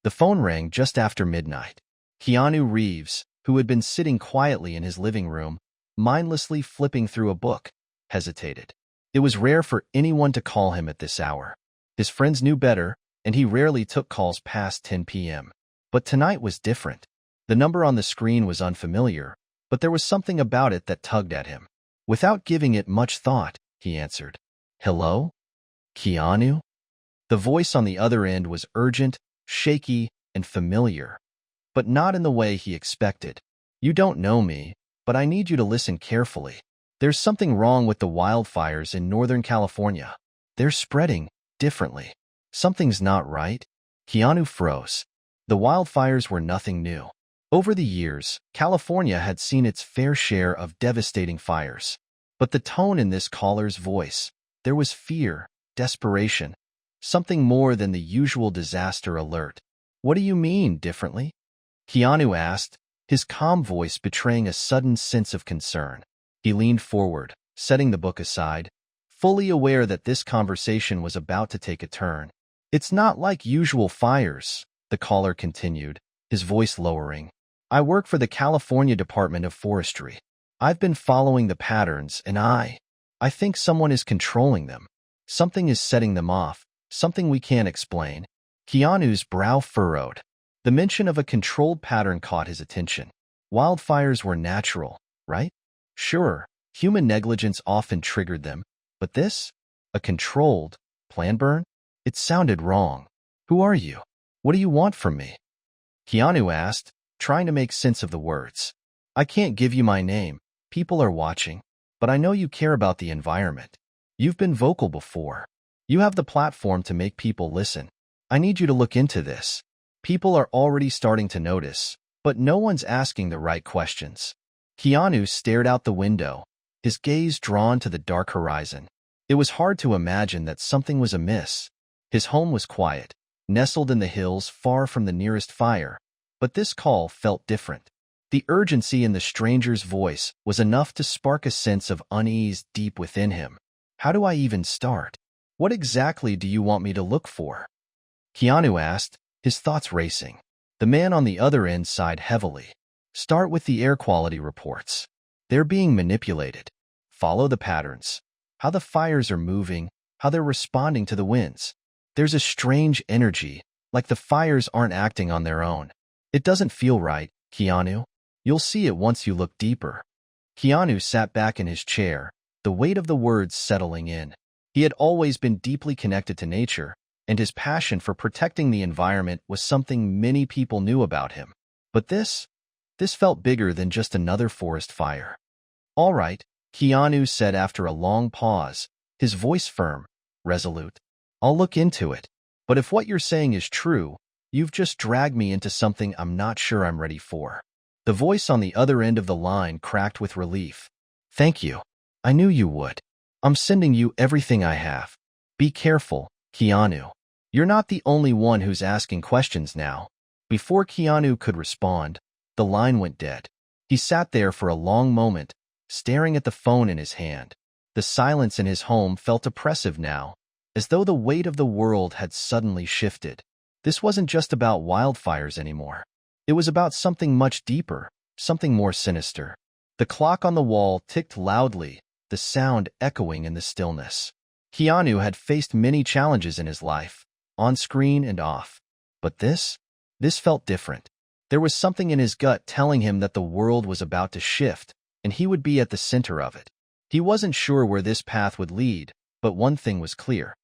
The phone rang just after midnight. Keanu Reeves, who had been sitting quietly in his living room, mindlessly flipping through a book, hesitated. It was rare for anyone to call him at this hour. His friends knew better, and he rarely took calls past 10 p.m. But tonight was different. The number on the screen was unfamiliar, but there was something about it that tugged at him. Without giving it much thought, he answered, "Hello? Keanu?" The voice on the other end was urgent, shaky, and familiar, but not in the way he expected. "You don't know me, but I need you to listen carefully. There's something wrong with the wildfires in Northern California. They're spreading differently. Something's not right." Keanu froze. The wildfires were nothing new. Over the years, California had seen its fair share of devastating fires. But the tone in this caller's voice, there was fear, desperation, something more than the usual disaster alert. "What do you mean, differently?" Keanu asked, his calm voice betraying a sudden sense of concern. He leaned forward, setting the book aside, fully aware that this conversation was about to take a turn. "It's not like usual fires," the caller continued, his voice lowering. "I work for the California Department of Forestry. I've been following the patterns, and I think someone is controlling them. Something is setting them off, something we can't explain." Keanu's brow furrowed. The mention of a controlled pattern caught his attention. Wildfires were natural, right? Sure, human negligence often triggered them, but this? A controlled, planned burn? It sounded wrong. "Who are you? What do you want from me?" Keanu asked, trying to make sense of the words. "I can't give you my name. People are watching. But I know you care about the environment. You've been vocal before. You have the platform to make people listen. I need you to look into this. People are already starting to notice, but no one's asking the right questions." Keanu stared out the window, his gaze drawn to the dark horizon. It was hard to imagine that something was amiss. His home was quiet, nestled in the hills far from the nearest fire, but this call felt different. The urgency in the stranger's voice was enough to spark a sense of unease deep within him. "How do I even start? What exactly do you want me to look for?" Keanu asked, his thoughts racing. The man on the other end sighed heavily. "Start with the air quality reports. They're being manipulated. Follow the patterns. How the fires are moving, how they're responding to the winds. There's a strange energy, like the fires aren't acting on their own. It doesn't feel right, Keanu. You'll see it once you look deeper." Keanu sat back in his chair, the weight of the words settling in. He had always been deeply connected to nature, and his passion for protecting the environment was something many people knew about him. But this felt bigger than just another forest fire. "All right," Keanu said after a long pause, his voice firm, resolute. "I'll look into it. But if what you're saying is true, you've just dragged me into something I'm not sure I'm ready for." The voice on the other end of the line cracked with relief. "Thank you. I knew you would. I'm sending you everything I have. Be careful, Keanu. You're not the only one who's asking questions now." Before Keanu could respond, the line went dead. He sat there for a long moment, staring at the phone in his hand. The silence in his home felt oppressive now, as though the weight of the world had suddenly shifted. This wasn't just about wildfires anymore. It was about something much deeper, something more sinister. The clock on the wall ticked loudly, the sound echoing in the stillness. Keanu had faced many challenges in his life, on screen and off. But this felt different. There was something in his gut telling him that the world was about to shift, and he would be at the center of it. He wasn't sure where this path would lead, but one thing was clear.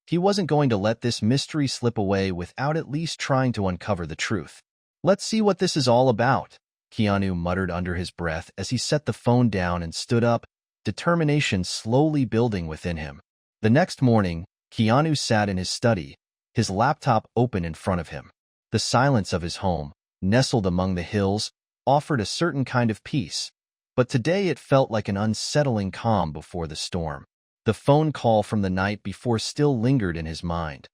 He wasn't going to let this mystery slip away without at least trying to uncover the truth. "Let's see what this is all about," Keanu muttered under his breath as he set the phone down and stood up, determination slowly building within him. The next morning, Keanu sat in his study, his laptop open in front of him. The silence of his home, nestled among the hills, offered a certain kind of peace, but today it felt like an unsettling calm before the storm. The phone call from the night before still lingered in his mind.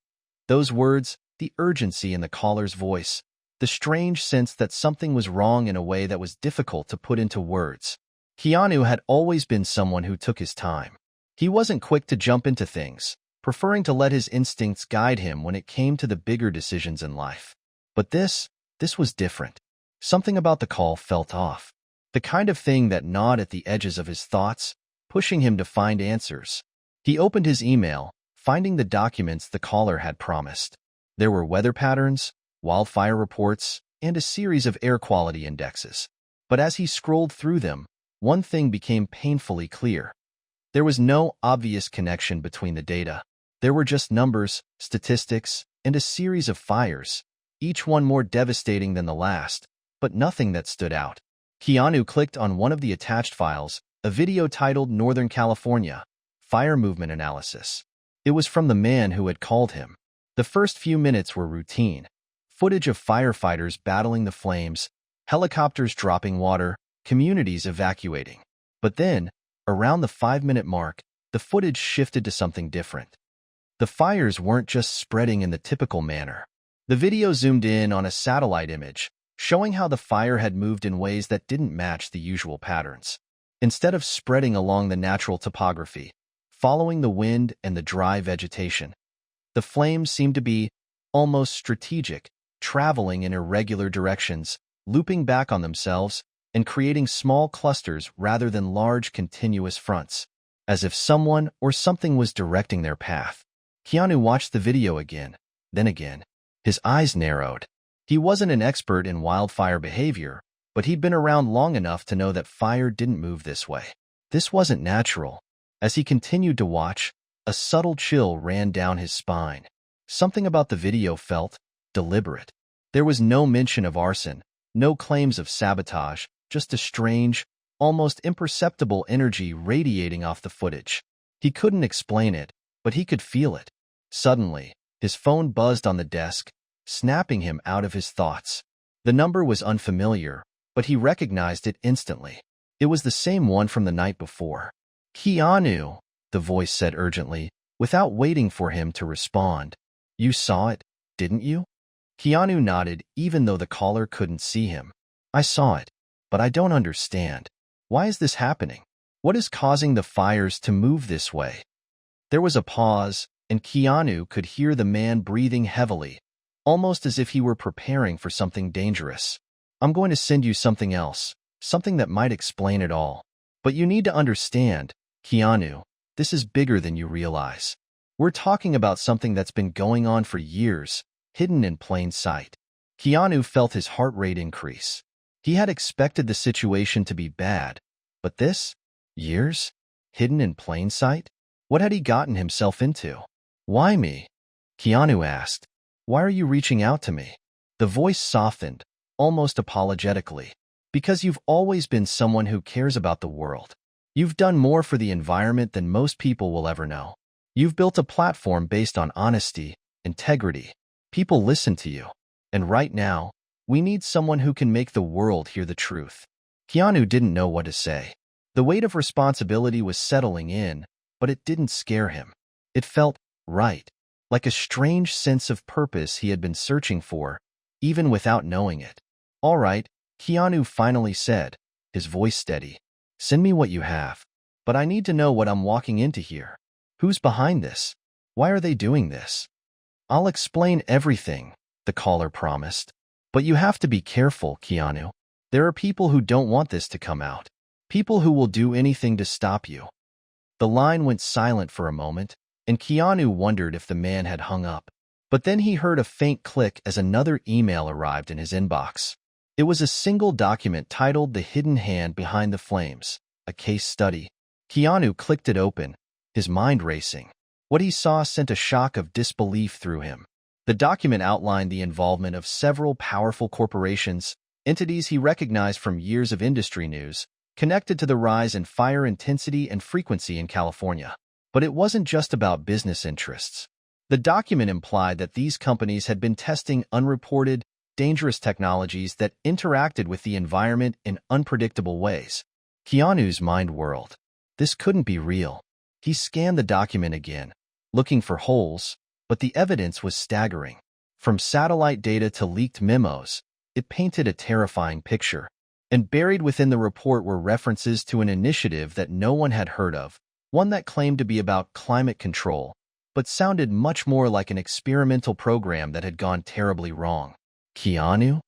Those words, the urgency in the caller's voice, the strange sense that something was wrong in a way that was difficult to put into words. Keanu had always been someone who took his time. He wasn't quick to jump into things, preferring to let his instincts guide him when it came to the bigger decisions in life. But this was different. Something about the call felt off. The kind of thing that gnawed at the edges of his thoughts, pushing him to find answers. He opened his email, finding the documents the caller had promised. There were weather patterns, wildfire reports, and a series of air quality indexes. But as he scrolled through them, one thing became painfully clear. There was no obvious connection between the data. There were just numbers, statistics, and a series of fires, each one more devastating than the last, but nothing that stood out. Keanu clicked on one of the attached files, a video titled Northern California, Fire Movement Analysis. It was from the man who had called him. The first few minutes were routine. Footage of firefighters battling the flames, helicopters dropping water, communities evacuating. But then, around the 5-minute mark, the footage shifted to something different. The fires weren't just spreading in the typical manner. The video zoomed in on a satellite image, showing how the fire had moved in ways that didn't match the usual patterns. Instead of spreading along the natural topography, following the wind and the dry vegetation, the flames seemed to be almost strategic, traveling in irregular directions, looping back on themselves, and creating small clusters rather than large continuous fronts, as if someone or something was directing their path. Keanu watched the video again, then again. His eyes narrowed. He wasn't an expert in wildfire behavior, but he'd been around long enough to know that fire didn't move this way. This wasn't natural. As he continued to watch, a subtle chill ran down his spine. Something about the video felt deliberate. There was no mention of arson, no claims of sabotage, just a strange, almost imperceptible energy radiating off the footage. He couldn't explain it, but he could feel it. Suddenly, his phone buzzed on the desk, snapping him out of his thoughts. The number was unfamiliar, but he recognized it instantly. It was the same one from the night before. "Keanu," the voice said urgently, without waiting for him to respond. "You saw it, didn't you?" Keanu nodded, even though the caller couldn't see him. "I saw it, but I don't understand. Why is this happening? What is causing the fires to move this way?" There was a pause, and Keanu could hear the man breathing heavily, almost as if he were preparing for something dangerous. "I'm going to send you something else, something that might explain it all. But you need to understand, Keanu, this is bigger than you realize. We're talking about something that's been going on for years, hidden in plain sight." Keanu felt his heart rate increase. He had expected the situation to be bad, but this? Years? Hidden in plain sight? What had he gotten himself into? "Why me?" Keanu asked. "Why are you reaching out to me?" The voice softened, almost apologetically. "Because you've always been someone who cares about the world. You've done more for the environment than most people will ever know. You've built a platform based on honesty, integrity. People listen to you. And right now, we need someone who can make the world hear the truth." Keanu didn't know what to say. The weight of responsibility was settling in, but it didn't scare him. It felt right, like a strange sense of purpose he had been searching for, even without knowing it. "All right," Keanu finally said, his voice steady. "Send me what you have. But I need to know what I'm walking into here. Who's behind this? Why are they doing this?" "I'll explain everything," the caller promised. "But you have to be careful, Keanu. There are people who don't want this to come out. People who will do anything to stop you." The line went silent for a moment, and Keanu wondered if the man had hung up. But then he heard a faint click as another email arrived in his inbox. It was a single document titled "The Hidden Hand Behind the Flames," a case study. Keanu clicked it open, his mind racing. What he saw sent a shock of disbelief through him. The document outlined the involvement of several powerful corporations, entities he recognized from years of industry news, connected to the rise in fire intensity and frequency in California. But it wasn't just about business interests. The document implied that these companies had been testing unreported, dangerous technologies that interacted with the environment in unpredictable ways. Keanu's mind whirled. This couldn't be real. He scanned the document again, looking for holes, but the evidence was staggering. From satellite data to leaked memos, it painted a terrifying picture. And buried within the report were references to an initiative that no one had heard of, one that claimed to be about climate control, but sounded much more like an experimental program that had gone terribly wrong. Keanu?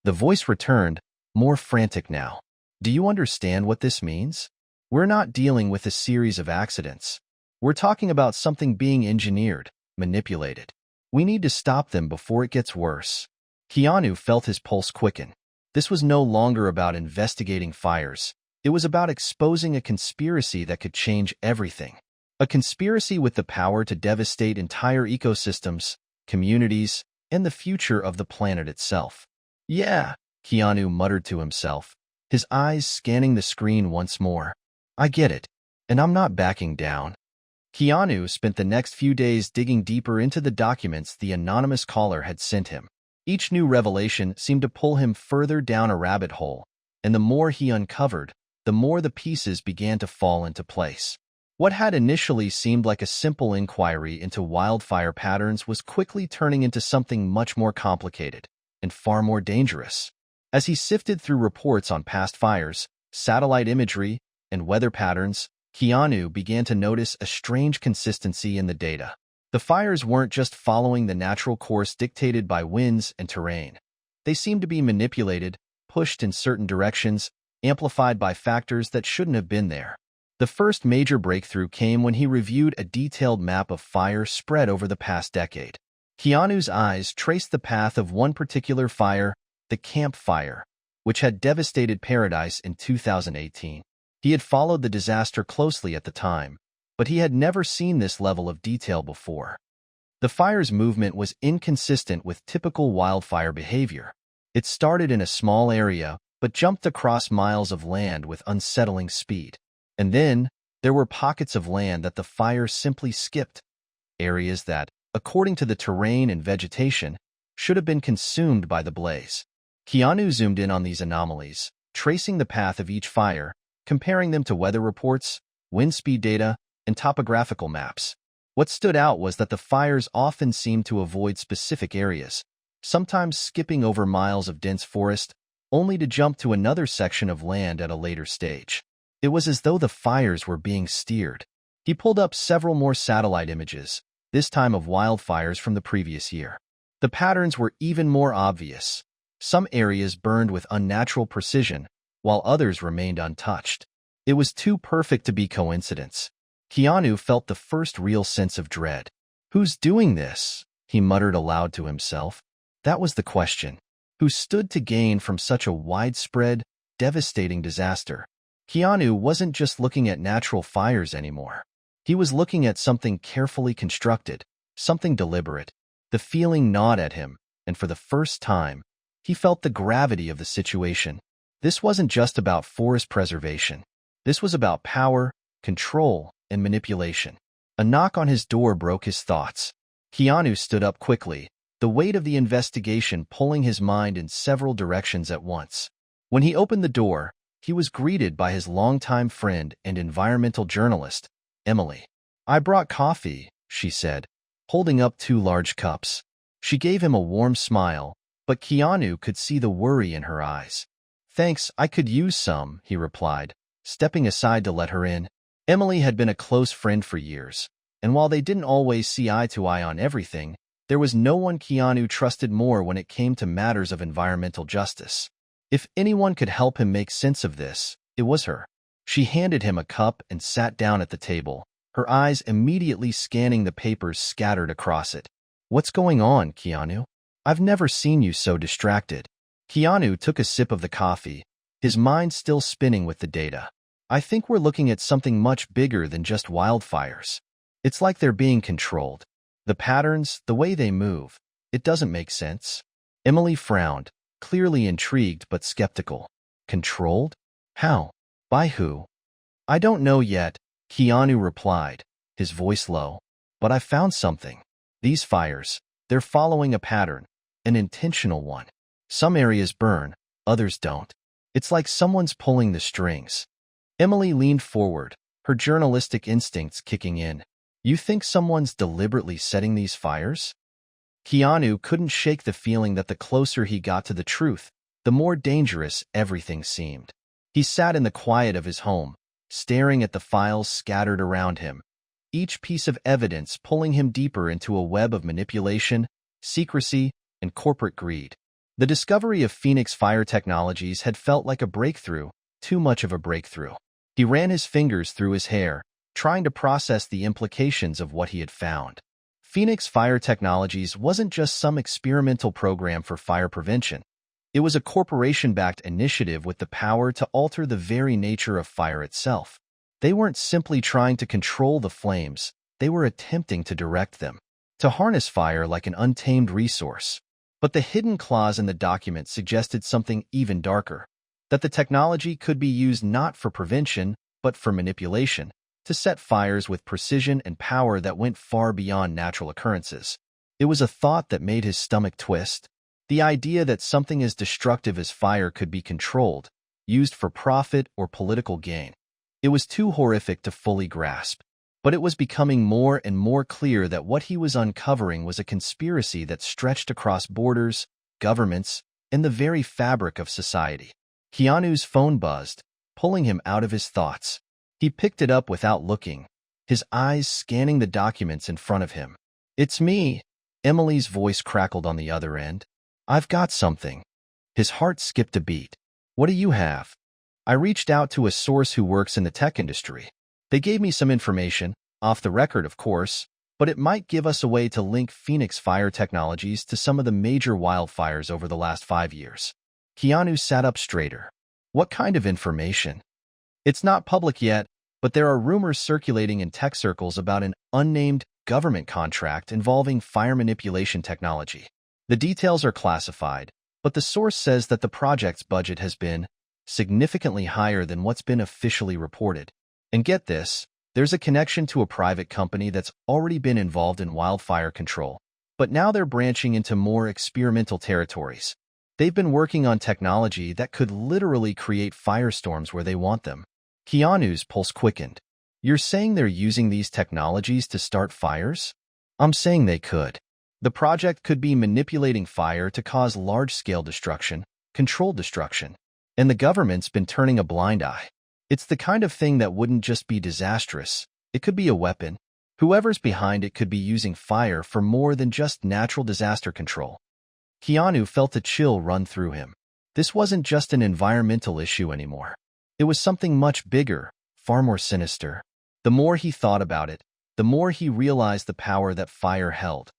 The voice returned, more frantic now. Do you understand what this means? We're not dealing with a series of accidents. We're talking about something being engineered, manipulated. We need to stop them before it gets worse. Keanu felt his pulse quicken. This was no longer about investigating fires. It was about exposing a conspiracy that could change everything. A conspiracy with the power to devastate entire ecosystems, communities, and the future of the planet itself. Yeah, Keanu muttered to himself, his eyes scanning the screen once more. I get it, and I'm not backing down. Keanu spent the next few days digging deeper into the documents the anonymous caller had sent him. Each new revelation seemed to pull him further down a rabbit hole, and the more he uncovered, the more the pieces began to fall into place. What had initially seemed like a simple inquiry into wildfire patterns was quickly turning into something much more complicated and far more dangerous. As he sifted through reports on past fires, satellite imagery, and weather patterns, Keanu began to notice a strange consistency in the data. The fires weren't just following the natural course dictated by winds and terrain. They seemed to be manipulated, pushed in certain directions, amplified by factors that shouldn't have been there. The first major breakthrough came when he reviewed a detailed map of fire spread over the past decade. Keanu's eyes traced the path of one particular fire, the Camp Fire, which had devastated Paradise in 2018. He had followed the disaster closely at the time, but he had never seen this level of detail before. The fire's movement was inconsistent with typical wildfire behavior. It started in a small area, but jumped across miles of land with unsettling speed. And then, there were pockets of land that the fire simply skipped, areas that, according to the terrain and vegetation, should have been consumed by the blaze. Keanu zoomed in on these anomalies, tracing the path of each fire, comparing them to weather reports, wind speed data, and topographical maps. What stood out was that the fires often seemed to avoid specific areas, sometimes skipping over miles of dense forest, only to jump to another section of land at a later stage. It was as though the fires were being steered. He pulled up several more satellite images, this time of wildfires from the previous year. The patterns were even more obvious. Some areas burned with unnatural precision, while others remained untouched. It was too perfect to be coincidence. Keanu felt the first real sense of dread. Who's doing this? He muttered aloud to himself. That was the question. Who stood to gain from such a widespread, devastating disaster? Keanu wasn't just looking at natural fires anymore. He was looking at something carefully constructed, something deliberate. The feeling gnawed at him, and for the first time, he felt the gravity of the situation. This wasn't just about forest preservation. This was about power, control, and manipulation. A knock on his door broke his thoughts. Keanu stood up quickly, the weight of the investigation pulling his mind in several directions at once. When he opened the door, he was greeted by his longtime friend and environmental journalist, Emily. I brought coffee, she said, holding up 2 large cups. She gave him a warm smile, but Keanu could see the worry in her eyes. Thanks, I could use some, he replied, stepping aside to let her in. Emily had been a close friend for years, and while they didn't always see eye to eye on everything, there was no one Keanu trusted more when it came to matters of environmental justice. If anyone could help him make sense of this, it was her. She handed him a cup and sat down at the table, her eyes immediately scanning the papers scattered across it. What's going on, Keanu? I've never seen you so distracted. Keanu took a sip of the coffee, his mind still spinning with the data. I think we're looking at something much bigger than just wildfires. It's like they're being controlled. The patterns, the way they move, it doesn't make sense. Emily frowned, clearly intrigued but skeptical. Controlled? How? By who? I don't know yet, Keanu replied, his voice low. But I found something. These fires, they're following a pattern, an intentional one. Some areas burn, others don't. It's like someone's pulling the strings. Emily leaned forward, her journalistic instincts kicking in. You think someone's deliberately setting these fires? Keanu couldn't shake the feeling that the closer he got to the truth, the more dangerous everything seemed. He sat in the quiet of his home, staring at the files scattered around him, each piece of evidence pulling him deeper into a web of manipulation, secrecy, and corporate greed. The discovery of Phoenix Fire Technologies had felt like a breakthrough, too much of a breakthrough. He ran his fingers through his hair, trying to process the implications of what he had found. Phoenix Fire Technologies wasn't just some experimental program for fire prevention. It was a corporation-backed initiative with the power to alter the very nature of fire itself. They weren't simply trying to control the flames, they were attempting to direct them, to harness fire like an untamed resource. But the hidden clause in the document suggested something even darker, that the technology could be used not for prevention, but for manipulation, to set fires with precision and power that went far beyond natural occurrences. It was a thought that made his stomach twist. The idea that something as destructive as fire could be controlled, used for profit or political gain. It was too horrific to fully grasp. But it was becoming more and more clear that what he was uncovering was a conspiracy that stretched across borders, governments, and the very fabric of society. Keanu's phone buzzed, pulling him out of his thoughts. He picked it up without looking, his eyes scanning the documents in front of him. "It's me," Emily's voice crackled on the other end. "I've got something." His heart skipped a beat. "What do you have?" "I reached out to a source who works in the tech industry. They gave me some information, off the record of course, but it might give us a way to link Phoenix Fire Technologies to some of the major wildfires over the last 5 years. Keanu sat up straighter. "What kind of information?" "It's not public yet, but there are rumors circulating in tech circles about an unnamed government contract involving fire manipulation technology. The details are classified, but the source says that the project's budget has been significantly higher than what's been officially reported. And get this, there's a connection to a private company that's already been involved in wildfire control, but now they're branching into more experimental territories. They've been working on technology that could literally create firestorms where they want them." Keanu's pulse quickened. "You're saying they're using these technologies to start fires?" "I'm saying they could. The project could be manipulating fire to cause large-scale destruction, controlled destruction, and the government's been turning a blind eye. It's the kind of thing that wouldn't just be disastrous, it could be a weapon. Whoever's behind it could be using fire for more than just natural disaster control." Keanu felt a chill run through him. This wasn't just an environmental issue anymore. It was something much bigger, far more sinister. The more he thought about it, the more he realized the power that fire held,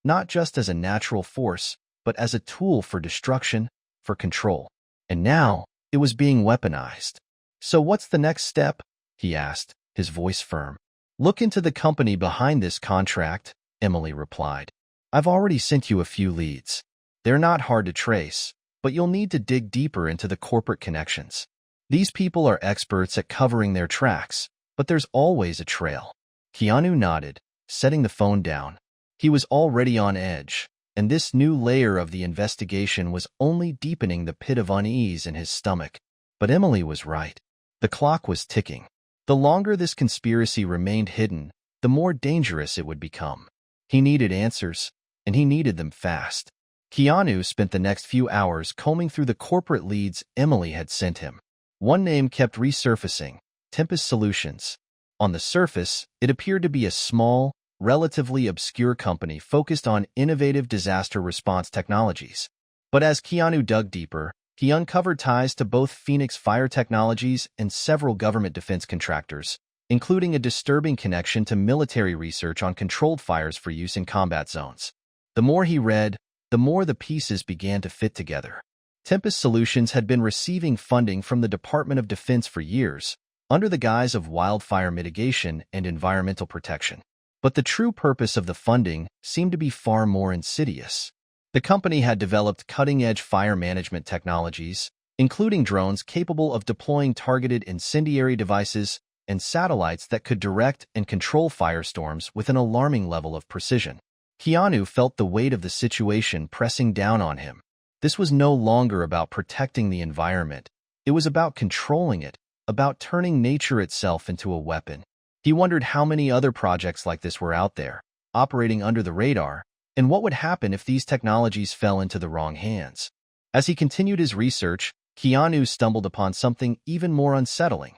not just as a natural force, but as a tool for destruction, for control. And now, it was being weaponized. "So what's the next step?" he asked, his voice firm. "Look into the company behind this contract," Emily replied. "I've already sent you a few leads. They're not hard to trace, but you'll need to dig deeper into the corporate connections. These people are experts at covering their tracks, but there's always a trail." Keanu nodded, setting the phone down. He was already on edge, and this new layer of the investigation was only deepening the pit of unease in his stomach. But Emily was right. The clock was ticking. The longer this conspiracy remained hidden, the more dangerous it would become. He needed answers, and he needed them fast. Keanu spent the next few hours combing through the corporate leads Emily had sent him. One name kept resurfacing: Tempest Solutions. On the surface, it appeared to be a small, relatively obscure company focused on innovative disaster response technologies. But as Keanu dug deeper, he uncovered ties to both Phoenix Fire Technologies and several government defense contractors, including a disturbing connection to military research on controlled fires for use in combat zones. The more he read, the more the pieces began to fit together. Tempest Solutions had been receiving funding from the Department of Defense for years, under the guise of wildfire mitigation and environmental protection. But the true purpose of the funding seemed to be far more insidious. The company had developed cutting-edge fire management technologies, including drones capable of deploying targeted incendiary devices and satellites that could direct and control firestorms with an alarming level of precision. Keanu felt the weight of the situation pressing down on him. This was no longer about protecting the environment. It was about controlling it, about turning nature itself into a weapon. He wondered how many other projects like this were out there, operating under the radar, and what would happen if these technologies fell into the wrong hands. As he continued his research, Keanu stumbled upon something even more unsettling.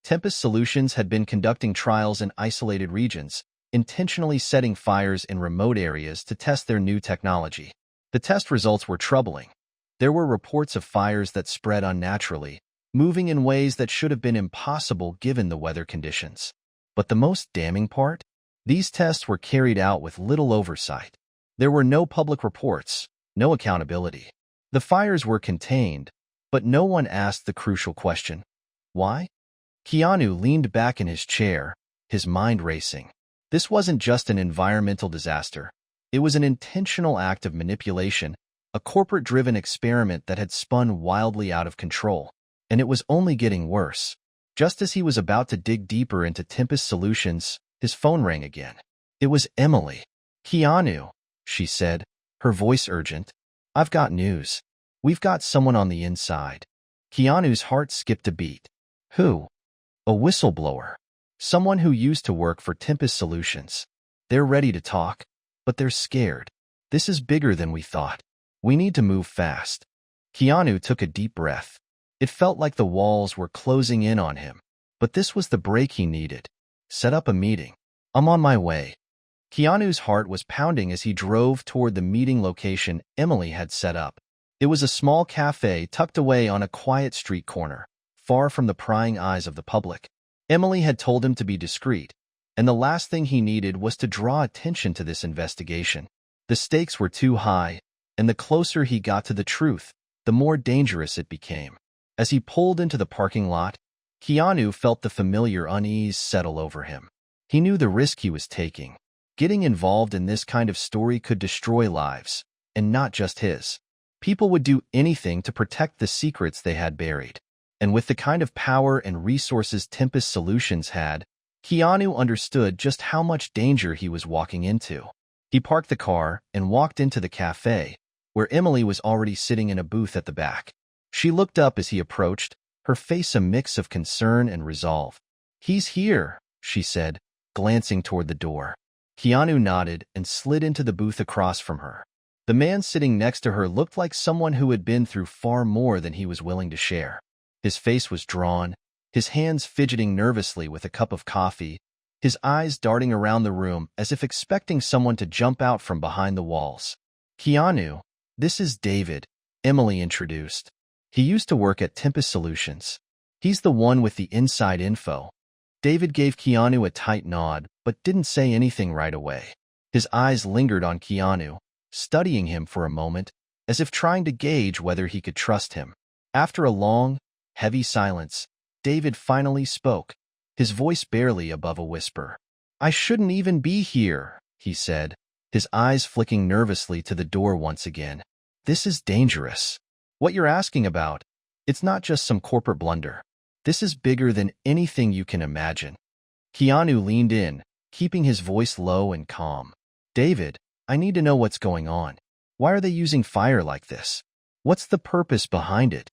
Tempest Solutions had been conducting trials in isolated regions, intentionally setting fires in remote areas to test their new technology. The test results were troubling. There were reports of fires that spread unnaturally, moving in ways that should have been impossible given the weather conditions. But the most damning part? These tests were carried out with little oversight. There were no public reports, no accountability. The fires were contained, but no one asked the crucial question. Why? Keanu leaned back in his chair, his mind racing. This wasn't just an environmental disaster. It was an intentional act of manipulation, a corporate-driven experiment that had spun wildly out of control. And it was only getting worse. Just as he was about to dig deeper into Tempest Solutions, his phone rang again. It was Emily. "Keanu," she said, her voice urgent. "I've got news. We've got someone on the inside." Keanu's heart skipped a beat. Who? A whistleblower. Someone who used to work for Tempest Solutions. They're ready to talk, but they're scared. This is bigger than we thought. We need to move fast. Keanu took a deep breath. It felt like the walls were closing in on him. But this was the break he needed. Set up a meeting. "I'm on my way." Keanu's heart was pounding as he drove toward the meeting location Emily had set up. It was a small cafe tucked away on a quiet street corner, far from the prying eyes of the public. Emily had told him to be discreet, and the last thing he needed was to draw attention to this investigation. The stakes were too high, and the closer he got to the truth, the more dangerous it became. As he pulled into the parking lot, Keanu felt the familiar unease settle over him. He knew the risk he was taking. Getting involved in this kind of story could destroy lives, and not just his. People would do anything to protect the secrets they had buried. And with the kind of power and resources Tempest Solutions had, Keanu understood just how much danger he was walking into. He parked the car and walked into the cafe, where Emily was already sitting in a booth at the back. She looked up as he approached, her face a mix of concern and resolve. "He's here," she said, glancing toward the door. Keanu nodded and slid into the booth across from her. The man sitting next to her looked like someone who had been through far more than he was willing to share. His face was drawn, his hands fidgeting nervously with a cup of coffee, his eyes darting around the room as if expecting someone to jump out from behind the walls. "Keanu, this is David," Emily introduced. "He used to work at Tempest Solutions. He's the one with the inside info." David gave Keanu a tight nod, but didn't say anything right away. His eyes lingered on Keanu, studying him for a moment, as if trying to gauge whether he could trust him. After a long, heavy silence, David finally spoke, his voice barely above a whisper. "I shouldn't even be here," he said, his eyes flicking nervously to the door once again. "This is dangerous. What you're asking about, it's not just some corporate blunder. This is bigger than anything you can imagine." Keanu leaned in, keeping his voice low and calm. "David, I need to know what's going on. Why are they using fire like this? What's the purpose behind it?"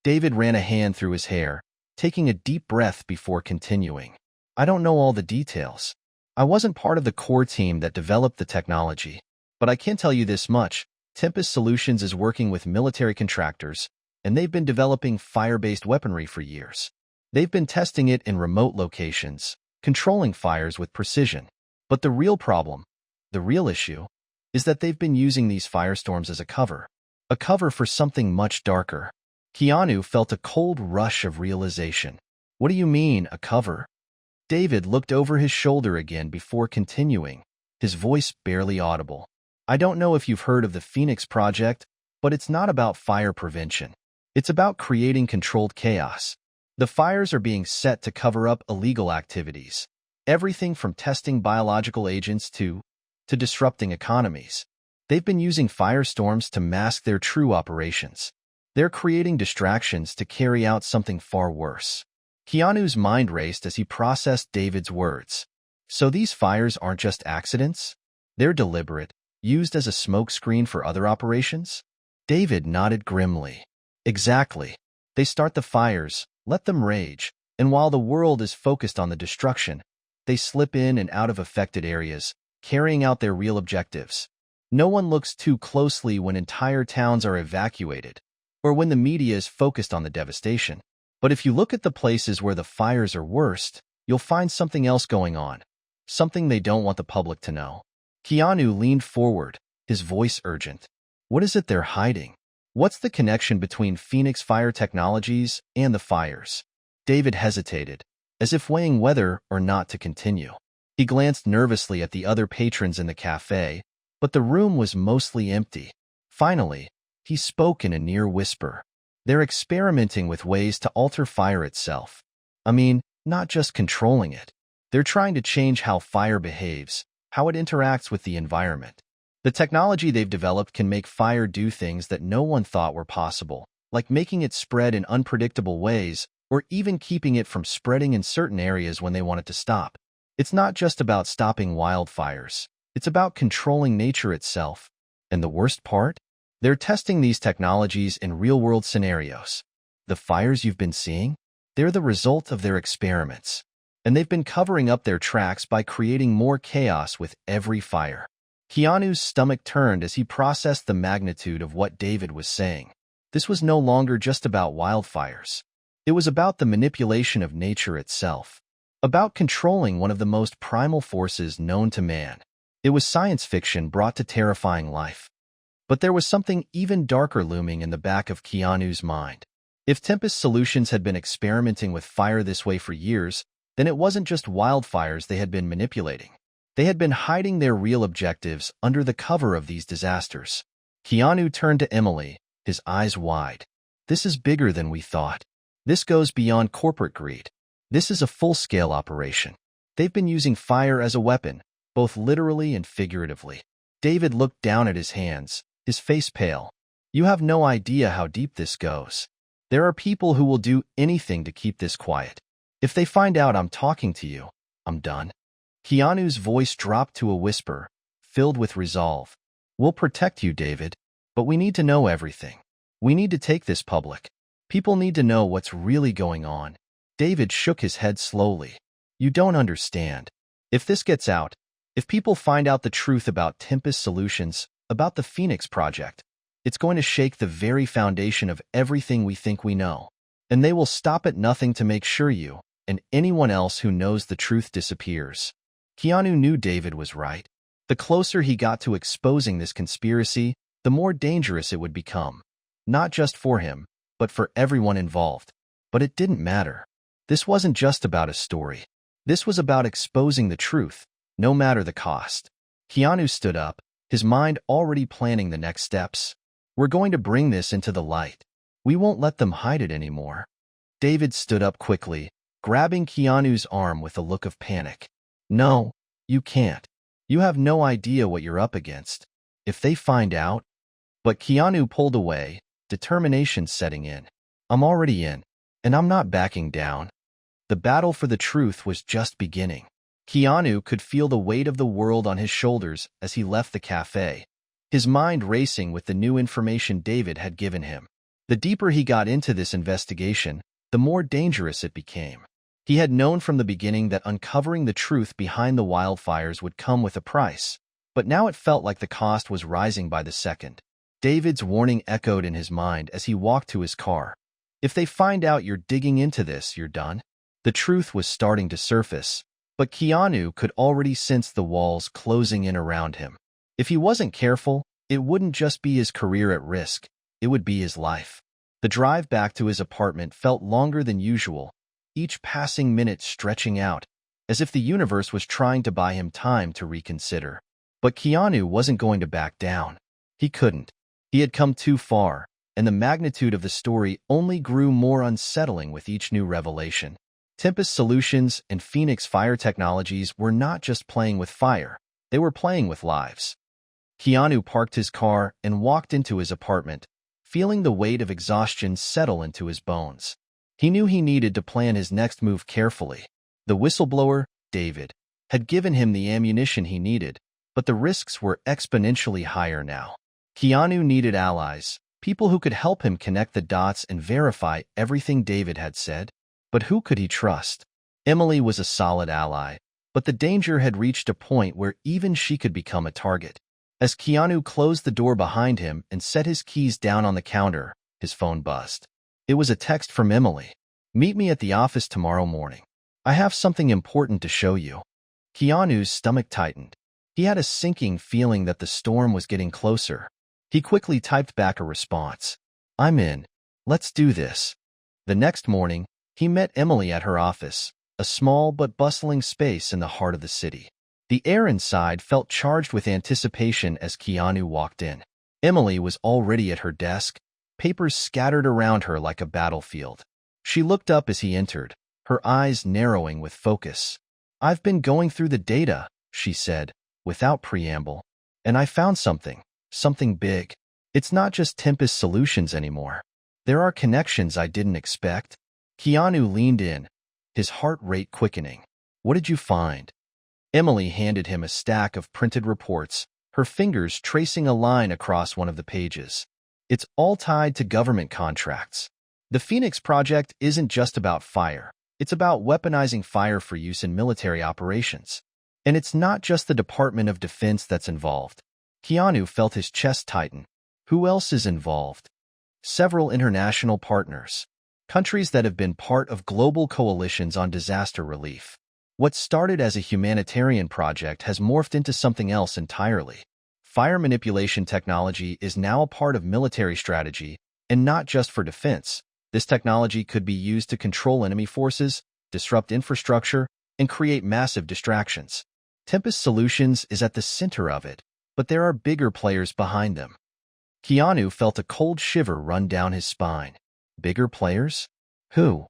David ran a hand through his hair, taking a deep breath before continuing. "I don't know all the details. I wasn't part of the core team that developed the technology. But I can tell you this much. Tempest Solutions is working with military contractors, and they've been developing fire-based weaponry for years. They've been testing it in remote locations, controlling fires with precision. But the real problem, the real issue, is that they've been using these firestorms as a cover for something much darker." Keanu felt a cold rush of realization. "What do you mean, a cover?" David looked over his shoulder again before continuing, his voice barely audible. "I don't know if you've heard of the Phoenix Project, but it's not about fire prevention. It's about creating controlled chaos. The fires are being set to cover up illegal activities, everything from testing biological agents to disrupting economies. They've been using firestorms to mask their true operations. They're creating distractions to carry out something far worse." Keanu's mind raced as he processed David's words. So these fires aren't just accidents? They're deliberate, used as a smokescreen for other operations? David nodded grimly. "Exactly. They start the fires, let them rage, and while the world is focused on the destruction, they slip in and out of affected areas, carrying out their real objectives. No one looks too closely when entire towns are evacuated, or when the media is focused on the devastation. But if you look at the places where the fires are worst, you'll find something else going on, something they don't want the public to know." Keanu leaned forward, his voice urgent. "What is it they're hiding? What's the connection between Phoenix Fire Technologies and the fires? David hesitated, as if weighing whether or not to continue. He glanced nervously at the other patrons in the cafe, but the room was mostly empty. Finally, he spoke in a near whisper. They're experimenting with ways to alter fire itself. I mean, not just controlling it. They're trying to change how fire behaves, how it interacts with the environment. The technology they've developed can make fire do things that no one thought were possible, like making it spread in unpredictable ways, or even keeping it from spreading in certain areas when they want it to stop. It's not just about stopping wildfires. It's about controlling nature itself. And the worst part? They're testing these technologies in real-world scenarios. The fires you've been seeing? They're the result of their experiments. And they've been covering up their tracks by creating more chaos with every fire. Keanu's stomach turned as he processed the magnitude of what David was saying. This was no longer just about wildfires. It was about the manipulation of nature itself, about controlling one of the most primal forces known to man. It was science fiction brought to terrifying life. But there was something even darker looming in the back of Keanu's mind. If Tempest Solutions had been experimenting with fire this way for years, then it wasn't just wildfires they had been manipulating. They had been hiding their real objectives under the cover of these disasters. Keanu turned to Emily, his eyes wide. This is bigger than we thought. This goes beyond corporate greed. This is a full-scale operation. They've been using fire as a weapon, both literally and figuratively. David looked down at his hands, his face pale. You have no idea how deep this goes. There are people who will do anything to keep this quiet. If they find out I'm talking to you, I'm done. Keanu's voice dropped to a whisper, filled with resolve. We'll protect you, David, but we need to know everything. We need to take this public. People need to know what's really going on. David shook his head slowly. You don't understand. If this gets out, if people find out the truth about Tempest Solutions, about the Phoenix Project, it's going to shake the very foundation of everything we think we know. And they will stop at nothing to make sure you, and anyone else who knows the truth, disappears. Keanu knew David was right. The closer he got to exposing this conspiracy, the more dangerous it would become. Not just for him, but for everyone involved. But it didn't matter. This wasn't just about a story. This was about exposing the truth, no matter the cost. Keanu stood up, his mind already planning the next steps. We're going to bring this into the light. We won't let them hide it anymore. David stood up quickly, grabbing Keanu's arm with a look of panic. No, you can't. You have no idea what you're up against. If they find out... But Keanu pulled away, determination setting in. I'm already in, and I'm not backing down. The battle for the truth was just beginning. Keanu could feel the weight of the world on his shoulders as he left the cafe, his mind racing with the new information David had given him. The deeper he got into this investigation, the more dangerous it became. He had known from the beginning that uncovering the truth behind the wildfires would come with a price, but now it felt like the cost was rising by the second. David's warning echoed in his mind as he walked to his car. If they find out you're digging into this, you're done. The truth was starting to surface, but Keanu could already sense the walls closing in around him. If he wasn't careful, it wouldn't just be his career at risk, it would be his life. The drive back to his apartment felt longer than usual, each passing minute stretching out, as if the universe was trying to buy him time to reconsider. But Keanu wasn't going to back down. He couldn't. He had come too far, and the magnitude of the story only grew more unsettling with each new revelation. Tempest Solutions and Phoenix Fire Technologies were not just playing with fire, they were playing with lives. Keanu parked his car and walked into his apartment, feeling the weight of exhaustion settle into his bones. He knew he needed to plan his next move carefully. The whistleblower, David, had given him the ammunition he needed, but the risks were exponentially higher now. Keanu needed allies, people who could help him connect the dots and verify everything David had said. But who could he trust? Emily was a solid ally, but the danger had reached a point where even she could become a target. As Keanu closed the door behind him and set his keys down on the counter, his phone buzzed. It was a text from Emily. Meet me at the office tomorrow morning. I have something important to show you. Keanu's stomach tightened. He had a sinking feeling that the storm was getting closer. He quickly typed back a response. I'm in. Let's do this. The next morning, he met Emily at her office, a small but bustling space in the heart of the city. The air inside felt charged with anticipation as Keanu walked in. Emily was already at her desk, papers scattered around her like a battlefield. She looked up as he entered, her eyes narrowing with focus. "I've been going through the data," she said, without preamble, "and I found something big. It's not just Tempest Solutions anymore. There are connections I didn't expect." Keanu leaned in, his heart rate quickening. "What did you find?" Emily handed him a stack of printed reports, her fingers tracing a line across one of the pages. "It's all tied to government contracts. The Phoenix Project isn't just about fire. It's about weaponizing fire for use in military operations. And it's not just the Department of Defense that's involved." Keanu felt his chest tighten. Who else is involved? Several international partners. Countries that have been part of global coalitions on disaster relief. What started as a humanitarian project has morphed into something else entirely. Fire manipulation technology is now a part of military strategy, and not just for defense. This technology could be used to control enemy forces, disrupt infrastructure, and create massive distractions. Tempest Solutions is at the center of it, but there are bigger players behind them. Keanu felt a cold shiver run down his spine. Bigger players? Who?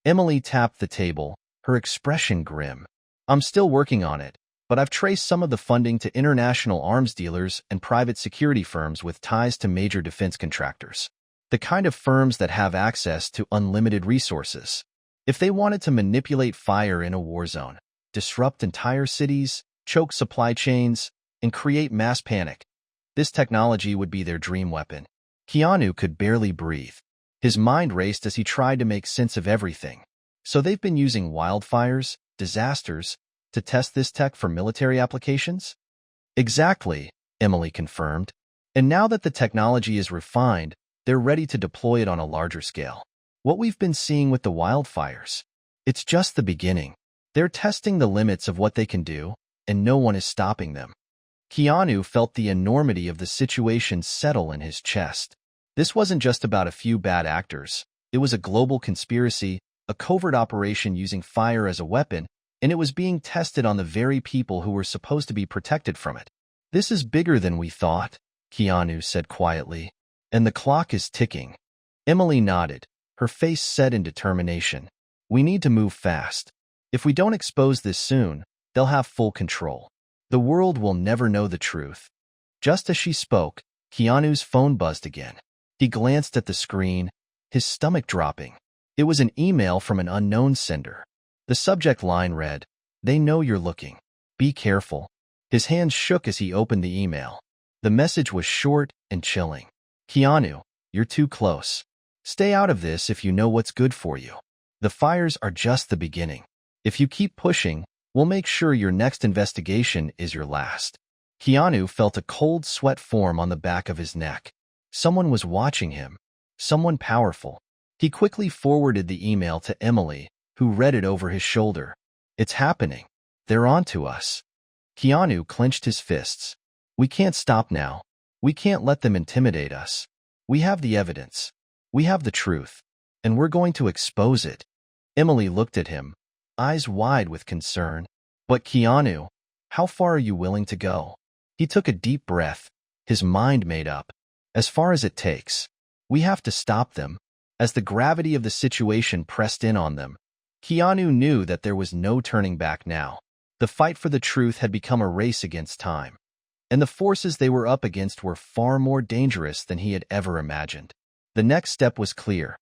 Emily tapped the table, her expression grim. "I'm still working on it, but I've traced some of the funding to international arms dealers and private security firms with ties to major defense contractors. The kind of firms that have access to unlimited resources. If they wanted to manipulate fire in a war zone, disrupt entire cities, choke supply chains, and create mass panic, this technology would be their dream weapon." Keanu could barely breathe. His mind raced as he tried to make sense of everything. So they've been using wildfires, disasters, to test this tech for military applications? Exactly, Emily confirmed. And now that the technology is refined, they're ready to deploy it on a larger scale. What we've been seeing with the wildfires, it's just the beginning. They're testing the limits of what they can do, and no one is stopping them. Keanu felt the enormity of the situation settle in his chest. This wasn't just about a few bad actors. It was a global conspiracy, a covert operation using fire as a weapon, and it was being tested on the very people who were supposed to be protected from it. "This is bigger than we thought," Keanu said quietly. "And the clock is ticking." Emily nodded, her face set in determination. "We need to move fast. If we don't expose this soon, they'll have full control. The world will never know the truth." Just as she spoke, Keanu's phone buzzed again. He glanced at the screen, his stomach dropping. It was an email from an unknown sender. The subject line read, "They know you're looking. Be careful." His hands shook as he opened the email. The message was short and chilling. "Keanu, you're too close. Stay out of this if you know what's good for you. The fires are just the beginning. If you keep pushing, we'll make sure your next investigation is your last." Keanu felt a cold sweat form on the back of his neck. Someone was watching him. Someone powerful. He quickly forwarded the email to Emily, who read it over his shoulder. "It's happening. They're on to us." Keanu clenched his fists. "We can't stop now. We can't let them intimidate us. We have the evidence. We have the truth. And we're going to expose it." Emily looked at him, eyes wide with concern. "But Keanu, how far are you willing to go?" He took a deep breath, his mind made up. "As far as it takes. We have to stop them." As the gravity of the situation pressed in on them, Keanu knew that there was no turning back now. The fight for the truth had become a race against time, and the forces they were up against were far more dangerous than he had ever imagined. The next step was clear.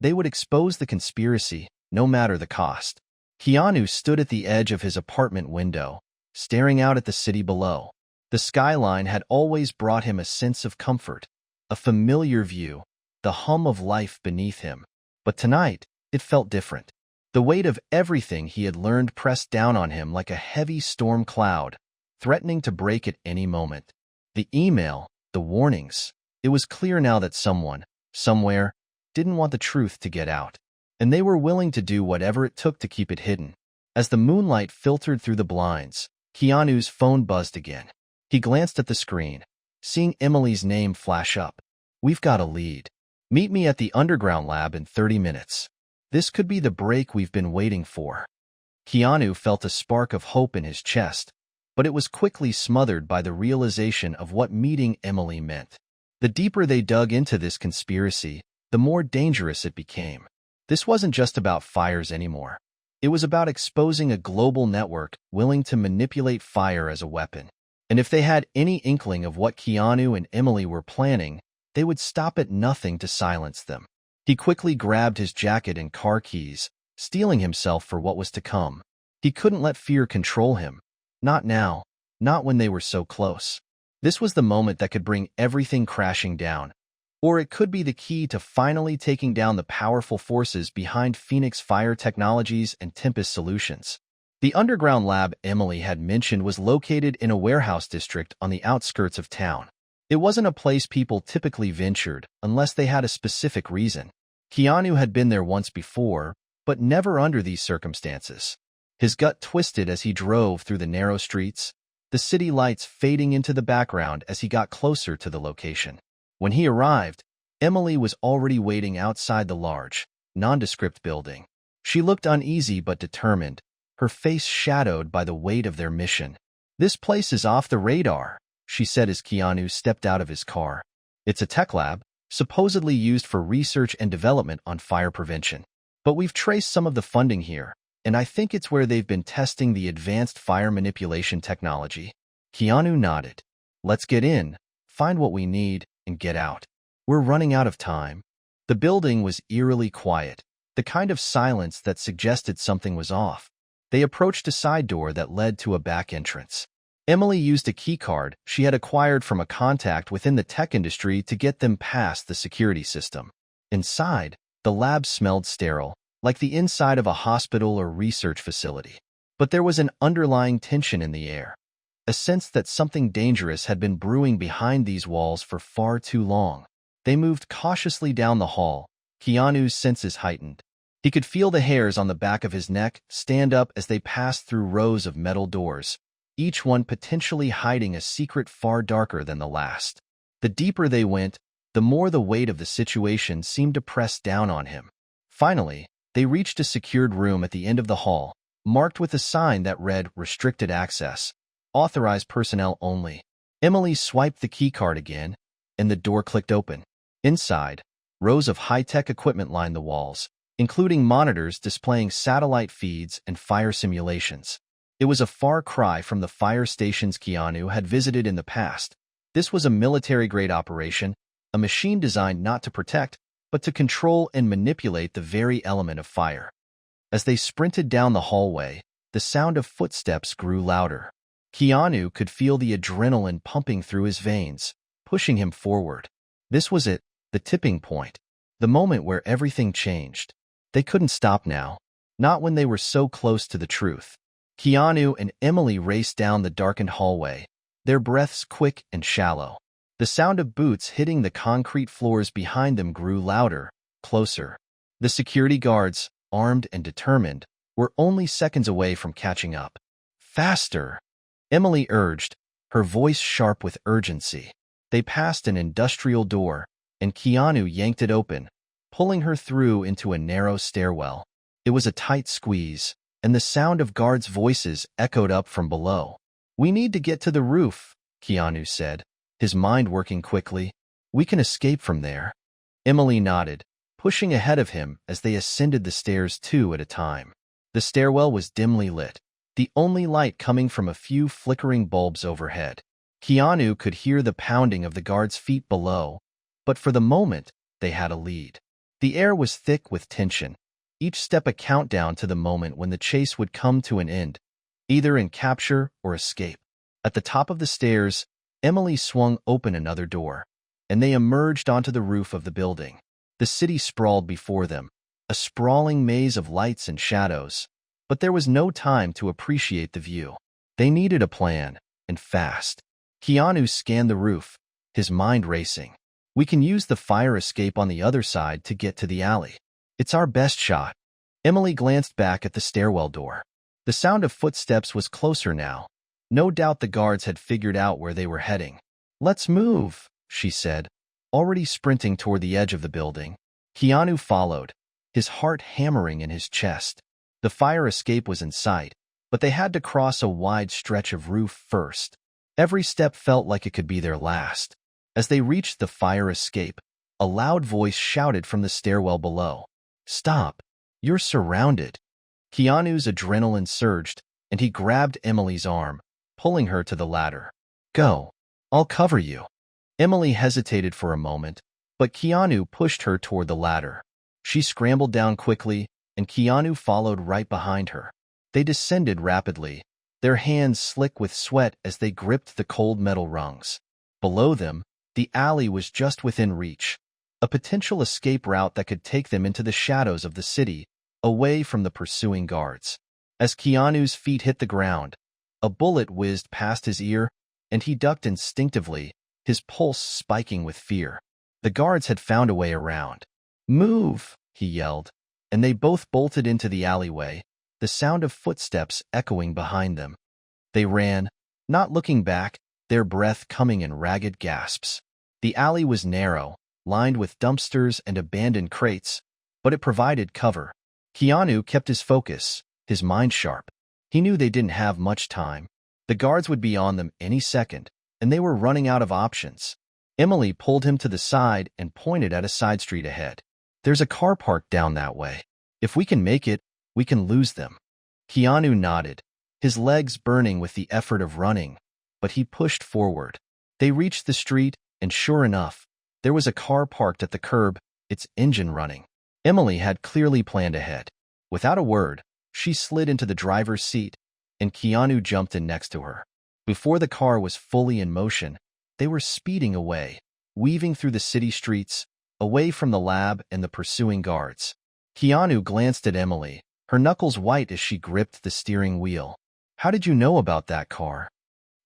They would expose the conspiracy, no matter the cost. Keanu stood at the edge of his apartment window, staring out at the city below. The skyline had always brought him a sense of comfort, a familiar view, the hum of life beneath him. But tonight, it felt different. The weight of everything he had learned pressed down on him like a heavy storm cloud, threatening to break at any moment. The email, the warnings. It was clear now that someone, somewhere, didn't want the truth to get out, and they were willing to do whatever it took to keep it hidden. As the moonlight filtered through the blinds, Keanu's phone buzzed again. He glanced at the screen, seeing Emily's name flash up. "We've got a lead." Meet me at the underground lab in 30 minutes. This could be the break we've been waiting for. Keanu felt a spark of hope in his chest, but it was quickly smothered by the realization of what meeting Emily meant. The deeper they dug into this conspiracy, the more dangerous it became. This wasn't just about fires anymore. It was about exposing a global network willing to manipulate fire as a weapon. And if they had any inkling of what Keanu and Emily were planning, they would stop at nothing to silence them. He quickly grabbed his jacket and car keys, steeling himself for what was to come. He couldn't let fear control him. Not now, not when they were so close. This was the moment that could bring everything crashing down. Or it could be the key to finally taking down the powerful forces behind Phoenix Fire Technologies and Tempest Solutions. The underground lab Emily had mentioned was located in a warehouse district on the outskirts of town. It wasn't a place people typically ventured unless they had a specific reason. Keanu had been there once before, but never under these circumstances. His gut twisted as he drove through the narrow streets, the city lights fading into the background as he got closer to the location. When he arrived, Emily was already waiting outside the large, nondescript building. She looked uneasy but determined, her face shadowed by the weight of their mission. "This place is off the radar," she said as Keanu stepped out of his car. "It's a tech lab, supposedly used for research and development on fire prevention. But we've traced some of the funding here, and I think it's where they've been testing the advanced fire manipulation technology." Keanu nodded. "Let's get in, find what we need, and get out. We're running out of time." The building was eerily quiet, the kind of silence that suggested something was off. They approached a side door that led to a back entrance. Emily used a keycard she had acquired from a contact within the tech industry to get them past the security system. Inside, the lab smelled sterile, like the inside of a hospital or research facility. But there was an underlying tension in the air, a sense that something dangerous had been brewing behind these walls for far too long. They moved cautiously down the hall, Keanu's senses heightened. He could feel the hairs on the back of his neck stand up as they passed through rows of metal doors, each one potentially hiding a secret far darker than the last. The deeper they went, the more the weight of the situation seemed to press down on him. Finally, they reached a secured room at the end of the hall, marked with a sign that read "Restricted Access. Authorized personnel only." Emily swiped the keycard again, and the door clicked open. Inside, rows of high-tech equipment lined the walls, including monitors displaying satellite feeds and fire simulations. It was a far cry from the fire stations Keanu had visited in the past. This was a military-grade operation, a machine designed not to protect, but to control and manipulate the very element of fire. As they sprinted down the hallway, the sound of footsteps grew louder. Keanu could feel the adrenaline pumping through his veins, pushing him forward. This was it, the tipping point, the moment where everything changed. They couldn't stop now, not when they were so close to the truth. Keanu and Emily raced down the darkened hallway, their breaths quick and shallow. The sound of boots hitting the concrete floors behind them grew louder, closer. The security guards, armed and determined, were only seconds away from catching up. "Faster!" Emily urged, her voice sharp with urgency. They passed an industrial door, and Keanu yanked it open, pulling her through into a narrow stairwell. It was a tight squeeze, and the sound of guards' voices echoed up from below. "We need to get to the roof," Keanu said, his mind working quickly. "We can escape from there." Emily nodded, pushing ahead of him as they ascended the stairs two at a time. The stairwell was dimly lit, the only light coming from a few flickering bulbs overhead. Keanu could hear the pounding of the guards' feet below, but for the moment, they had a lead. The air was thick with tension, each step a countdown to the moment when the chase would come to an end, either in capture or escape. At the top of the stairs, Emily swung open another door, and they emerged onto the roof of the building. The city sprawled before them, a sprawling maze of lights and shadows, but there was no time to appreciate the view. They needed a plan, and fast. Keanu scanned the roof, his mind racing. "We can use the fire escape on the other side to get to the alley. It's our best shot." Emily glanced back at the stairwell door. The sound of footsteps was closer now. No doubt the guards had figured out where they were heading. "Let's move," she said, already sprinting toward the edge of the building. Keanu followed, his heart hammering in his chest. The fire escape was in sight, but they had to cross a wide stretch of roof first. Every step felt like it could be their last. As they reached the fire escape, a loud voice shouted from the stairwell below. "Stop! You're surrounded!" Keanu's adrenaline surged, and he grabbed Emily's arm, pulling her to the ladder. "Go! I'll cover you." Emily hesitated for a moment, but Keanu pushed her toward the ladder. She scrambled down quickly, and Keanu followed right behind her. They descended rapidly, their hands slick with sweat as they gripped the cold metal rungs. Below them, the alley was just within reach, a potential escape route that could take them into the shadows of the city, away from the pursuing guards. As Keanu's feet hit the ground, a bullet whizzed past his ear, and he ducked instinctively, his pulse spiking with fear. The guards had found a way around. "Move!" he yelled, and they both bolted into the alleyway, the sound of footsteps echoing behind them. They ran, not looking back, their breath coming in ragged gasps. The alley was narrow, lined with dumpsters and abandoned crates, but it provided cover. Keanu kept his focus, his mind sharp. He knew they didn't have much time. The guards would be on them any second, and they were running out of options. Emily pulled him to the side and pointed at a side street ahead. "There's a car parked down that way. If we can make it, we can lose them." Keanu nodded, his legs burning with the effort of running, but he pushed forward. They reached the street, and sure enough, there was a car parked at the curb, its engine running. Emily had clearly planned ahead. Without a word, she slid into the driver's seat, and Keanu jumped in next to her. Before the car was fully in motion, they were speeding away, weaving through the city streets, away from the lab and the pursuing guards. Keanu glanced at Emily, her knuckles white as she gripped the steering wheel. "How did you know about that car?"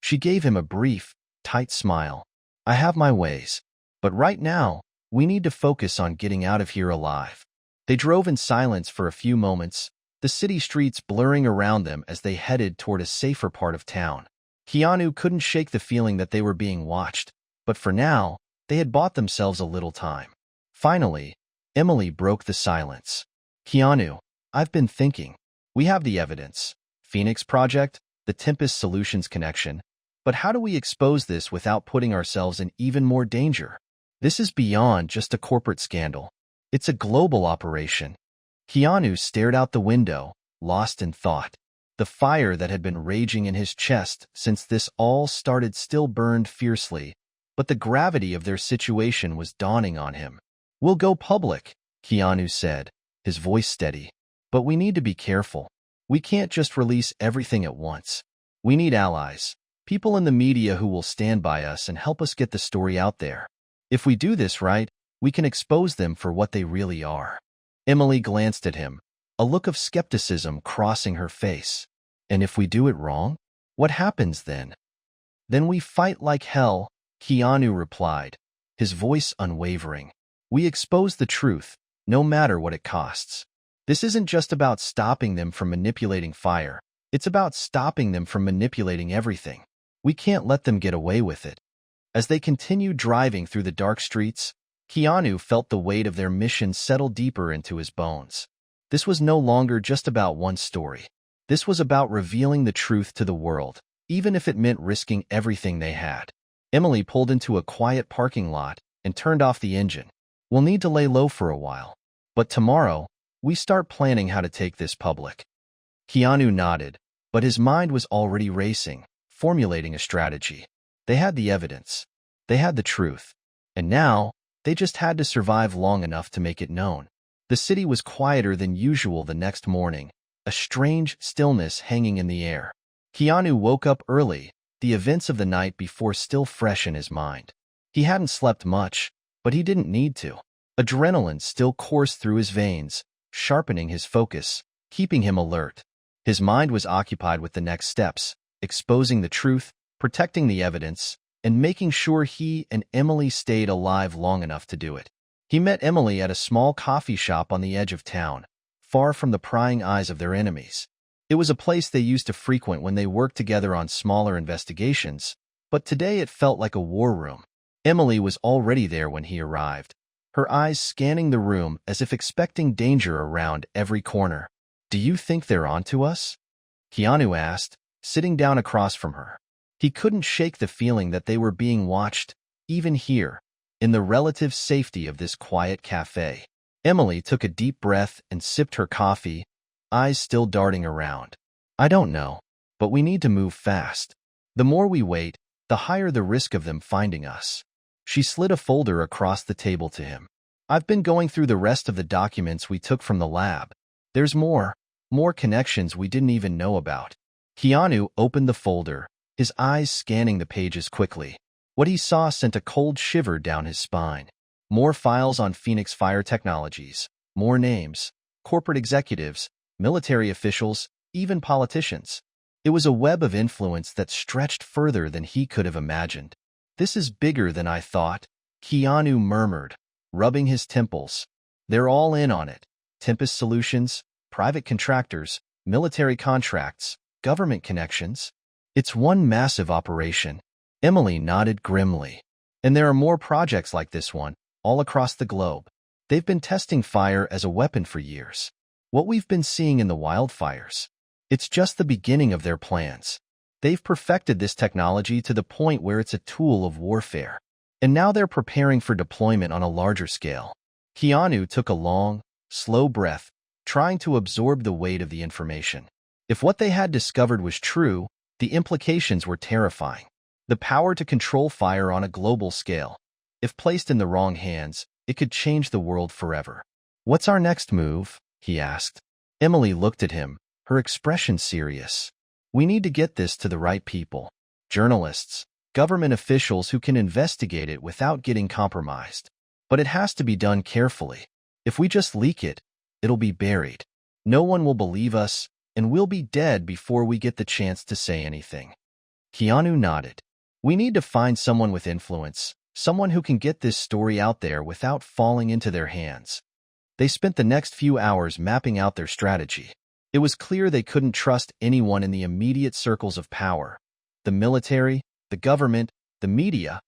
She gave him a brief, tight smile. "I have my ways, but right now, we need to focus on getting out of here alive." They drove in silence for a few moments, the city streets blurring around them as they headed toward a safer part of town. Keanu couldn't shake the feeling that they were being watched, but for now, they had bought themselves a little time. Finally, Emily broke the silence. "Keanu, I've been thinking. We have the evidence. Phoenix Project, the Tempest Solutions connection. But how do we expose this without putting ourselves in even more danger? This is beyond just a corporate scandal. It's a global operation." Keanu stared out the window, lost in thought. The fire that had been raging in his chest since this all started still burned fiercely, but the gravity of their situation was dawning on him. "We'll go public," Keanu said, his voice steady. "But we need to be careful. We can't just release everything at once. We need allies, people in the media who will stand by us and help us get the story out there. If we do this right, we can expose them for what they really are." Emily glanced at him, a look of skepticism crossing her face. "And if we do it wrong? What happens then?" "Then we fight like hell," Keanu replied, his voice unwavering. "We expose the truth, no matter what it costs. This isn't just about stopping them from manipulating fire. It's about stopping them from manipulating everything. We can't let them get away with it." As they continued driving through the dark streets, Keanu felt the weight of their mission settle deeper into his bones. This was no longer just about one story. This was about revealing the truth to the world, even if it meant risking everything they had. Emily pulled into a quiet parking lot and turned off the engine. "We'll need to lay low for a while. But tomorrow, we start planning how to take this public." Keanu nodded, but his mind was already racing, formulating a strategy. They had the evidence. They had the truth. And now, they just had to survive long enough to make it known. The city was quieter than usual the next morning, a strange stillness hanging in the air. Keanu woke up early, the events of the night before still fresh in his mind. He hadn't slept much, but he didn't need to. Adrenaline still coursed through his veins, sharpening his focus, keeping him alert. His mind was occupied with the next steps, exposing the truth, protecting the evidence, and making sure he and Emily stayed alive long enough to do it. He met Emily at a small coffee shop on the edge of town, far from the prying eyes of their enemies. It was a place they used to frequent when they worked together on smaller investigations, but today it felt like a war room. Emily was already there when he arrived, her eyes scanning the room as if expecting danger around every corner. "Do you think they're onto us?" Keanu asked, sitting down across from her. He couldn't shake the feeling that they were being watched, even here, in the relative safety of this quiet cafe. Emily took a deep breath and sipped her coffee, eyes still darting around. "I don't know, but we need to move fast. The more we wait, the higher the risk of them finding us." She slid a folder across the table to him. "I've been going through the rest of the documents we took from the lab. There's more connections we didn't even know about." Keanu opened the folder, his eyes scanning the pages quickly. What he saw sent a cold shiver down his spine. More files on Phoenix Fire Technologies, more names, corporate executives, military officials, even politicians. It was a web of influence that stretched further than he could have imagined. "This is bigger than I thought," Keanu murmured, rubbing his temples. "They're all in on it. Tempest Solutions, private contractors, military contracts, government connections. It's one massive operation." Emily nodded grimly. "And there are more projects like this one, all across the globe. They've been testing fire as a weapon for years. What we've been seeing in the wildfires, it's just the beginning of their plans. They've perfected this technology to the point where it's a tool of warfare. And now they're preparing for deployment on a larger scale." Keanu took a long, slow breath, trying to absorb the weight of the information. If what they had discovered was true, the implications were terrifying. The power to control fire on a global scale. If placed in the wrong hands, it could change the world forever. "What's our next move?" he asked. Emily looked at him, her expression serious. "We need to get this to the right people. Journalists, government officials who can investigate it without getting compromised. But it has to be done carefully. If we just leak it, it'll be buried. No one will believe us, and we'll be dead before we get the chance to say anything." Keanu nodded. "We need to find someone with influence, someone who can get this story out there without falling into their hands." They spent the next few hours mapping out their strategy. It was clear they couldn't trust anyone in the immediate circles of power. The military, the government, the media,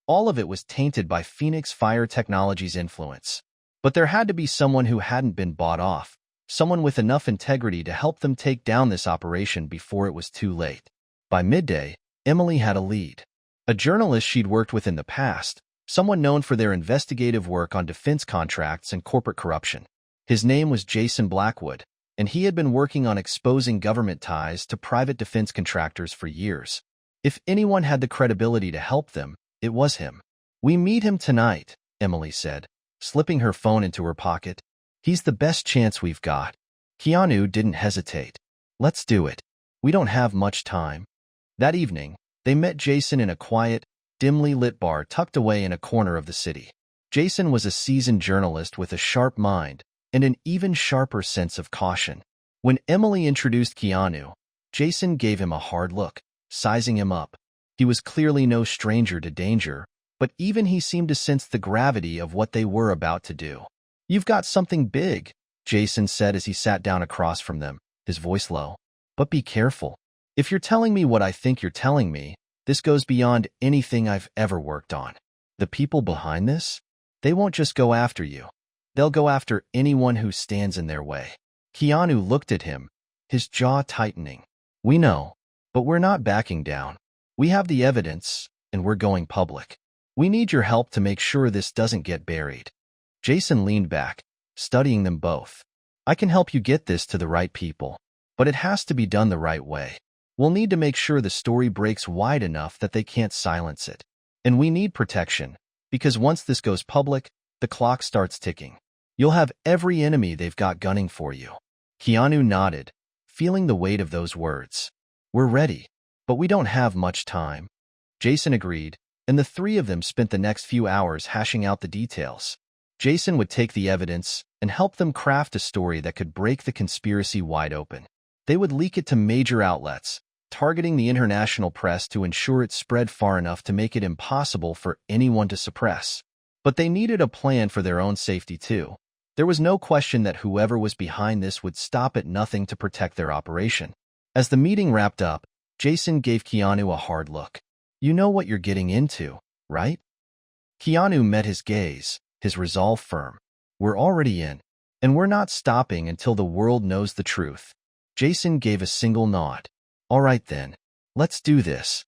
all of it was tainted by Phoenix Fire Technologies' influence. But there had to be someone who hadn't been bought off, someone with enough integrity to help them take down this operation before it was too late. By midday, Emily had a lead. A journalist she'd worked with in the past, someone known for their investigative work on defense contracts and corporate corruption. His name was Jason Blackwood, and he had been working on exposing government ties to private defense contractors for years. If anyone had the credibility to help them, it was him. "We meet him tonight," Emily said, slipping her phone into her pocket. "He's the best chance we've got." Keanu didn't hesitate. "Let's do it. We don't have much time." That evening, they met Jason in a quiet, dimly lit bar tucked away in a corner of the city. Jason was a seasoned journalist with a sharp mind and an even sharper sense of caution. When Emily introduced Keanu, Jason gave him a hard look, sizing him up. He was clearly no stranger to danger, but even he seemed to sense the gravity of what they were about to do. "You've got something big," Jason said as he sat down across from them, his voice low. "But be careful. If you're telling me what I think you're telling me, this goes beyond anything I've ever worked on. The people behind this, they won't just go after you. They'll go after anyone who stands in their way." Keanu looked at him, his jaw tightening. "We know, but we're not backing down. We have the evidence, and we're going public. We need your help to make sure this doesn't get buried." Jason leaned back, studying them both. "I can help you get this to the right people, but it has to be done the right way. We'll need to make sure the story breaks wide enough that they can't silence it. And we need protection, because once this goes public, the clock starts ticking. You'll have every enemy they've got gunning for you." Keanu nodded, feeling the weight of those words. "We're ready, but we don't have much time." Jason agreed, and the three of them spent the next few hours hashing out the details. Jason would take the evidence and help them craft a story that could break the conspiracy wide open. They would leak it to major outlets, targeting the international press to ensure it spread far enough to make it impossible for anyone to suppress. But they needed a plan for their own safety too. There was no question that whoever was behind this would stop at nothing to protect their operation. As the meeting wrapped up, Jason gave Keanu a hard look. "You know what you're getting into, right?" Keanu met his gaze, his resolve firm. We're already in, and we're not stopping until the world knows the truth. Jason gave a single nod. All right then, let's do this.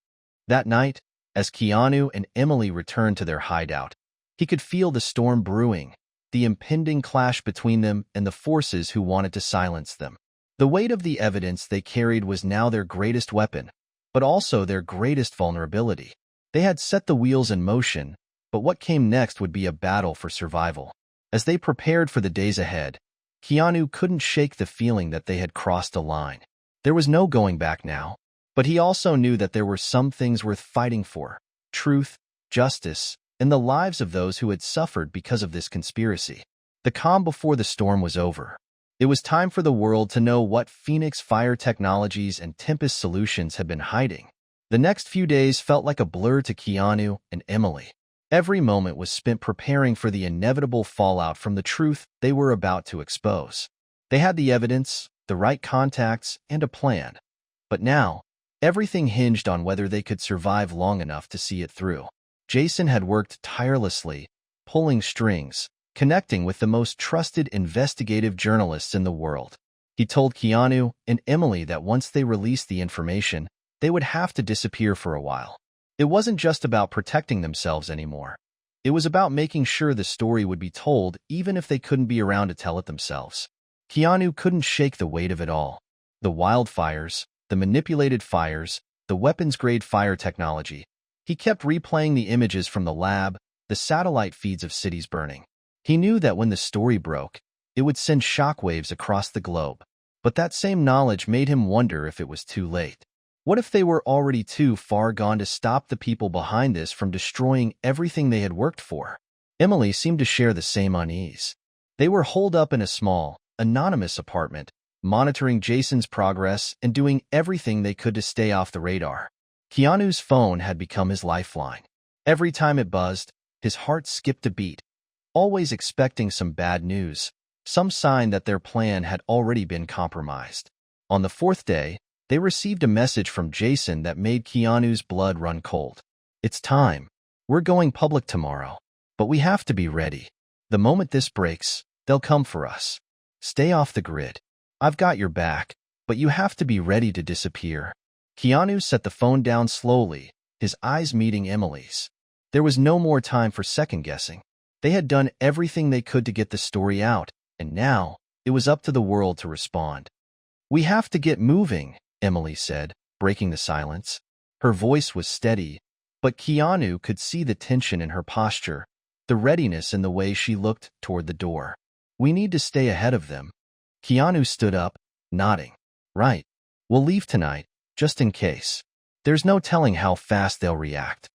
That night, as Keanu and Emily returned to their hideout, he could feel the storm brewing, the impending clash between them and the forces who wanted to silence them. The weight of the evidence they carried was now their greatest weapon, but also their greatest vulnerability. They had set the wheels in motion, but what came next would be a battle for survival. As they prepared for the days ahead, Keanu couldn't shake the feeling that they had crossed a line. There was no going back now, but he also knew that there were some things worth fighting for: truth, justice, and the lives of those who had suffered because of this conspiracy. The calm before the storm was over. It was time for the world to know what Phoenix Fire Technologies and Tempest Solutions had been hiding. The next few days felt like a blur to Keanu and Emily. Every moment was spent preparing for the inevitable fallout from the truth they were about to expose. They had the evidence, the right contacts, and a plan. But now, everything hinged on whether they could survive long enough to see it through. Jason had worked tirelessly, pulling strings, connecting with the most trusted investigative journalists in the world. He told Keanu and Emily that once they released the information, they would have to disappear for a while. It wasn't just about protecting themselves anymore. It was about making sure the story would be told even if they couldn't be around to tell it themselves. Keanu couldn't shake the weight of it all. The wildfires, the manipulated fires, the weapons-grade fire technology. He kept replaying the images from the lab, the satellite feeds of cities burning. He knew that when the story broke, it would send shockwaves across the globe. But that same knowledge made him wonder if it was too late. What if they were already too far gone to stop the people behind this from destroying everything they had worked for? Emily seemed to share the same unease. They were holed up in a small, anonymous apartment, monitoring Jason's progress and doing everything they could to stay off the radar. Keanu's phone had become his lifeline. Every time it buzzed, his heart skipped a beat, always expecting some bad news, some sign that their plan had already been compromised. On the fourth day, they received a message from Jason that made Keanu's blood run cold. It's time. We're going public tomorrow, but we have to be ready. The moment this breaks, they'll come for us. Stay off the grid. I've got your back, but you have to be ready to disappear. Keanu set the phone down slowly, his eyes meeting Emily's. There was no more time for second-guessing. They had done everything they could to get the story out, and now it was up to the world to respond. We have to get moving, Emily said, breaking the silence. Her voice was steady, but Keanu could see the tension in her posture, the readiness in the way she looked toward the door. We need to stay ahead of them. Keanu stood up, nodding. Right. We'll leave tonight, just in case. There's no telling how fast they'll react.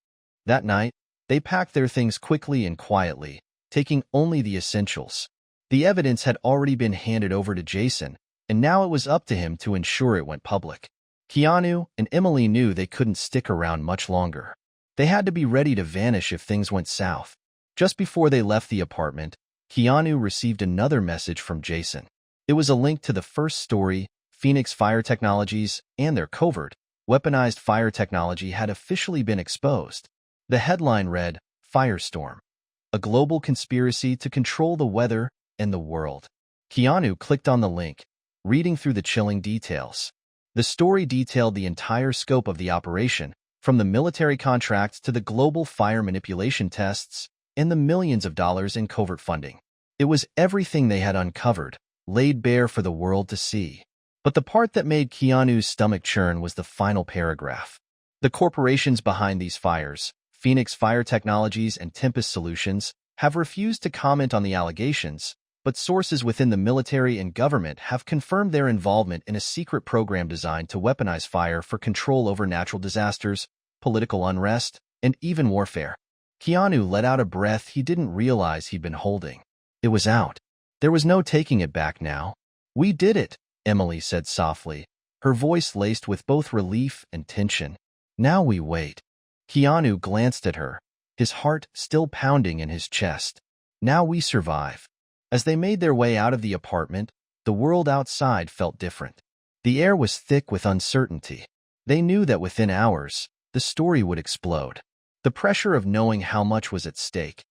That night, they packed their things quickly and quietly, taking only the essentials. The evidence had already been handed over to Jason, and now it was up to him to ensure it went public. Keanu and Emily knew they couldn't stick around much longer. They had to be ready to vanish if things went south. Just before they left the apartment, Keanu received another message from Jason. It was a link to the first story, Phoenix Fire Technologies, and their covert, weaponized fire technology had officially been exposed. The headline read, Firestorm, a global conspiracy to control the weather and the world. Keanu clicked on the link, reading through the chilling details. The story detailed the entire scope of the operation, from the military contracts to the global fire manipulation tests and the millions of dollars in covert funding. It was everything they had uncovered, laid bare for the world to see. But the part that made Keanu's stomach churn was the final paragraph. The corporations behind these fires, Phoenix Fire Technologies and Tempest Solutions, have refused to comment on the allegations, but sources within the military and government have confirmed their involvement in a secret program designed to weaponize fire for control over natural disasters, political unrest, and even warfare. Keanu let out a breath he didn't realize he'd been holding. It was out. There was no taking it back now. We did it, Emily said softly, her voice laced with both relief and tension. Now we wait. Keanu glanced at her, his heart still pounding in his chest. Now we survive. As they made their way out of the apartment, the world outside felt different. The air was thick with uncertainty. They knew that within hours, the story would explode. The pressure of knowing how much was at stake,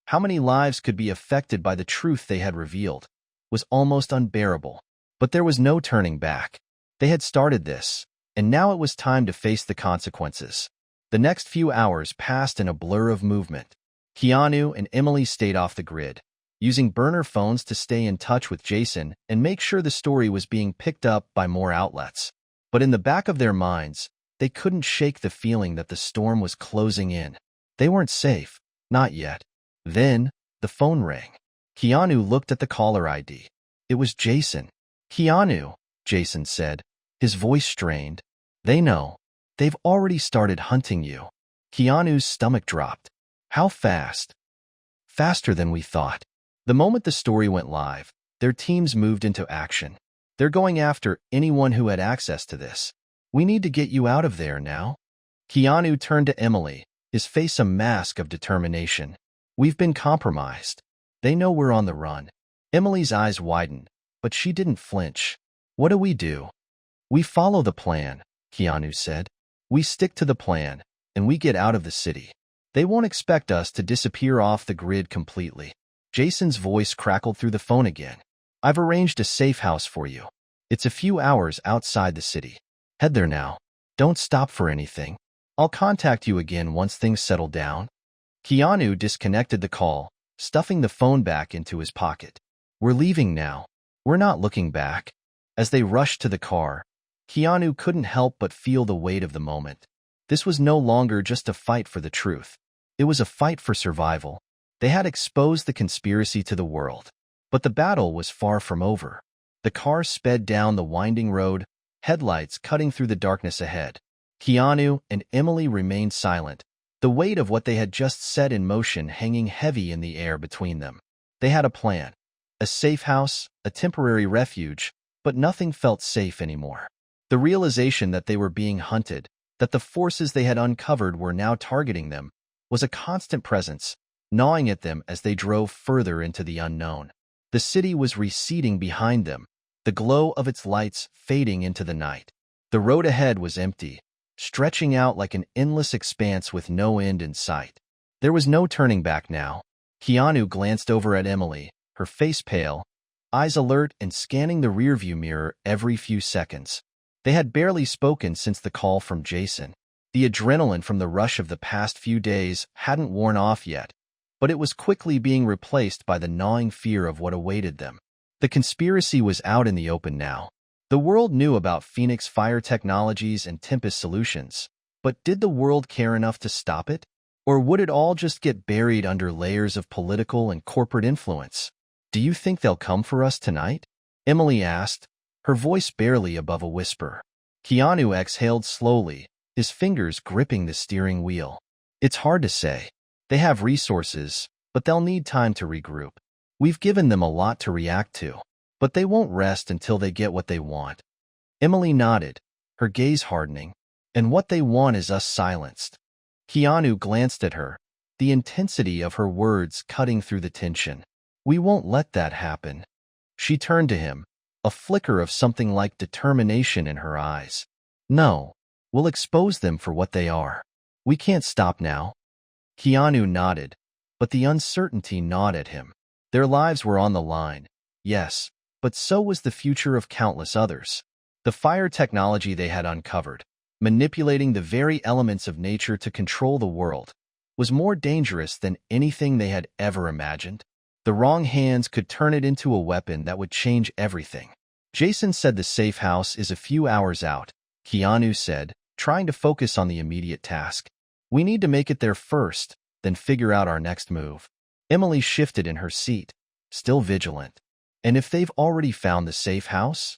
how many lives could be affected by the truth they had revealed, was almost unbearable. But there was no turning back. They had started this, and now it was time to face the consequences. The next few hours passed in a blur of movement. Keanu and Emily stayed off the grid, using burner phones to stay in touch with Jason and make sure the story was being picked up by more outlets. But in the back of their minds, they couldn't shake the feeling that the storm was closing in. They weren't safe, not yet. Then, the phone rang. Keanu looked at the caller ID. It was Jason. "Keanu," Jason said, his voice strained. "They know. They've already started hunting you." Keanu's stomach dropped. "How fast?" "Faster than we thought." The moment the story went live, their teams moved into action. "They're going after anyone who had access to this. We need to get you out of there now." Keanu turned to Emily, his face a mask of determination. "We've been compromised. They know we're on the run." Emily's eyes widened, but she didn't flinch. "What do we do?" "We follow the plan," Keanu said. "We stick to the plan, and we get out of the city. They won't expect us to disappear off the grid completely." Jason's voice crackled through the phone again. "I've arranged a safe house for you. It's a few hours outside the city. Head there now. Don't stop for anything. I'll contact you again once things settle down." Keanu disconnected the call, stuffing the phone back into his pocket. "We're leaving now. We're not looking back." As they rushed to the car, Keanu couldn't help but feel the weight of the moment. This was no longer just a fight for the truth. It was a fight for survival. They had exposed the conspiracy to the world. But the battle was far from over. The car sped down the winding road, headlights cutting through the darkness ahead. Keanu and Emily remained silent, the weight of what they had just set in motion hanging heavy in the air between them. They had a plan, a safe house, a temporary refuge, but nothing felt safe anymore. The realization that they were being hunted, that the forces they had uncovered were now targeting them, was a constant presence, gnawing at them as they drove further into the unknown. The city was receding behind them, the glow of its lights fading into the night. The road ahead was empty, stretching out like an endless expanse with no end in sight. There was no turning back now. Keanu glanced over at Emily, her face pale, eyes alert and scanning the rearview mirror every few seconds. They had barely spoken since the call from Jason. The adrenaline from the rush of the past few days hadn't worn off yet, but it was quickly being replaced by the gnawing fear of what awaited them. The conspiracy was out in the open now. The world knew about Phoenix Fire Technologies and Tempest Solutions, but did the world care enough to stop it? Or would it all just get buried under layers of political and corporate influence? "Do you think they'll come for us tonight?" Emily asked, her voice barely above a whisper. Keanu exhaled slowly, his fingers gripping the steering wheel. "It's hard to say. They have resources, but they'll need time to regroup. We've given them a lot to react to, but they won't rest until they get what they want." Emily nodded, her gaze hardening. "And what they want is us silenced." Keanu glanced at her, the intensity of her words cutting through the tension. "We won't let that happen." She turned to him, a flicker of something like determination in her eyes. "No, we'll expose them for what they are. We can't stop now." Keanu nodded, but the uncertainty gnawed at him. Their lives were on the line, yes, but so was the future of countless others. The fire technology they had uncovered, manipulating the very elements of nature to control the world, was more dangerous than anything they had ever imagined. The wrong hands could turn it into a weapon that would change everything. "Jason said the safe house is a few hours out," Keanu said, trying to focus on the immediate task. "We need to make it there first, then figure out our next move." Emily shifted in her seat, still vigilant. "And if they've already found the safe house?"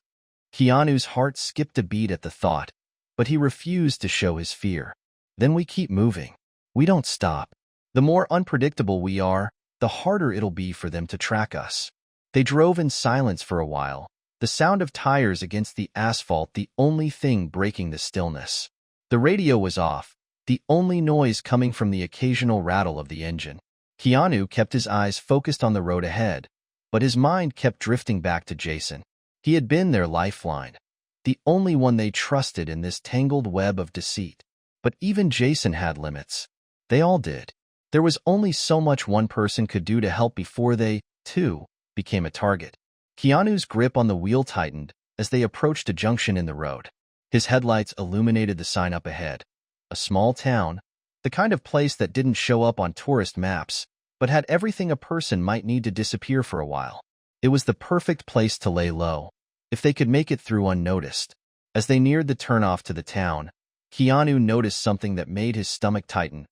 Keanu's heart skipped a beat at the thought, but he refused to show his fear. "Then we keep moving. We don't stop. The more unpredictable we are, the harder it'll be for them to track us." They drove in silence for a while, the sound of tires against the asphalt the only thing breaking the stillness. The radio was off, the only noise coming from the occasional rattle of the engine. Keanu kept his eyes focused on the road ahead, but his mind kept drifting back to Jason. He had been their lifeline, the only one they trusted in this tangled web of deceit. But even Jason had limits. They all did. There was only so much one person could do to help before they, too, became a target. Keanu's grip on the wheel tightened as they approached a junction in the road. His headlights illuminated the sign up ahead. A small town, the kind of place that didn't show up on tourist maps, but had everything a person might need to disappear for a while. It was the perfect place to lay low, if they could make it through unnoticed. As they neared the turnoff to the town, Keanu noticed something that made his stomach tighten.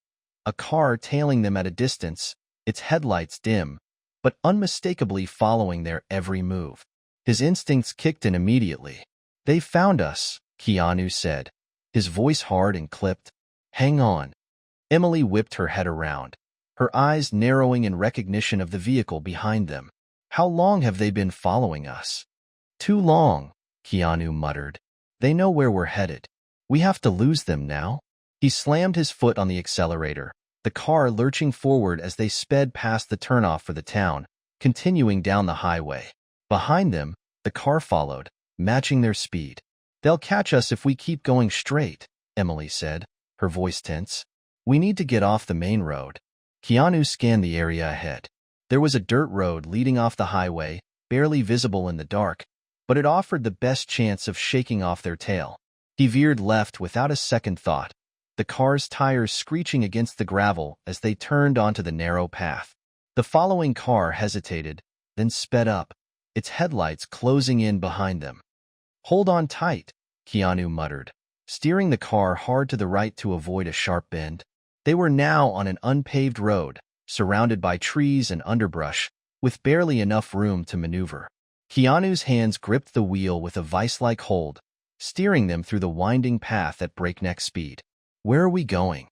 A car tailing them at a distance, its headlights dim, but unmistakably following their every move. His instincts kicked in immediately. "They found us," Keanu said, his voice hard and clipped. "Hang on." Emily whipped her head around, her eyes narrowing in recognition of the vehicle behind them. "How long have they been following us?" "Too long," Keanu muttered. "They know where we're headed. We have to lose them now." He slammed his foot on the accelerator, the car lurching forward as they sped past the turnoff for the town, continuing down the highway. Behind them, the car followed, matching their speed. "They'll catch us if we keep going straight," Emily said, her voice tense. "We need to get off the main road." Keanu scanned the area ahead. There was a dirt road leading off the highway, barely visible in the dark, but it offered the best chance of shaking off their tail. He veered left without a second thought, the car's tires screeching against the gravel as they turned onto the narrow path. The following car hesitated, then sped up, its headlights closing in behind them. "Hold on tight," Keanu muttered, steering the car hard to the right to avoid a sharp bend. They were now on an unpaved road, surrounded by trees and underbrush, with barely enough room to maneuver. Keanu's hands gripped the wheel with a vice-like hold, steering them through the winding path at breakneck speed. "Where are we going?"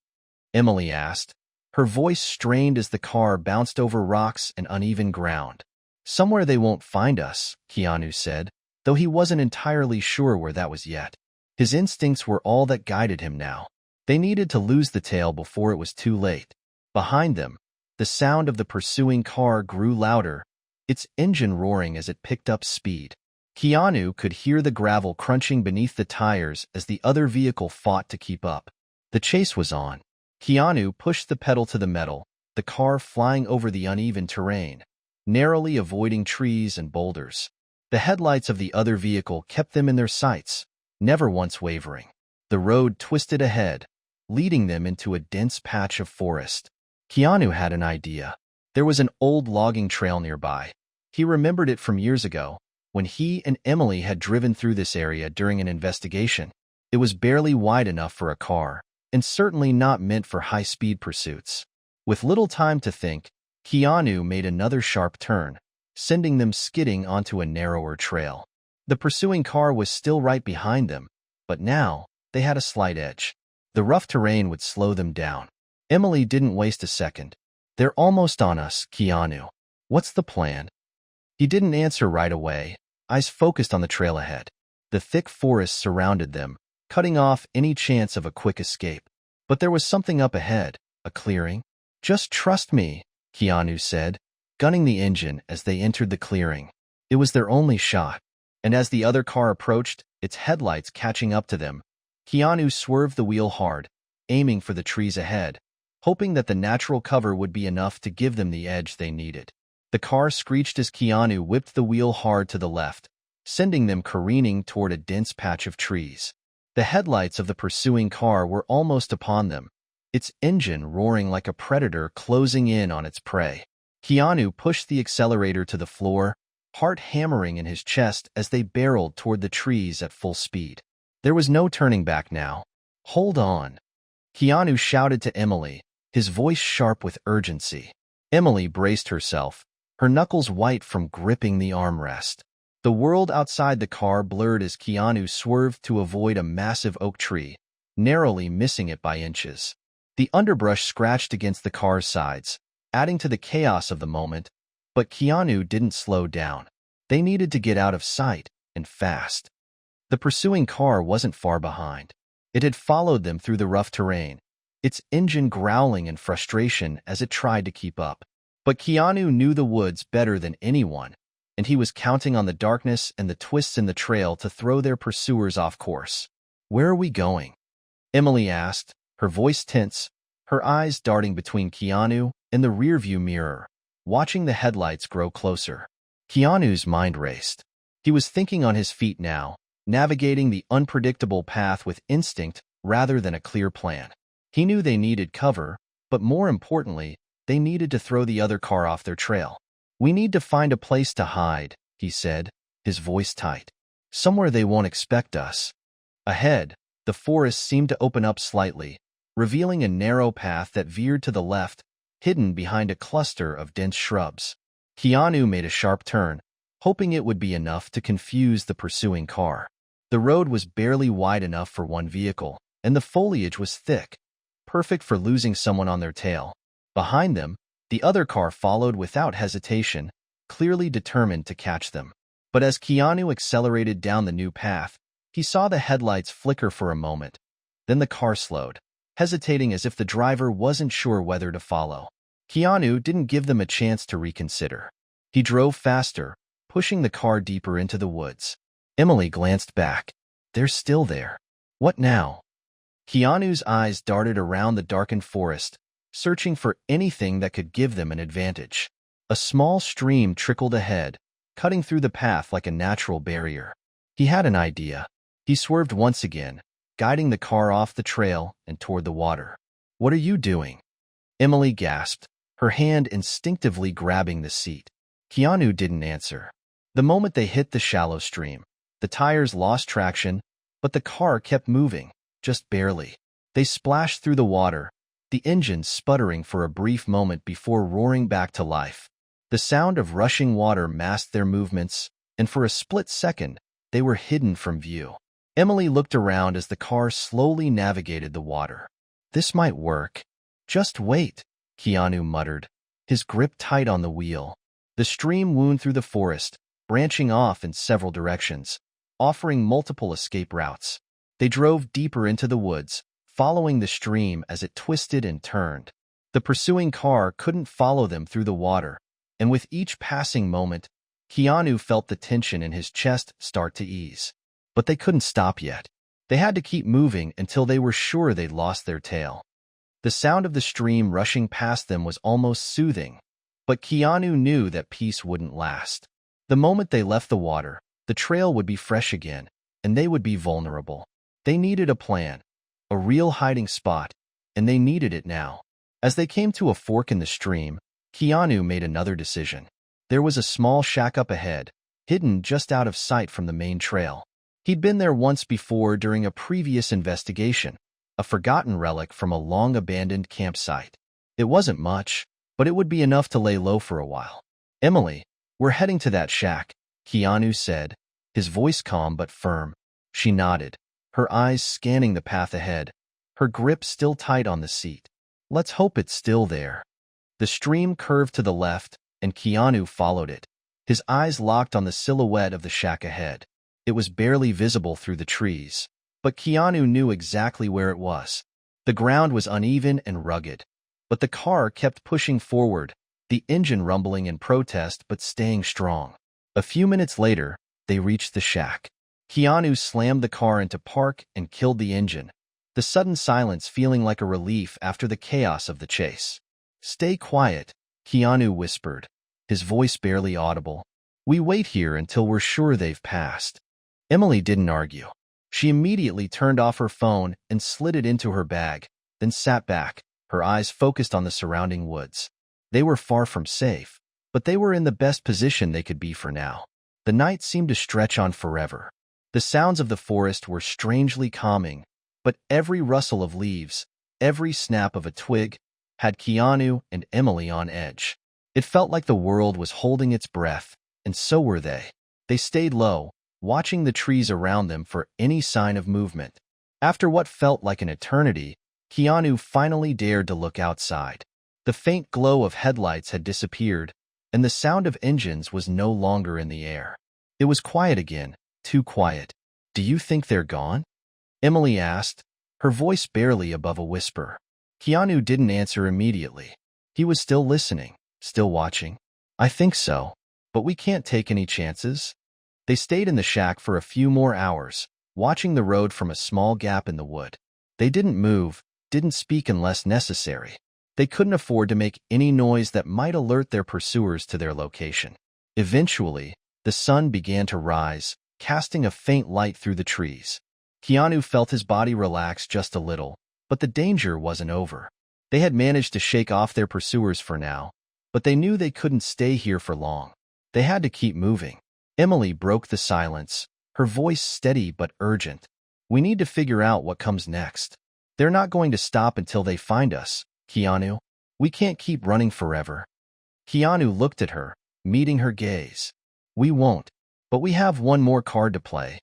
Emily asked, her voice strained as the car bounced over rocks and uneven ground. "Somewhere they won't find us," Keanu said, though he wasn't entirely sure where that was yet. His instincts were all that guided him now. They needed to lose the tail before it was too late. Behind them, the sound of the pursuing car grew louder, its engine roaring as it picked up speed. Keanu could hear the gravel crunching beneath the tires as the other vehicle fought to keep up. The chase was on. Keanu pushed the pedal to the metal, the car flying over the uneven terrain, narrowly avoiding trees and boulders. The headlights of the other vehicle kept them in their sights, never once wavering. The road twisted ahead, leading them into a dense patch of forest. Keanu had an idea. There was an old logging trail nearby. He remembered it from years ago, when he and Emily had driven through this area during an investigation. It was barely wide enough for a car, and certainly not meant for high-speed pursuits. With little time to think, Keanu made another sharp turn, sending them skidding onto a narrower trail. The pursuing car was still right behind them, but now they had a slight edge. The rough terrain would slow them down. Emily didn't waste a second. "They're almost on us, Keanu. What's the plan?" He didn't answer right away, eyes focused on the trail ahead. The thick forest surrounded them, cutting off any chance of a quick escape. But there was something up ahead, a clearing. "Just trust me," Keanu said, gunning the engine as they entered the clearing. It was their only shot, and as the other car approached, its headlights catching up to them, Keanu swerved the wheel hard, aiming for the trees ahead, hoping that the natural cover would be enough to give them the edge they needed. The car screeched as Keanu whipped the wheel hard to the left, sending them careening toward a dense patch of trees. The headlights of the pursuing car were almost upon them, its engine roaring like a predator closing in on its prey. Keanu pushed the accelerator to the floor, heart hammering in his chest as they barreled toward the trees at full speed. There was no turning back now. "Hold on," Keanu shouted to Emily, his voice sharp with urgency. Emily braced herself, her knuckles white from gripping the armrest. The world outside the car blurred as Keanu swerved to avoid a massive oak tree, narrowly missing it by inches. The underbrush scratched against the car's sides, adding to the chaos of the moment, but Keanu didn't slow down. They needed to get out of sight, and fast. The pursuing car wasn't far behind. It had followed them through the rough terrain, its engine growling in frustration as it tried to keep up. But Keanu knew the woods better than anyone, and he was counting on the darkness and the twists in the trail to throw their pursuers off course. "Where are we going?" Emily asked, her voice tense, her eyes darting between Keanu and the rearview mirror, watching the headlights grow closer. Keanu's mind raced. He was thinking on his feet now, navigating the unpredictable path with instinct rather than a clear plan. He knew they needed cover, but more importantly, they needed to throw the other car off their trail. "We need to find a place to hide," he said, his voice tight. "Somewhere they won't expect us." Ahead, the forest seemed to open up slightly, revealing a narrow path that veered to the left, hidden behind a cluster of dense shrubs. Keanu made a sharp turn, hoping it would be enough to confuse the pursuing car. The road was barely wide enough for one vehicle, and the foliage was thick, perfect for losing someone on their tail. Behind them, the other car followed without hesitation, clearly determined to catch them. But as Keanu accelerated down the new path, he saw the headlights flicker for a moment. Then the car slowed, hesitating as if the driver wasn't sure whether to follow. Keanu didn't give them a chance to reconsider. He drove faster, pushing the car deeper into the woods. Emily glanced back. "They're still there. What now?" Keanu's eyes darted around the darkened forest, searching for anything that could give them an advantage. A small stream trickled ahead, cutting through the path like a natural barrier. He had an idea. He swerved once again, guiding the car off the trail and toward the water. "What are you doing?" Emily gasped, her hand instinctively grabbing the seat. Keanu didn't answer. The moment they hit the shallow stream, the tires lost traction, but the car kept moving, just barely. They splashed through the water, the engine sputtering for a brief moment before roaring back to life. The sound of rushing water masked their movements, and for a split second, they were hidden from view. Emily looked around as the car slowly navigated the water. "This might work. Just wait," Keanu muttered, his grip tight on the wheel. The stream wound through the forest, branching off in several directions, offering multiple escape routes. They drove deeper into the woods, following the stream as it twisted and turned. The pursuing car couldn't follow them through the water, and with each passing moment, Keanu felt the tension in his chest start to ease. But they couldn't stop yet. They had to keep moving until they were sure they'd lost their tail. The sound of the stream rushing past them was almost soothing, but Keanu knew that peace wouldn't last. The moment they left the water, the trail would be fresh again, and they would be vulnerable. They needed a plan, a real hiding spot, and they needed it now. As they came to a fork in the stream, Keanu made another decision. There was a small shack up ahead, hidden just out of sight from the main trail. He'd been there once before during a previous investigation, a forgotten relic from a long-abandoned campsite. It wasn't much, but it would be enough to lay low for a while. "Emily, we're heading to that shack," Keanu said, his voice calm but firm. She nodded, her eyes scanning the path ahead, her grip still tight on the seat. "Let's hope it's still there." The stream curved to the left, and Keanu followed it, his eyes locked on the silhouette of the shack ahead. It was barely visible through the trees, but Keanu knew exactly where it was. The ground was uneven and rugged, but the car kept pushing forward, the engine rumbling in protest but staying strong. A few minutes later, they reached the shack. Keanu slammed the car into park and killed the engine, the sudden silence feeling like a relief after the chaos of the chase. "Stay quiet," Keanu whispered, his voice barely audible. "We wait here until we're sure they've passed." Emily didn't argue. She immediately turned off her phone and slid it into her bag, then sat back, her eyes focused on the surrounding woods. They were far from safe, but they were in the best position they could be for now. The night seemed to stretch on forever. The sounds of the forest were strangely calming, but every rustle of leaves, every snap of a twig, had Keanu and Emily on edge. It felt like the world was holding its breath, and so were they. They stayed low, watching the trees around them for any sign of movement. After what felt like an eternity, Keanu finally dared to look outside. The faint glow of headlights had disappeared, and the sound of engines was no longer in the air. It was quiet again, too quiet. "Do you think they're gone?" Emily asked, her voice barely above a whisper. Keanu didn't answer immediately. He was still listening, still watching. "I think so, but we can't take any chances." They stayed in the shack for a few more hours, watching the road from a small gap in the wood. They didn't move, didn't speak unless necessary. They couldn't afford to make any noise that might alert their pursuers to their location. Eventually, the sun began to rise, casting a faint light through the trees. Keanu felt his body relax just a little, but the danger wasn't over. They had managed to shake off their pursuers for now, but they knew they couldn't stay here for long. They had to keep moving. Emily broke the silence, her voice steady but urgent. We need to figure out what comes next. They're not going to stop until they find us, Keanu. We can't keep running forever. Keanu looked at her, meeting her gaze. We won't, but we have one more card to play.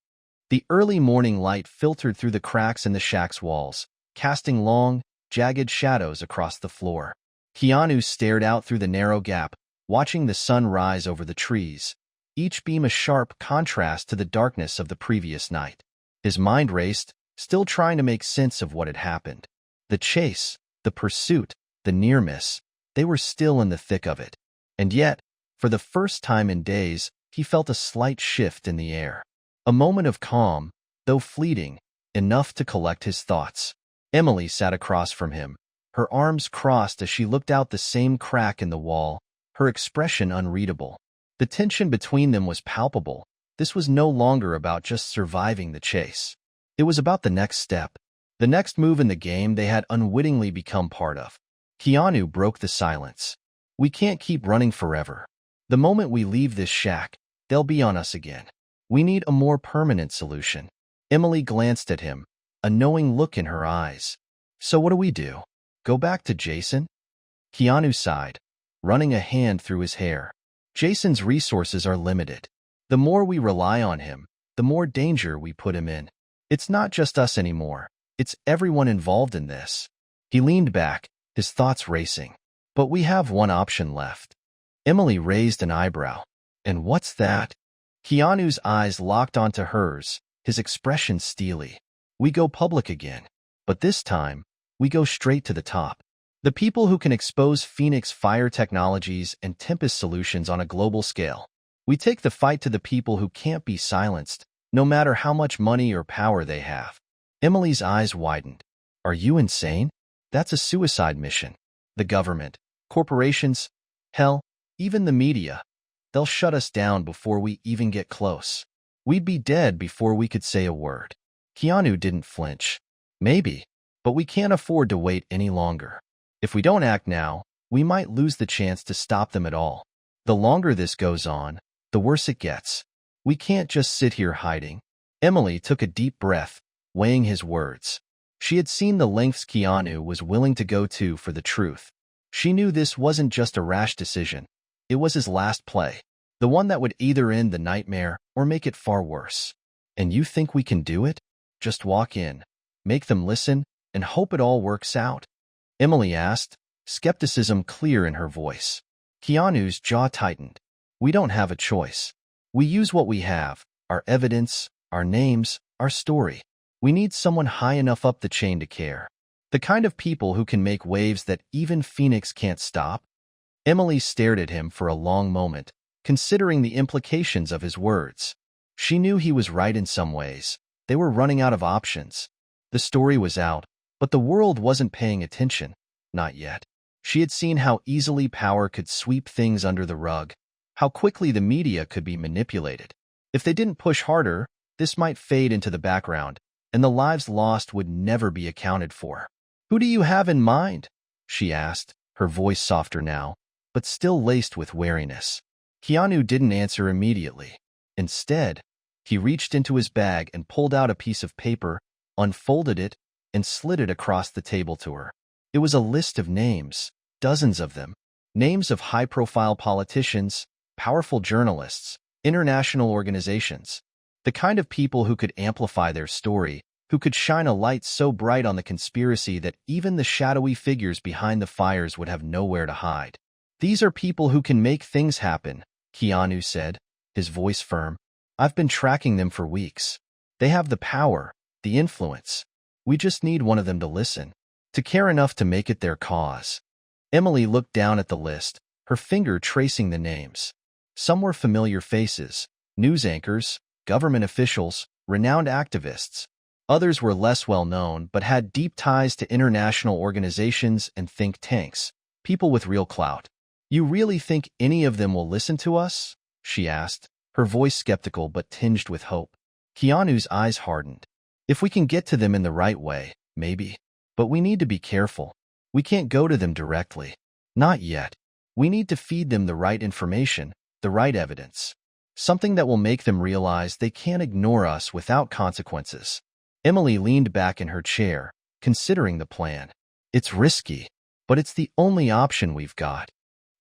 The early morning light filtered through the cracks in the shack's walls, casting long, jagged shadows across the floor. Keanu stared out through the narrow gap, watching the sun rise over the trees, each beam a sharp contrast to the darkness of the previous night. His mind raced, still trying to make sense of what had happened. The chase, the pursuit, the near miss, they were still in the thick of it. And yet, for the first time in days, he felt a slight shift in the air. A moment of calm, though fleeting, enough to collect his thoughts. Emily sat across from him, her arms crossed as she looked out the same crack in the wall, her expression unreadable. The tension between them was palpable. This was no longer about just surviving the chase. It was about the next step, the next move in the game they had unwittingly become part of. Keanu broke the silence. We can't keep running forever. The moment we leave this shack, they'll be on us again. We need a more permanent solution. Emily glanced at him, a knowing look in her eyes. So what do we do? Go back to Jason? Keanu sighed, running a hand through his hair. Jason's resources are limited. The more we rely on him, the more danger we put him in. It's not just us anymore. It's everyone involved in this. He leaned back, his thoughts racing. But we have one option left. Emily raised an eyebrow. And what's that? Keanu's eyes locked onto hers, his expression steely. We go public again. But this time, we go straight to the top. The people who can expose Phoenix fire technologies and Tempest solutions on a global scale. We take the fight to the people who can't be silenced, no matter how much money or power they have. Emily's eyes widened. Are you insane? That's a suicide mission. The government, corporations, hell, even the media. They'll shut us down before we even get close. We'd be dead before we could say a word. Keanu didn't flinch. Maybe, but we can't afford to wait any longer. If we don't act now, we might lose the chance to stop them at all. The longer this goes on, the worse it gets. We can't just sit here hiding. Emily took a deep breath, weighing his words. She had seen the lengths Keanu was willing to go to for the truth. She knew this wasn't just a rash decision. It was his last play, the one that would either end the nightmare or make it far worse. And you think we can do it? Just walk in, make them listen, and hope it all works out? Emily asked, skepticism clear in her voice. Keanu's jaw tightened. We don't have a choice. We use what we have, our evidence, our names, our story. We need someone high enough up the chain to care. The kind of people who can make waves that even Phoenix can't stop. Emily stared at him for a long moment, considering the implications of his words. She knew he was right in some ways. They were running out of options. The story was out, but the world wasn't paying attention. Not yet. She had seen how easily power could sweep things under the rug, how quickly the media could be manipulated. If they didn't push harder, this might fade into the background, and the lives lost would never be accounted for. Who do you have in mind? She asked, her voice softer now, but still laced with wariness. Keanu didn't answer immediately. Instead, he reached into his bag and pulled out a piece of paper, unfolded it, and slid it across the table to her. It was a list of names, dozens of them. Names of high-profile politicians, powerful journalists, international organizations. The kind of people who could amplify their story, who could shine a light so bright on the conspiracy that even the shadowy figures behind the fires would have nowhere to hide. These are people who can make things happen, Keanu said, his voice firm. I've been tracking them for weeks. They have the power, the influence. We just need one of them to listen, to care enough to make it their cause. Emily looked down at the list, her finger tracing the names. Some were familiar faces, news anchors, government officials, renowned activists. Others were less well known but had deep ties to international organizations and think tanks, people with real clout. You really think any of them will listen to us? She asked, her voice skeptical but tinged with hope. Keanu's eyes hardened. If we can get to them in the right way, maybe. But we need to be careful. We can't go to them directly. Not yet. We need to feed them the right information, the right evidence. Something that will make them realize they can't ignore us without consequences. Emily leaned back in her chair, considering the plan. It's risky, but it's the only option we've got.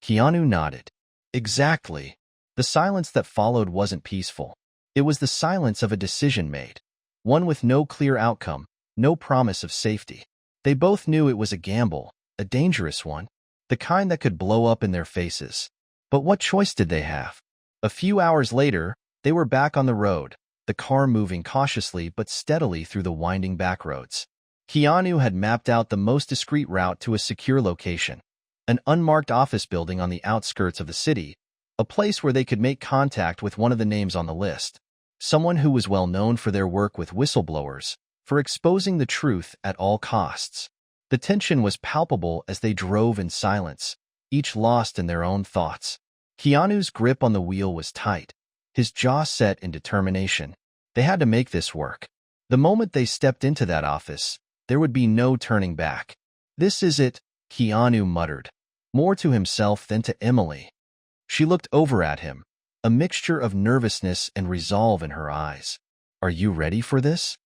Keanu nodded. Exactly. The silence that followed wasn't peaceful. It was the silence of a decision made. One with no clear outcome, no promise of safety. They both knew it was a gamble, a dangerous one, the kind that could blow up in their faces. But what choice did they have? A few hours later, they were back on the road, the car moving cautiously but steadily through the winding back roads. Keanu had mapped out the most discreet route to a secure location, an unmarked office building on the outskirts of the city, a place where they could make contact with one of the names on the list, someone who was well known for their work with whistleblowers, for exposing the truth at all costs. The tension was palpable as they drove in silence, each lost in their own thoughts. Keanu's grip on the wheel was tight, his jaw set in determination. They had to make this work. The moment they stepped into that office, there would be no turning back. This is it, Keanu muttered, more to himself than to Emily. She looked over at him, a mixture of nervousness and resolve in her eyes. Are you ready for this?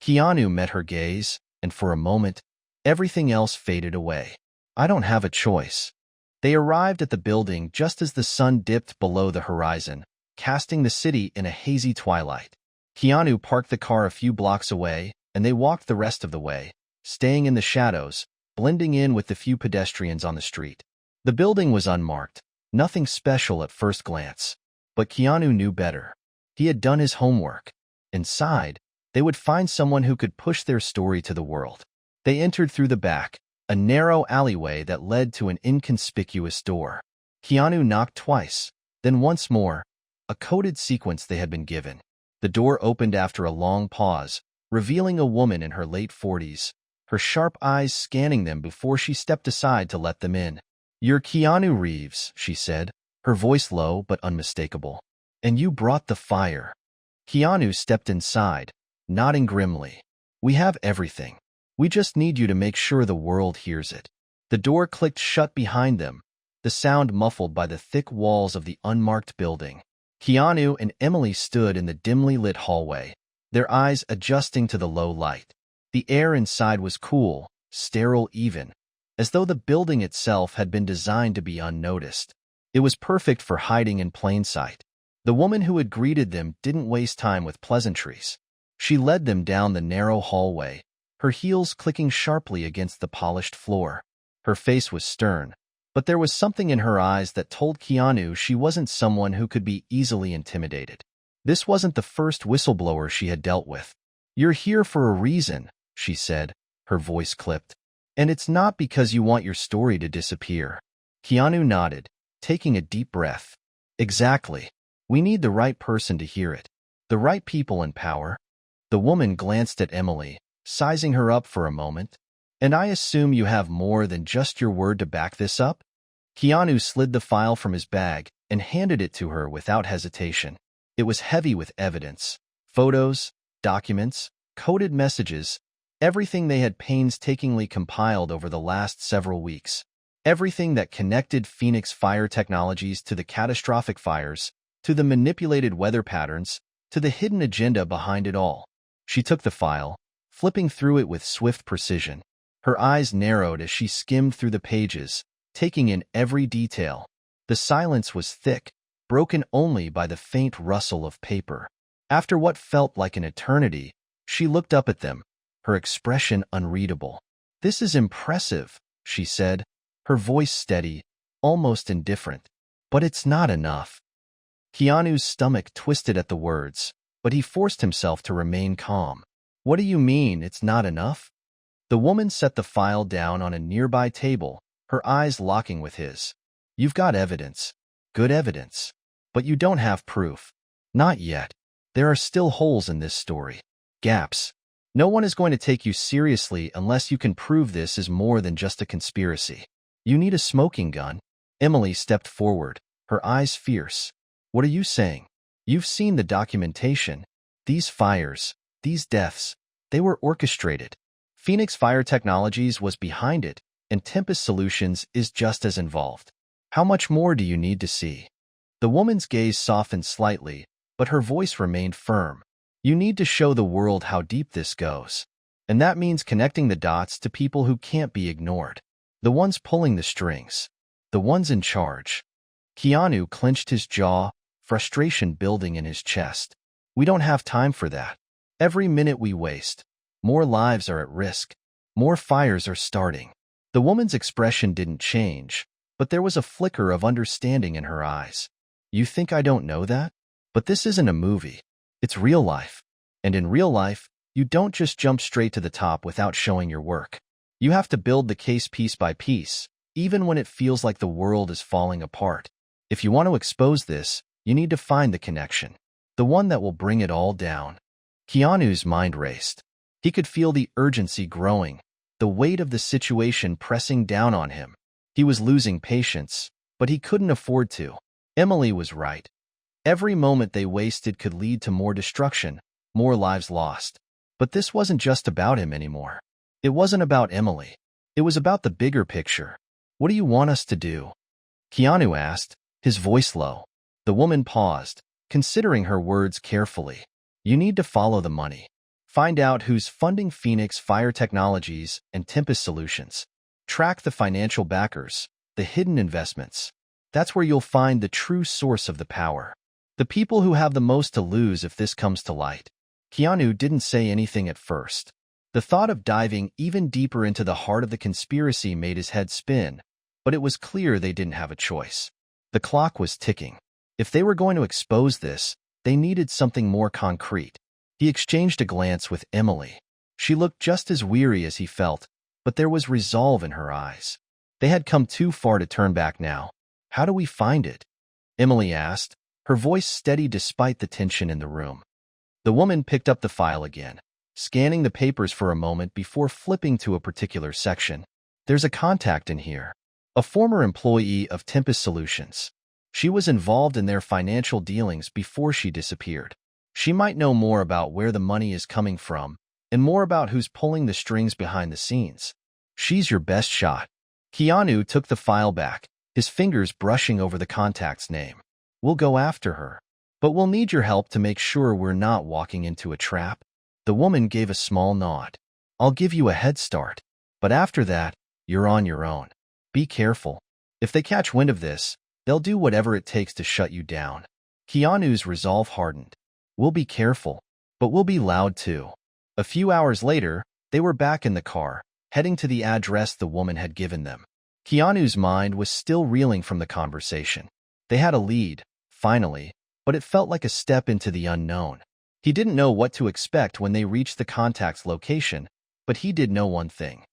Keanu met her gaze, and for a moment, everything else faded away. I don't have a choice. They arrived at the building just as the sun dipped below the horizon, casting the city in a hazy twilight. Keanu parked the car a few blocks away, and they walked the rest of the way, staying in the shadows, blending in with the few pedestrians on the street. The building was unmarked, nothing special at first glance. But Keanu knew better. He had done his homework. Inside, they would find someone who could push their story to the world. They entered through the back, a narrow alleyway that led to an inconspicuous door. Keanu knocked twice, then once more, a coded sequence they had been given. The door opened after a long pause, revealing a woman in her late 40s, her sharp eyes scanning them before she stepped aside to let them in. You're Keanu Reeves, she said, her voice low but unmistakable. And you brought the fire. Keanu stepped inside, nodding grimly. We have everything. We just need you to make sure the world hears it. The door clicked shut behind them, the sound muffled by the thick walls of the unmarked building. Keanu and Emily stood in the dimly lit hallway, their eyes adjusting to the low light. The air inside was cool, sterile even, as though the building itself had been designed to be unnoticed. It was perfect for hiding in plain sight. The woman who had greeted them didn't waste time with pleasantries. She led them down the narrow hallway, her heels clicking sharply against the polished floor. Her face was stern, but there was something in her eyes that told Keanu she wasn't someone who could be easily intimidated. This wasn't the first whistleblower she had dealt with. You're here for a reason, she said, her voice clipped. And it's not because you want your story to disappear. Keanu nodded, taking a deep breath. Exactly. We need the right person to hear it. The right people in power. The woman glanced at Emily, sizing her up for a moment. And I assume you have more than just your word to back this up? Keanu slid the file from his bag and handed it to her without hesitation. It was heavy with evidence. Photos, documents, coded messages, everything they had painstakingly compiled over the last several weeks. Everything that connected Phoenix Fire Technologies to the catastrophic fires, to the manipulated weather patterns, to the hidden agenda behind it all. She took the file, flipping through it with swift precision. Her eyes narrowed as she skimmed through the pages, taking in every detail. The silence was thick, broken only by the faint rustle of paper. After what felt like an eternity, she looked up at them, her expression unreadable. This is impressive, she said, her voice steady, almost indifferent. But it's not enough. Keanu's stomach twisted at the words, but he forced himself to remain calm. What do you mean, it's not enough? The woman set the file down on a nearby table, her eyes locking with his. You've got evidence. Good evidence. But you don't have proof. Not yet. There are still holes in this story. Gaps. No one is going to take you seriously unless you can prove this is more than just a conspiracy. You need a smoking gun. Emily stepped forward, her eyes fierce. What are you saying? You've seen the documentation. These fires, these deaths, they were orchestrated. Phoenix Fire Technologies was behind it, and Tempest Solutions is just as involved. How much more do you need to see? The woman's gaze softened slightly, but her voice remained firm. You need to show the world how deep this goes. And that means connecting the dots to people who can't be ignored. The ones pulling the strings. The ones in charge. Keanu clenched his jaw, frustration building in his chest. We don't have time for that. Every minute we waste, more lives are at risk. More fires are starting. The woman's expression didn't change, but there was a flicker of understanding in her eyes. You think I don't know that? But this isn't a movie. It's real life. And in real life, you don't just jump straight to the top without showing your work. You have to build the case piece by piece, even when it feels like the world is falling apart. If you want to expose this, you need to find the connection. The one that will bring it all down. Keanu's mind raced. He could feel the urgency growing, the weight of the situation pressing down on him. He was losing patience, but he couldn't afford to. Emily was right. Every moment they wasted could lead to more destruction, more lives lost. But this wasn't just about him anymore. It wasn't about Emily. It was about the bigger picture. What do you want us to do? Keanu asked, his voice low. The woman paused, considering her words carefully. You need to follow the money. Find out who's funding Phoenix Fire Technologies and Tempest Solutions. Track the financial backers, the hidden investments. That's where you'll find the true source of the power. The people who have the most to lose if this comes to light. Keanu didn't say anything at first. The thought of diving even deeper into the heart of the conspiracy made his head spin, but it was clear they didn't have a choice. The clock was ticking. If they were going to expose this, they needed something more concrete. He exchanged a glance with Emily. She looked just as weary as he felt, but there was resolve in her eyes. They had come too far to turn back now. How do we find it? Emily asked, her voice steady despite the tension in the room. The woman picked up the file again, scanning the papers for a moment before flipping to a particular section. There's a contact in here. A former employee of Tempest Solutions. She was involved in their financial dealings before she disappeared. She might know more about where the money is coming from and more about who's pulling the strings behind the scenes. She's your best shot. Keanu took the file back, his fingers brushing over the contact's name. We'll go after her, but we'll need your help to make sure we're not walking into a trap. The woman gave a small nod. I'll give you a head start, but after that, you're on your own. Be careful. If they catch wind of this, they'll do whatever it takes to shut you down. Keanu's resolve hardened. We'll be careful, but we'll be loud too. A few hours later, they were back in the car, heading to the address the woman had given them. Keanu's mind was still reeling from the conversation. They had a lead, finally, but it felt like a step into the unknown. He didn't know what to expect when they reached the contact's location, but he did know one thing.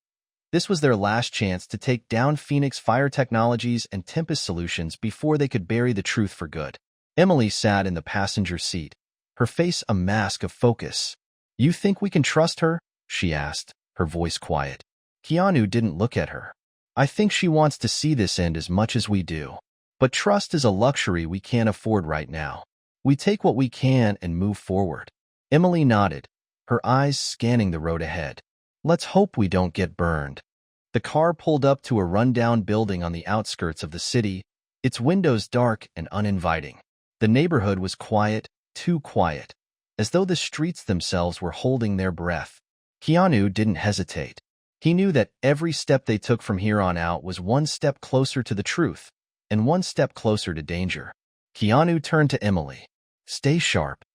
This was their last chance to take down Phoenix Fire Technologies and Tempest Solutions before they could bury the truth for good. Emily sat in the passenger seat, her face a mask of focus. You think we can trust her? She asked, her voice quiet. Keanu didn't look at her. I think she wants to see this end as much as we do. But trust is a luxury we can't afford right now. We take what we can and move forward. Emily nodded, her eyes scanning the road ahead. Let's hope we don't get burned. The car pulled up to a rundown building on the outskirts of the city, its windows dark and uninviting. The neighborhood was quiet, too quiet, as though the streets themselves were holding their breath. Keanu didn't hesitate. He knew that every step they took from here on out was one step closer to the truth, and one step closer to danger. Keanu turned to Emily. Stay sharp.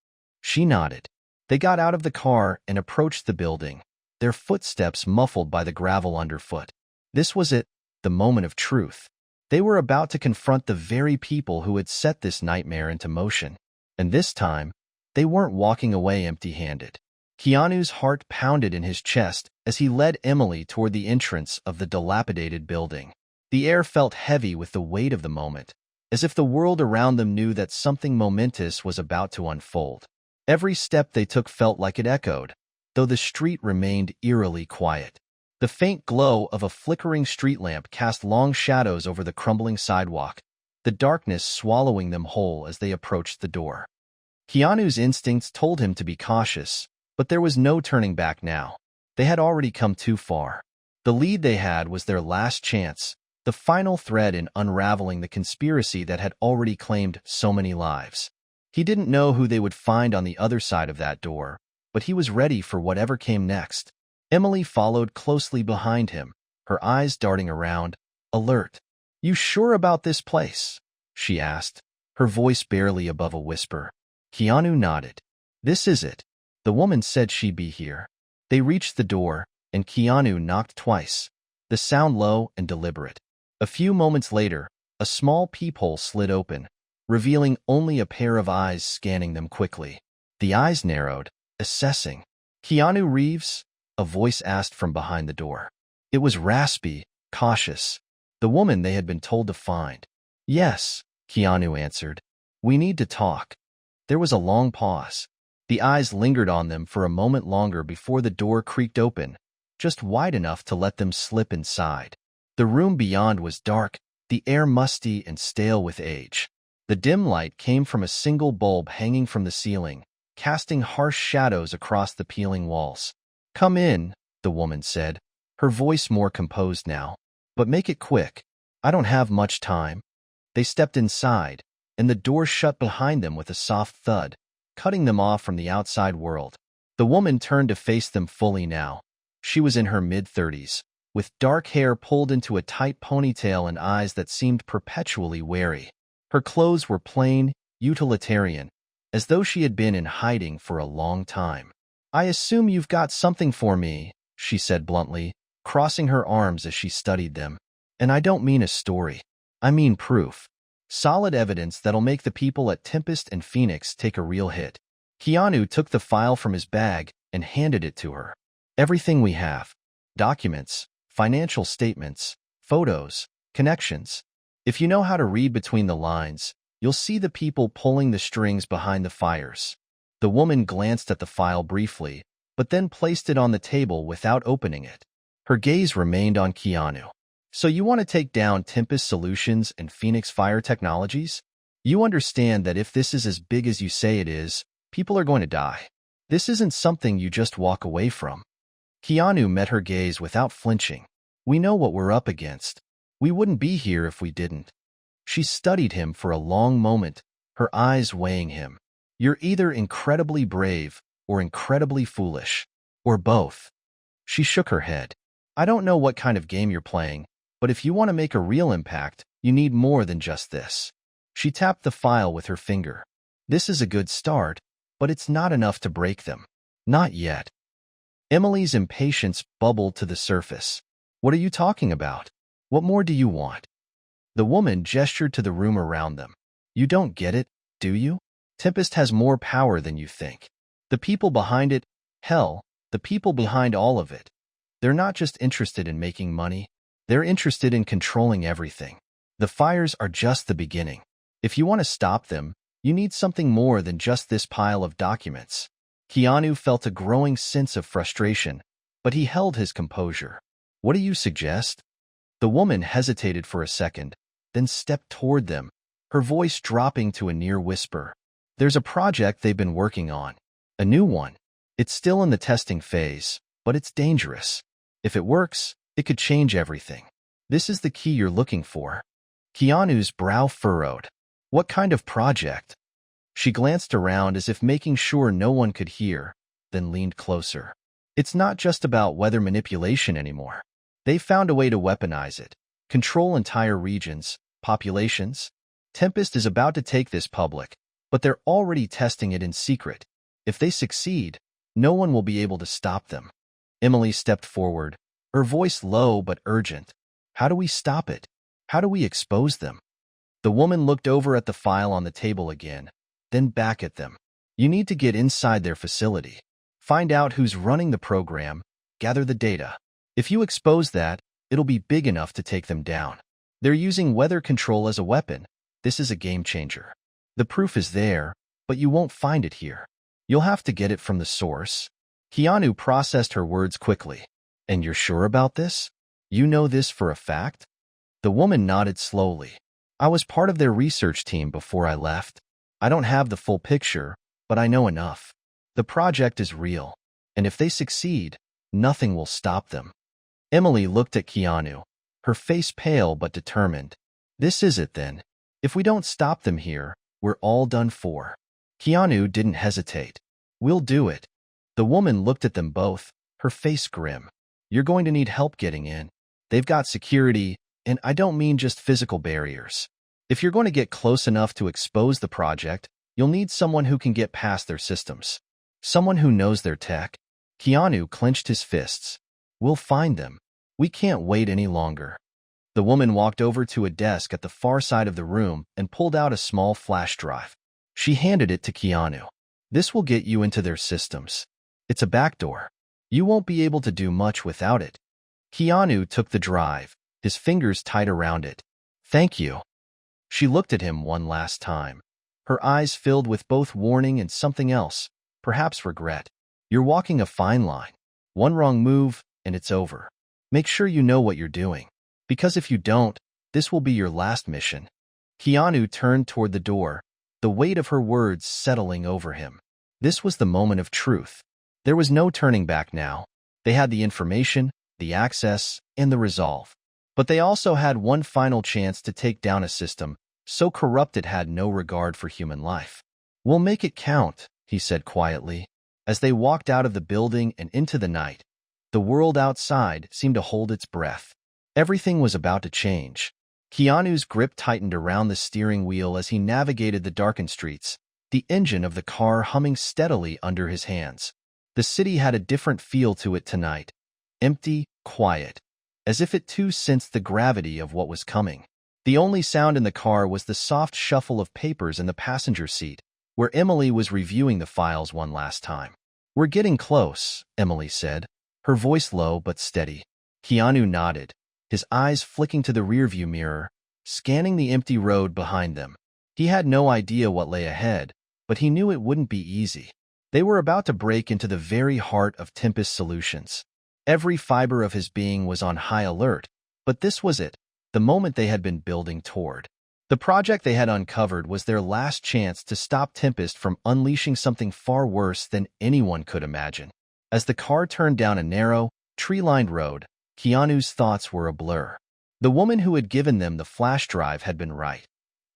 She nodded. They got out of the car and approached the building, their footsteps muffled by the gravel underfoot. This was it, the moment of truth. They were about to confront the very people who had set this nightmare into motion. And this time, they weren't walking away empty-handed. Keanu's heart pounded in his chest as he led Emily toward the entrance of the dilapidated building. The air felt heavy with the weight of the moment, as if the world around them knew that something momentous was about to unfold. Every step they took felt like it echoed, though the street remained eerily quiet. The faint glow of a flickering street lamp cast long shadows over the crumbling sidewalk, the darkness swallowing them whole as they approached the door. Keanu's instincts told him to be cautious, but there was no turning back now. They had already come too far. The lead they had was their last chance, the final thread in unraveling the conspiracy that had already claimed so many lives. He didn't know who they would find on the other side of that door, but he was ready for whatever came next. Emily followed closely behind him, her eyes darting around, alert. "You sure about this place?" she asked, her voice barely above a whisper. Keanu nodded. "This is it. The woman said she'd be here." They reached the door, and Keanu knocked twice, the sound low and deliberate. A few moments later, a small peephole slid open, revealing only a pair of eyes scanning them quickly. The eyes narrowed, assessing. "Keanu Reeves?" a voice asked from behind the door. It was raspy, cautious, the woman they had been told to find. "Yes," Keanu answered. "We need to talk." There was a long pause. The eyes lingered on them for a moment longer before the door creaked open, just wide enough to let them slip inside. The room beyond was dark, the air musty and stale with age. The dim light came from a single bulb hanging from the ceiling, casting harsh shadows across the peeling walls. "Come in," the woman said, her voice more composed now. "But make it quick. I don't have much time." They stepped inside, and the door shut behind them with a soft thud, cutting them off from the outside world. The woman turned to face them fully now. She was in her mid-30s, with dark hair pulled into a tight ponytail and eyes that seemed perpetually wary. Her clothes were plain, utilitarian, as though she had been in hiding for a long time. "I assume you've got something for me," she said bluntly, crossing her arms as she studied them. "And I don't mean a story. I mean proof. Solid evidence that'll make the people at Tempest and Phoenix take a real hit." Keanu took the file from his bag and handed it to her. "Everything we have. Documents, financial statements, photos, connections. If you know how to read between the lines, you'll see the people pulling the strings behind the fires." The woman glanced at the file briefly, but then placed it on the table without opening it. Her gaze remained on Keanu. "So you want to take down Tempest Solutions and Phoenix Fire Technologies? You understand that if this is as big as you say it is, people are going to die. This isn't something you just walk away from." Keanu met her gaze without flinching. "We know what we're up against. We wouldn't be here if we didn't." She studied him for a long moment, her eyes weighing him. "You're either incredibly brave or incredibly foolish, or both." She shook her head. "I don't know what kind of game you're playing, but if you want to make a real impact, you need more than just this." She tapped the file with her finger. "This is a good start, but it's not enough to break them. Not yet." Emily's impatience bubbled to the surface. "What are you talking about? What more do you want?" The woman gestured to the room around them. "You don't get it, do you? Tempest has more power than you think. The people behind it, hell, the people behind all of it, they're not just interested in making money. They're interested in controlling everything. The fires are just the beginning. If you want to stop them, you need something more than just this pile of documents." Keanu felt a growing sense of frustration, but he held his composure. "What do you suggest?" The woman hesitated for a second, then stepped toward them, her voice dropping to a near whisper. "There's a project they've been working on. A new one. It's still in the testing phase, but it's dangerous. If it works, it could change everything. This is the key you're looking for." Keanu's brow furrowed. "What kind of project?" She glanced around as if making sure no one could hear, then leaned closer. "It's not just about weather manipulation anymore. They found a way to weaponize it, control entire regions, populations. Tempest is about to take this public, but they're already testing it in secret. If they succeed, no one will be able to stop them." Emily stepped forward, her voice low but urgent. "How do we stop it? How do we expose them?" The woman looked over at the file on the table again, then back at them. "You need to get inside their facility. Find out who's running the program, gather the data. If you expose that, it'll be big enough to take them down. They're using weather control as a weapon. This is a game changer. The proof is there, but you won't find it here. You'll have to get it from the source." Keanu processed her words quickly. And you're sure about this? You know this for a fact? The woman nodded slowly. I was part of their research team before I left. I don't have the full picture, but I know enough. The project is real, and if they succeed, nothing will stop them. Emily looked at Keanu, her face pale but determined. This is it then. If we don't stop them here, we're all done for. Keanu didn't hesitate. We'll do it. The woman looked at them both, her face grim. You're going to need help getting in. They've got security, and I don't mean just physical barriers. If you're going to get close enough to expose the project, you'll need someone who can get past their systems. Someone who knows their tech. Keanu clenched his fists. We'll find them. We can't wait any longer. The woman walked over to a desk at the far side of the room and pulled out a small flash drive. She handed it to Keanu. This will get you into their systems. It's a backdoor. You won't be able to do much without it. Keanu took the drive, his fingers tight around it. Thank you. She looked at him one last time. Her eyes filled with both warning and something else, perhaps regret. You're walking a fine line. One wrong move, and it's over. Make sure you know what you're doing. Because if you don't, this will be your last mission. Keanu turned toward the door, the weight of her words settling over him. This was the moment of truth. There was no turning back now. They had the information, the access, and the resolve. But they also had one final chance to take down a system so corrupt it had no regard for human life. We'll make it count, he said quietly. As they walked out of the building and into the night, the world outside seemed to hold its breath. Everything was about to change. Keanu's grip tightened around the steering wheel as he navigated the darkened streets, the engine of the car humming steadily under his hands. The city had a different feel to it tonight, empty, quiet, as if it too sensed the gravity of what was coming. The only sound in the car was the soft shuffle of papers in the passenger seat, where Emily was reviewing the files one last time. We're getting close, Emily said, her voice low but steady. Keanu nodded, his eyes flicking to the rearview mirror, scanning the empty road behind them. He had no idea what lay ahead, but he knew it wouldn't be easy. They were about to break into the very heart of Tempest Solutions. Every fiber of his being was on high alert, but this was it, the moment they had been building toward. The project they had uncovered was their last chance to stop Tempest from unleashing something far worse than anyone could imagine. As the car turned down a narrow, tree-lined road, Keanu's thoughts were a blur. The woman who had given them the flash drive had been right.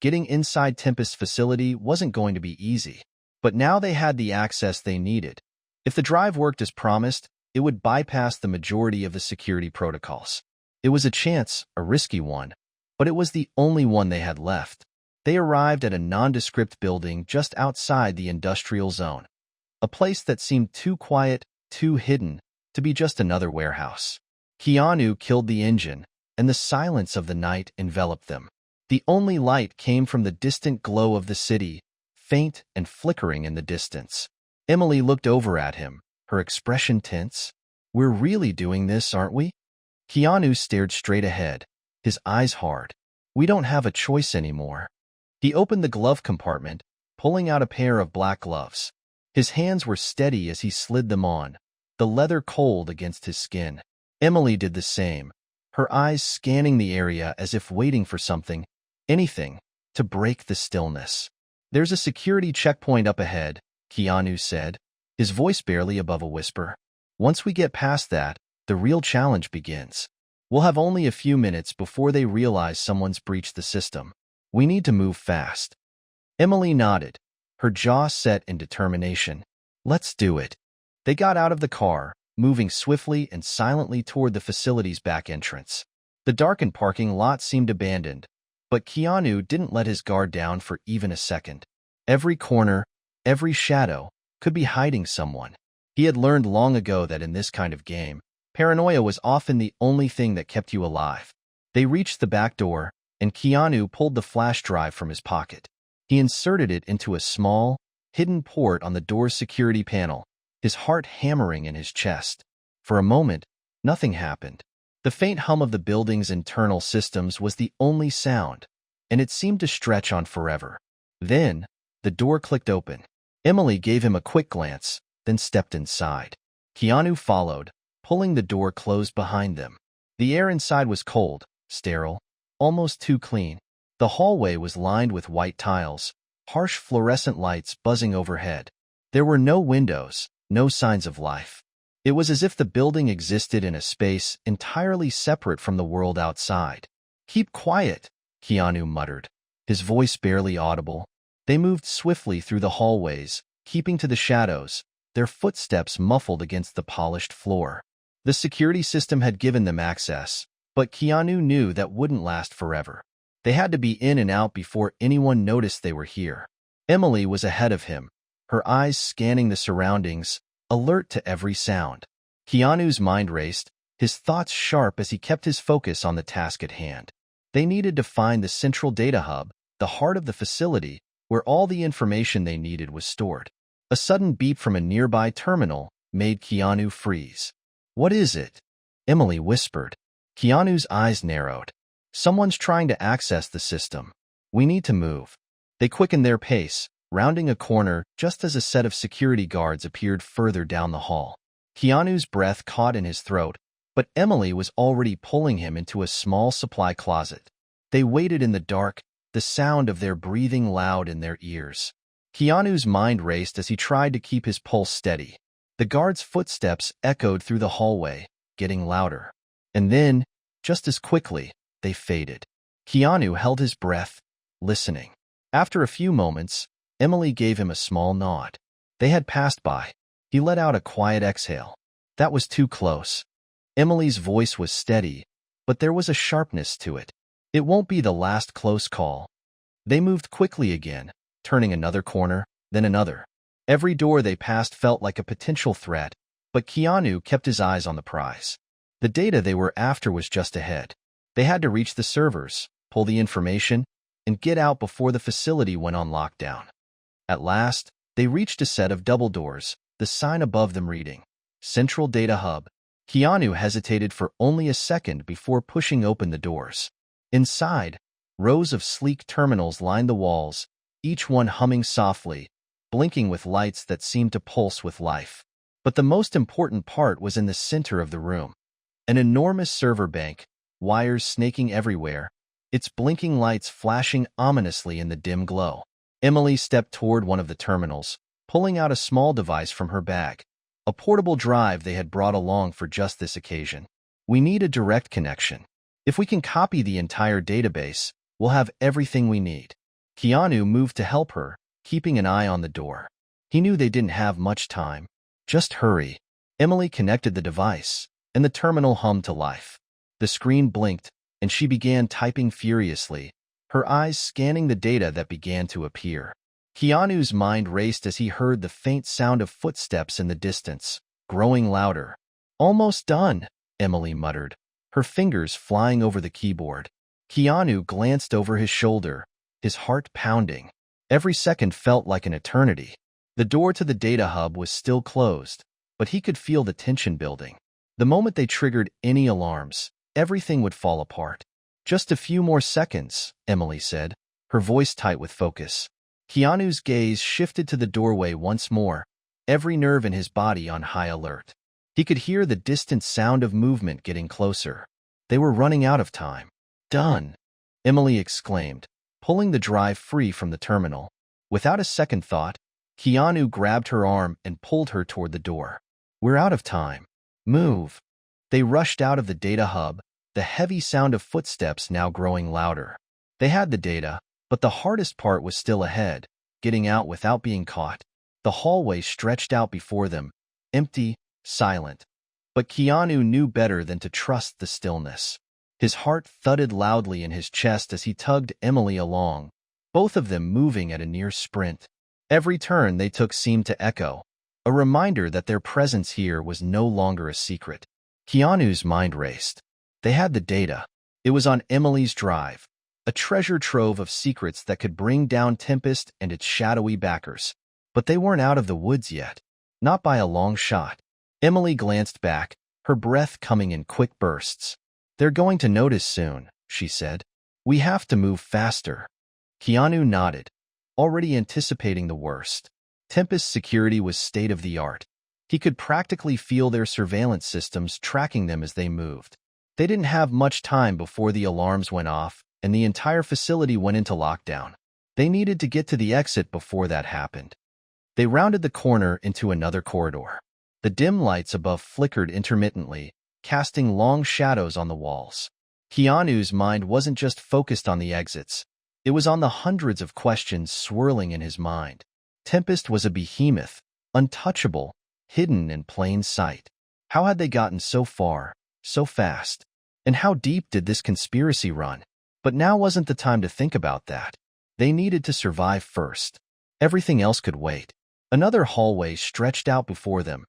Getting inside Tempest's facility wasn't going to be easy. But now they had the access they needed. If the drive worked as promised, it would bypass the majority of the security protocols. It was a chance, a risky one, but it was the only one they had left. They arrived at a nondescript building just outside the industrial zone, a place that seemed too quiet, too hidden, to be just another warehouse. Keanu killed the engine, and the silence of the night enveloped them. The only light came from the distant glow of the city, faint and flickering in the distance. Emily looked over at him, her expression tense. We're really doing this, aren't we? Keanu stared straight ahead, his eyes hard. We don't have a choice anymore. He opened the glove compartment, pulling out a pair of black gloves. His hands were steady as he slid them on, the leather cold against his skin. Emily did the same, her eyes scanning the area as if waiting for something, anything, to break the stillness. There's a security checkpoint up ahead, Keanu said, his voice barely above a whisper. Once we get past that, the real challenge begins. We'll have only a few minutes before they realize someone's breached the system. We need to move fast. Emily nodded, her jaw set in determination. Let's do it. They got out of the car, moving swiftly and silently toward the facility's back entrance. The darkened parking lot seemed abandoned, but Keanu didn't let his guard down for even a second. Every corner, every shadow, could be hiding someone. He had learned long ago that in this kind of game, paranoia was often the only thing that kept you alive. They reached the back door, and Keanu pulled the flash drive from his pocket. He inserted it into a small, hidden port on the door's security panel, his heart hammering in his chest. For a moment, nothing happened. The faint hum of the building's internal systems was the only sound, and it seemed to stretch on forever. Then, the door clicked open. Emily gave him a quick glance, then stepped inside. Keanu followed, pulling the door closed behind them. The air inside was cold, sterile, almost too clean. The hallway was lined with white tiles, harsh fluorescent lights buzzing overhead. There were no windows, no signs of life. It was as if the building existed in a space entirely separate from the world outside. "Keep quiet," Keanu muttered, his voice barely audible. They moved swiftly through the hallways, keeping to the shadows, their footsteps muffled against the polished floor. The security system had given them access, but Keanu knew that wouldn't last forever. They had to be in and out before anyone noticed they were here. Emily was ahead of him, her eyes scanning the surroundings, alert to every sound. Keanu's mind raced, his thoughts sharp as he kept his focus on the task at hand. They needed to find the central data hub, the heart of the facility, where all the information they needed was stored. A sudden beep from a nearby terminal made Keanu freeze. "What is it?" Emily whispered. Keanu's eyes narrowed. "Someone's trying to access the system. We need to move." They quickened their pace, rounding a corner just as a set of security guards appeared further down the hall. Keanu's breath caught in his throat, but Emily was already pulling him into a small supply closet. They waited in the dark, the sound of their breathing loud in their ears. Keanu's mind raced as he tried to keep his pulse steady. The guards' footsteps echoed through the hallway, getting louder. And then, just as quickly, they faded. Keanu held his breath, listening. After a few moments, Emily gave him a small nod. They had passed by. He let out a quiet exhale. That was too close. Emily's voice was steady, but there was a sharpness to it. "It won't be the last close call." They moved quickly again, turning another corner, then another. Every door they passed felt like a potential threat, but Keanu kept his eyes on the prize. The data they were after was just ahead. They had to reach the servers, pull the information, and get out before the facility went on lockdown. At last, they reached a set of double doors, the sign above them reading, "Central Data Hub." Keanu hesitated for only a second before pushing open the doors. Inside, rows of sleek terminals lined the walls, each one humming softly, blinking with lights that seemed to pulse with life. But the most important part was in the center of the room. An enormous server bank, wires snaking everywhere, its blinking lights flashing ominously in the dim glow. Emily stepped toward one of the terminals, pulling out a small device from her bag, a portable drive they had brought along for just this occasion. "We need a direct connection. If we can copy the entire database, we'll have everything we need." Keanu moved to help her, keeping an eye on the door. He knew they didn't have much time. "Just hurry." Emily connected the device, and the terminal hummed to life. The screen blinked, and she began typing furiously, her eyes scanning the data that began to appear. Keanu's mind raced as he heard the faint sound of footsteps in the distance, growing louder. "Almost done," Emily muttered, her fingers flying over the keyboard. Keanu glanced over his shoulder, his heart pounding. Every second felt like an eternity. The door to the data hub was still closed, but he could feel the tension building. The moment they triggered any alarms, everything would fall apart. "Just a few more seconds," Emily said, her voice tight with focus. Keanu's gaze shifted to the doorway once more, every nerve in his body on high alert. He could hear the distant sound of movement getting closer. They were running out of time. "Done," Emily exclaimed, pulling the drive free from the terminal. Without a second thought, Keanu grabbed her arm and pulled her toward the door. "We're out of time. Move." They rushed out of the data hub, the heavy sound of footsteps now growing louder. They had the data, but the hardest part was still ahead, getting out without being caught. The hallway stretched out before them, empty, silent. But Keanu knew better than to trust the stillness. His heart thudded loudly in his chest as he tugged Emily along, both of them moving at a near sprint. Every turn they took seemed to echo, a reminder that their presence here was no longer a secret. Keanu's mind raced. They had the data. It was on Emily's drive, a treasure trove of secrets that could bring down Tempest and its shadowy backers. But they weren't out of the woods yet, not by a long shot. Emily glanced back, her breath coming in quick bursts. "They're going to notice soon," she said. "We have to move faster." Keanu nodded, already anticipating the worst. Tempest's security was state-of-the-art. He could practically feel their surveillance systems tracking them as they moved. They didn't have much time before the alarms went off and the entire facility went into lockdown. They needed to get to the exit before that happened. They rounded the corner into another corridor. The dim lights above flickered intermittently, casting long shadows on the walls. Keanu's mind wasn't just focused on the exits. It was on the hundreds of questions swirling in his mind. Tempest was a behemoth, untouchable, hidden in plain sight. How had they gotten so far, so fast? And how deep did this conspiracy run? But now wasn't the time to think about that. They needed to survive first. Everything else could wait. Another hallway stretched out before them,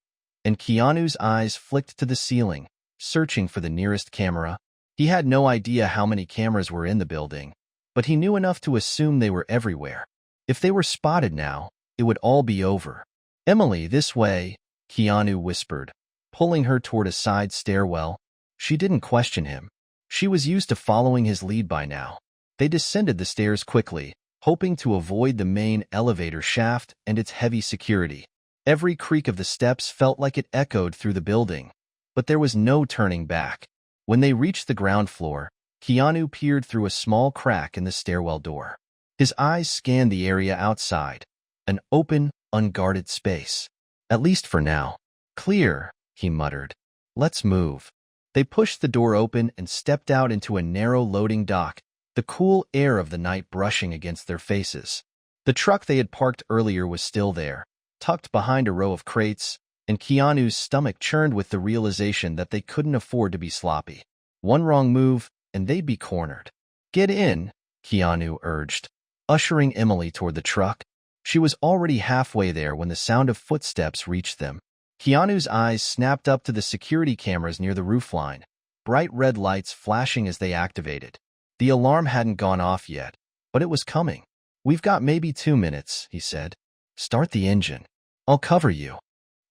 and Keanu's eyes flicked to the ceiling, searching for the nearest camera. He had no idea how many cameras were in the building, but he knew enough to assume they were everywhere. If they were spotted now, it would all be over. "Emily, this way," Keanu whispered, pulling her toward a side stairwell. She didn't question him. She was used to following his lead by now. They descended the stairs quickly, hoping to avoid the main elevator shaft and its heavy security. Every creak of the steps felt like it echoed through the building, but there was no turning back. When they reached the ground floor, Keanu peered through a small crack in the stairwell door. His eyes scanned the area outside, an open, unguarded space. "At least for now. Clear," he muttered. "Let's move." They pushed the door open and stepped out into a narrow loading dock, the cool air of the night brushing against their faces. The truck they had parked earlier was still there, tucked behind a row of crates, and Keanu's stomach churned with the realization that they couldn't afford to be sloppy. One wrong move, and they'd be cornered. "Get in," Keanu urged, ushering Emily toward the truck. She was already halfway there when the sound of footsteps reached them. Keanu's eyes snapped up to the security cameras near the roofline, bright red lights flashing as they activated. The alarm hadn't gone off yet, but it was coming. "We've got maybe 2 minutes," he said. "Start the engine. I'll cover you."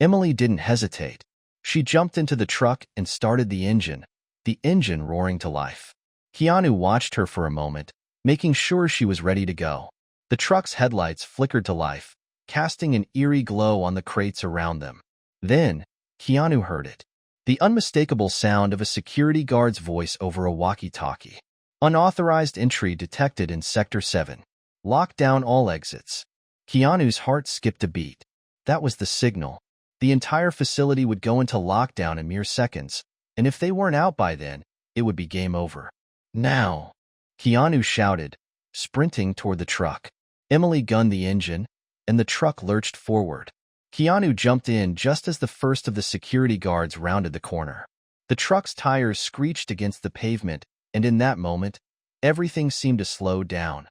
Emily didn't hesitate. She jumped into the truck and started the engine roaring to life. Keanu watched her for a moment, making sure she was ready to go. The truck's headlights flickered to life, casting an eerie glow on the crates around them. Then, Keanu heard it. The unmistakable sound of a security guard's voice over a walkie-talkie. "Unauthorized entry detected in Sector 7. Lock down all exits." Keanu's heart skipped a beat. That was the signal. The entire facility would go into lockdown in mere seconds, and if they weren't out by then, it would be game over. "Now!" Keanu shouted, sprinting toward the truck. Emily gunned the engine, and the truck lurched forward. Keanu jumped in just as the first of the security guards rounded the corner. The truck's tires screeched against the pavement, and in that moment, everything seemed to slow down.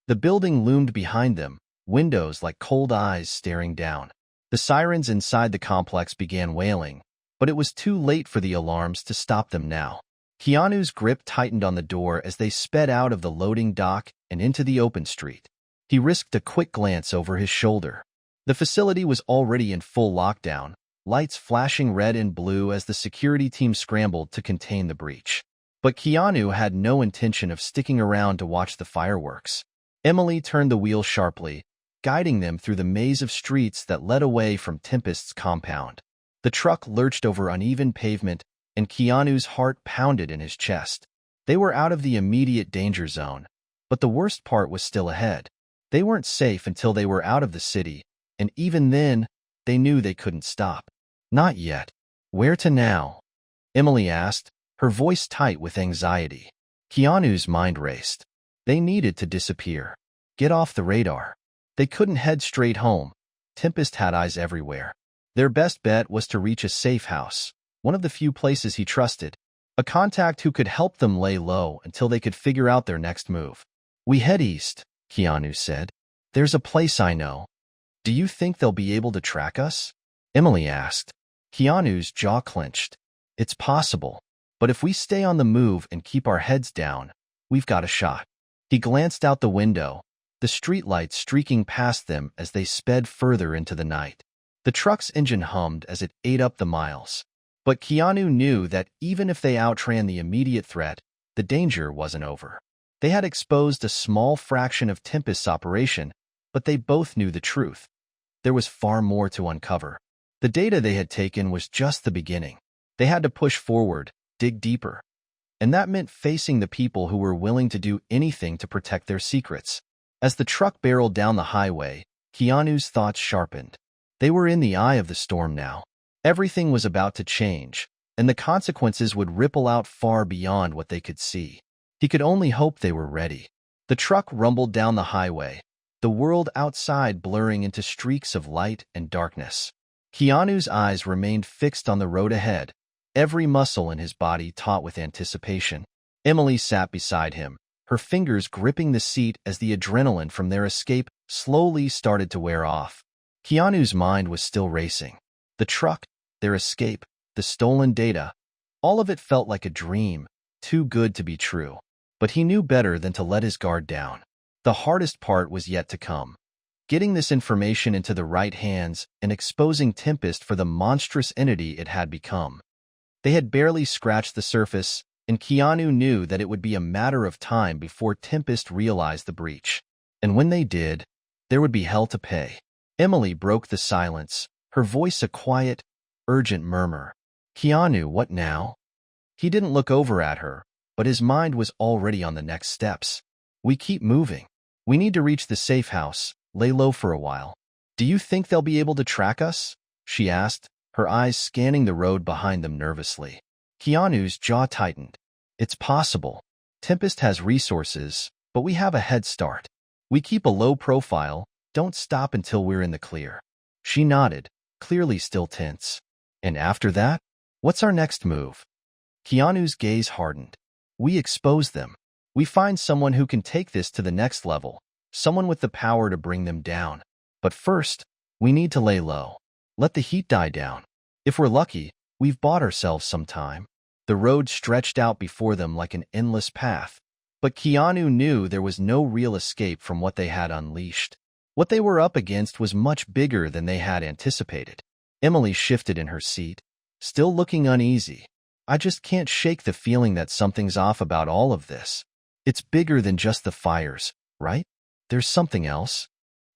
The building loomed behind them, windows like cold eyes staring down. The sirens inside the complex began wailing, but it was too late for the alarms to stop them now. Keanu's grip tightened on the door as they sped out of the loading dock and into the open street. He risked a quick glance over his shoulder. The facility was already in full lockdown, lights flashing red and blue as the security team scrambled to contain the breach. But Keanu had no intention of sticking around to watch the fireworks. Emily turned the wheel sharply, guiding them through the maze of streets that led away from Tempest's compound. The truck lurched over uneven pavement, and Keanu's heart pounded in his chest. They were out of the immediate danger zone, but the worst part was still ahead. They weren't safe until they were out of the city, and even then, they knew they couldn't stop. "Not yet. Where to now?" Emily asked, her voice tight with anxiety. Keanu's mind raced. They needed to disappear. Get off the radar. They couldn't head straight home. Tempest had eyes everywhere. Their best bet was to reach a safe house, one of the few places he trusted, a contact who could help them lay low until they could figure out their next move. "We head east," Keanu said. "There's a place I know." "Do you think they'll be able to track us?" Emily asked. Keanu's jaw clenched. "It's possible, but if we stay on the move and keep our heads down, we've got a shot." He glanced out the window, the streetlights streaking past them as they sped further into the night. The truck's engine hummed as it ate up the miles. But Keanu knew that even if they outran the immediate threat, the danger wasn't over. They had exposed a small fraction of Tempest's operation, but they both knew the truth. There was far more to uncover. The data they had taken was just the beginning. They had to push forward, dig deeper. And that meant facing the people who were willing to do anything to protect their secrets. As the truck barreled down the highway, Keanu's thoughts sharpened. They were in the eye of the storm now. Everything was about to change, and the consequences would ripple out far beyond what they could see. He could only hope they were ready. The truck rumbled down the highway, the world outside blurring into streaks of light and darkness. Keanu's eyes remained fixed on the road ahead, every muscle in his body taut with anticipation. Emily sat beside him, her fingers gripping the seat as the adrenaline from their escape slowly started to wear off. Keanu's mind was still racing. The truck, their escape, the stolen data, all of it felt like a dream, too good to be true. But he knew better than to let his guard down. The hardest part was yet to come. Getting this information into the right hands and exposing Tempest for the monstrous entity it had become. They had barely scratched the surface, and Keanu knew that it would be a matter of time before Tempest realized the breach. And when they did, there would be hell to pay. Emily broke the silence, her voice a quiet, urgent murmur. Keanu, what now? He didn't look over at her, but his mind was already on the next steps. We keep moving. We need to reach the safe house, lay low for a while. Do you think they'll be able to track us? She asked, her eyes scanning the road behind them nervously. Keanu's jaw tightened. It's possible. Tempest has resources, but we have a head start. We keep a low profile, don't stop until we're in the clear. She nodded, clearly still tense. And after that, what's our next move? Keanu's gaze hardened. We expose them. We find someone who can take this to the next level, someone with the power to bring them down. But first, we need to lay low. Let the heat die down. If we're lucky, we've bought ourselves some time. The road stretched out before them like an endless path, but Keanu knew there was no real escape from what they had unleashed. What they were up against was much bigger than they had anticipated. Emily shifted in her seat, still looking uneasy. I just can't shake the feeling that something's off about all of this. It's bigger than just the fires, right? There's something else.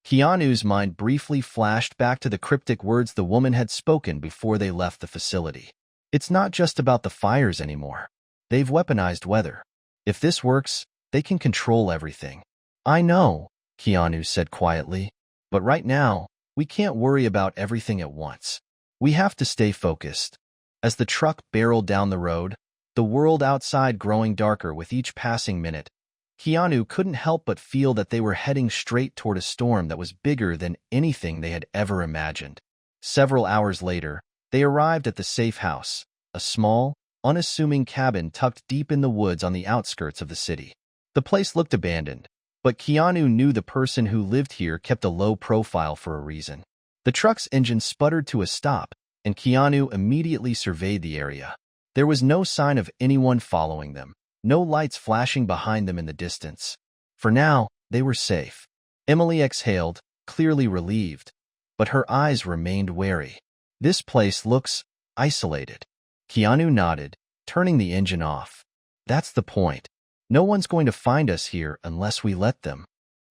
Keanu's mind briefly flashed back to the cryptic words the woman had spoken before they left the facility. It's not just about the fires anymore. They've weaponized weather. If this works, they can control everything. I know, Keanu said quietly, but right now, we can't worry about everything at once. We have to stay focused. As the truck barreled down the road, the world outside growing darker with each passing minute, Keanu couldn't help but feel that they were heading straight toward a storm that was bigger than anything they had ever imagined. Several hours later, they arrived at the safe house, a small, unassuming cabin tucked deep in the woods on the outskirts of the city. The place looked abandoned, but Keanu knew the person who lived here kept a low profile for a reason. The truck's engine sputtered to a stop, and Keanu immediately surveyed the area. There was no sign of anyone following them, no lights flashing behind them in the distance. For now, they were safe. Emily exhaled, clearly relieved, but her eyes remained wary. This place looks isolated. Keanu nodded, turning the engine off. That's the point. No one's going to find us here unless we let them.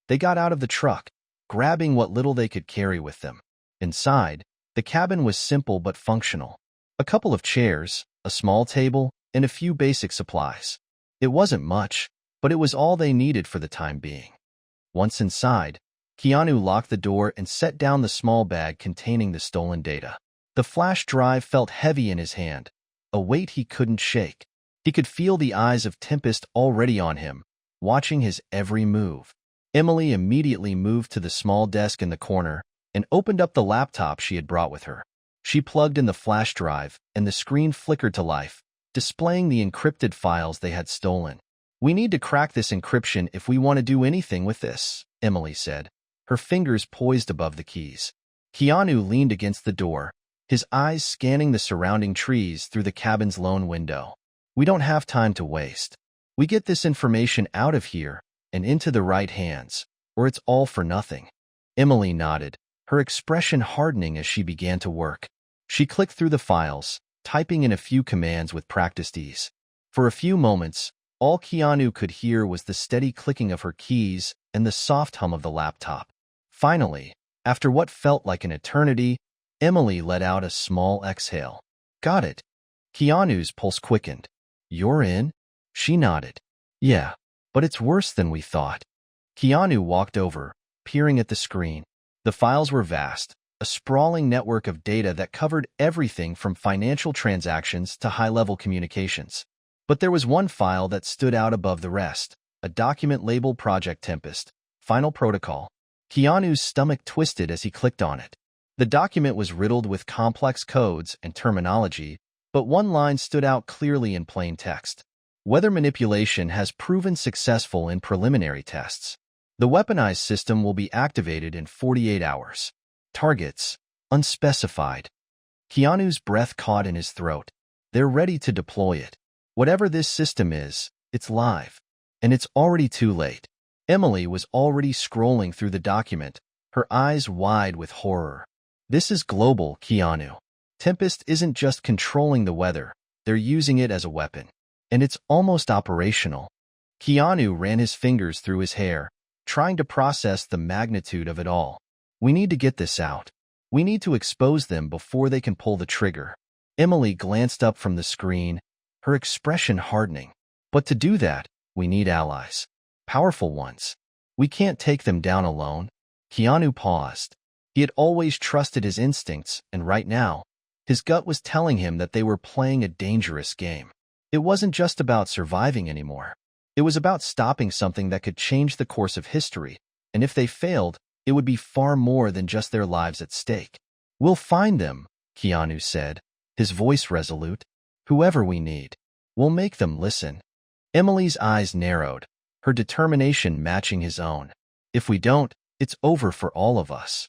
They got out of the truck, grabbing what little they could carry with them. Inside, the cabin was simple but functional. A couple of chairs, a small table, and a few basic supplies. It wasn't much, but it was all they needed for the time being. Once inside, Keanu locked the door and set down the small bag containing the stolen data. The flash drive felt heavy in his hand, a weight he couldn't shake. He could feel the eyes of Tempest already on him, watching his every move. Emily immediately moved to the small desk in the corner and opened up the laptop she had brought with her. She plugged in the flash drive, and the screen flickered to life, displaying the encrypted files they had stolen. We need to crack this encryption if we want to do anything with this, Emily said, her fingers poised above the keys. Keanu leaned against the door, his eyes scanning the surrounding trees through the cabin's lone window. We don't have time to waste. We get this information out of here and into the right hands, or it's all for nothing. Emily nodded, her expression hardening as she began to work. She clicked through the files, typing in a few commands with practiced ease. For a few moments, all Keanu could hear was the steady clicking of her keys and the soft hum of the laptop. Finally, after what felt like an eternity, Emily let out a small exhale. Got it. Keanu's pulse quickened. You're in? She nodded. Yeah, but it's worse than we thought. Keanu walked over, peering at the screen. The files were vast, a sprawling network of data that covered everything from financial transactions to high-level communications. But there was one file that stood out above the rest, a document labeled Project Tempest, Final Protocol. Keanu's stomach twisted as he clicked on it. The document was riddled with complex codes and terminology, but one line stood out clearly in plain text. Weather manipulation has proven successful in preliminary tests. The weaponized system will be activated in 48 hours. Targets, unspecified. Keanu's breath caught in his throat. They're ready to deploy it. Whatever this system is, it's live. And it's already too late. Emily was already scrolling through the document, her eyes wide with horror. This is global, Keanu. Tempest isn't just controlling the weather, they're using it as a weapon. And it's almost operational. Keanu ran his fingers through his hair, trying to process the magnitude of it all. We need to get this out. We need to expose them before they can pull the trigger. Emily glanced up from the screen, her expression hardening. But to do that, we need allies. Powerful ones. We can't take them down alone. Keanu paused. He had always trusted his instincts, and right now, his gut was telling him that they were playing a dangerous game. It wasn't just about surviving anymore. It was about stopping something that could change the course of history, and if they failed, it would be far more than just their lives at stake. We'll find them, Keanu said, his voice resolute. Whoever we need. We'll make them listen. Emily's eyes narrowed, her determination matching his own. If we don't, it's over for all of us.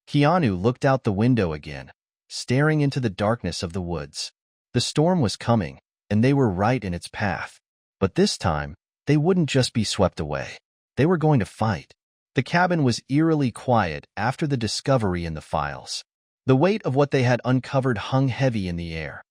Keanu looked out the window again, staring into the darkness of the woods. The storm was coming, and they were right in its path. But this time, they wouldn't just be swept away. They were going to fight. The cabin was eerily quiet after the discovery in the files. The weight of what they had uncovered hung heavy in the air.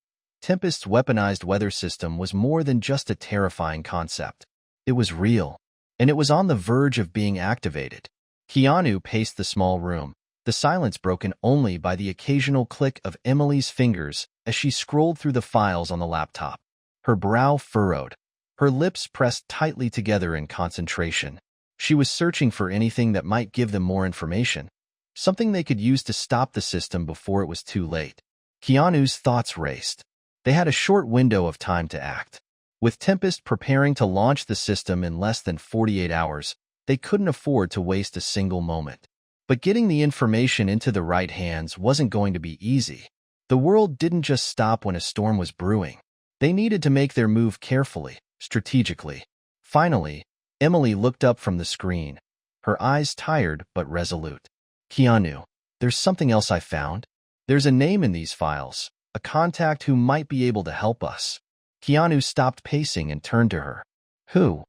Tempest's weaponized weather system was more than just a terrifying concept. It was real, and it was on the verge of being activated. Keanu paced the small room, the silence broken only by the occasional click of Emily's fingers as she scrolled through the files on the laptop. Her brow furrowed, her lips pressed tightly together in concentration. She was searching for anything that might give them more information, something they could use to stop the system before it was too late. Keanu's thoughts raced. They had a short window of time to act. With Tempest preparing to launch the system in less than 48 hours, they couldn't afford to waste a single moment. But getting the information into the right hands wasn't going to be easy. The world didn't just stop when a storm was brewing. They needed to make their move carefully, strategically. Finally, Emily looked up from the screen, her eyes tired but resolute. Keanu, there's something else I found. There's a name in these files, a contact who might be able to help us. Keanu stopped pacing and turned to her. Who?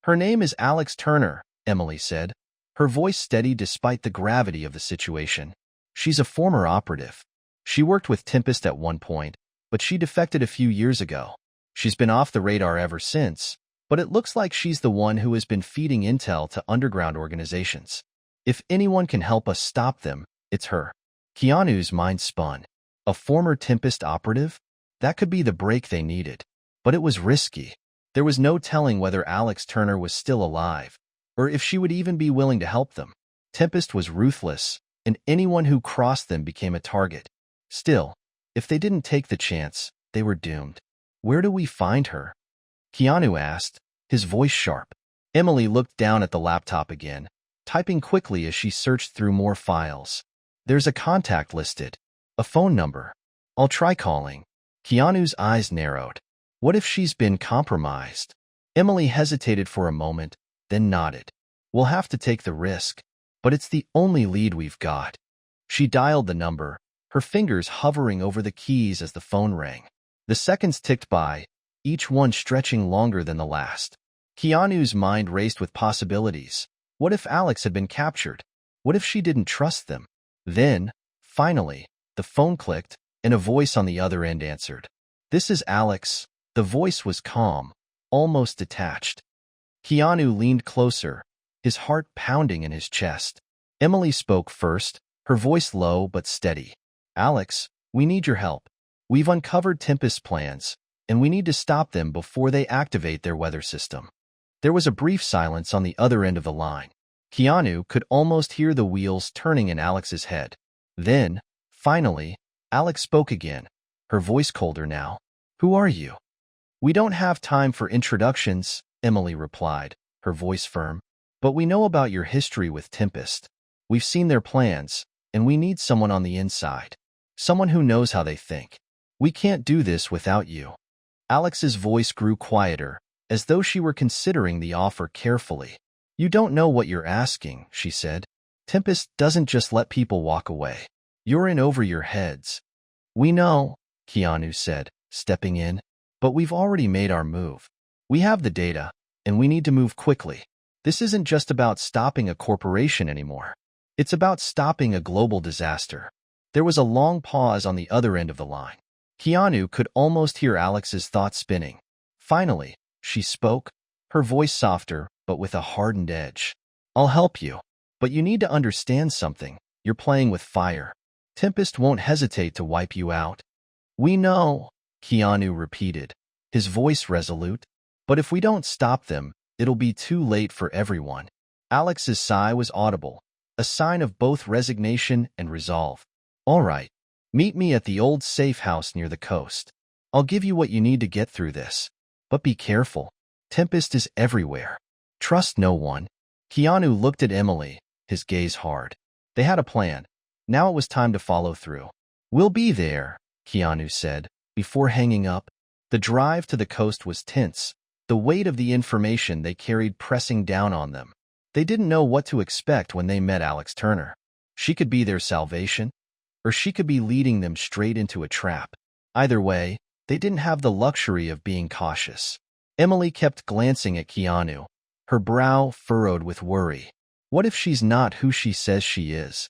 Her name is Alex Turner, Emily said, her voice steady despite the gravity of the situation. She's a former operative. She worked with Tempest at one point, but she defected a few years ago. She's been off the radar ever since, but it looks like she's the one who has been feeding intel to underground organizations. If anyone can help us stop them, it's her. Keanu's mind spun. A former Tempest operative? That could be the break they needed. But it was risky. There was no telling whether Alex Turner was still alive, or if she would even be willing to help them. Tempest was ruthless, and anyone who crossed them became a target. Still, if they didn't take the chance, they were doomed. Where do we find her? Keanu asked, his voice sharp. Emily looked down at the laptop again, typing quickly as she searched through more files. There's a contact listed. A phone number. I'll try calling. Keanu's eyes narrowed. What if she's been compromised? Emily hesitated for a moment, then nodded. We'll have to take the risk, but it's the only lead we've got. She dialed the number, her fingers hovering over the keys as the phone rang. The seconds ticked by, each one stretching longer than the last. Keanu's mind raced with possibilities. What if Alex had been captured? What if she didn't trust them? Then, finally, the phone clicked, and a voice on the other end answered. This is Alex. The voice was calm, almost detached. Keanu leaned closer, his heart pounding in his chest. Emily spoke first, her voice low but steady. Alex, we need your help. We've uncovered Tempest's plans, and we need to stop them before they activate their weather system. There was a brief silence on the other end of the line. Keanu could almost hear the wheels turning in Alex's head. Then, finally, Alex spoke again, her voice colder now. Who are you? We don't have time for introductions, Emily replied, her voice firm. But we know about your history with Tempest. We've seen their plans, and we need someone on the inside. Someone who knows how they think. We can't do this without you. Alex's voice grew quieter, as though she were considering the offer carefully. You don't know what you're asking, she said. Tempest doesn't just let people walk away. You're in over your heads. We know, Keanu said, stepping in, but we've already made our move. We have the data, and we need to move quickly. This isn't just about stopping a corporation anymore. It's about stopping a global disaster. There was a long pause on the other end of the line. Keanu could almost hear Alex's thoughts spinning. Finally, she spoke, her voice softer but with a hardened edge. I'll help you, but you need to understand something. You're playing with fire. Tempest won't hesitate to wipe you out. We know, Keanu repeated, his voice resolute. But if we don't stop them, it'll be too late for everyone. Alex's sigh was audible, a sign of both resignation and resolve. All right, meet me at the old safe house near the coast. I'll give you what you need to get through this. But be careful. Tempest is everywhere. Trust no one. Keanu looked at Emily, his gaze hard. They had a plan. Now it was time to follow through. We'll be there, Keanu said, before hanging up. The drive to the coast was tense, the weight of the information they carried pressing down on them. They didn't know what to expect when they met Alex Turner. She could be their salvation, or she could be leading them straight into a trap. Either way, they didn't have the luxury of being cautious. Emily kept glancing at Keanu, her brow furrowed with worry. What if she's not who she says she is?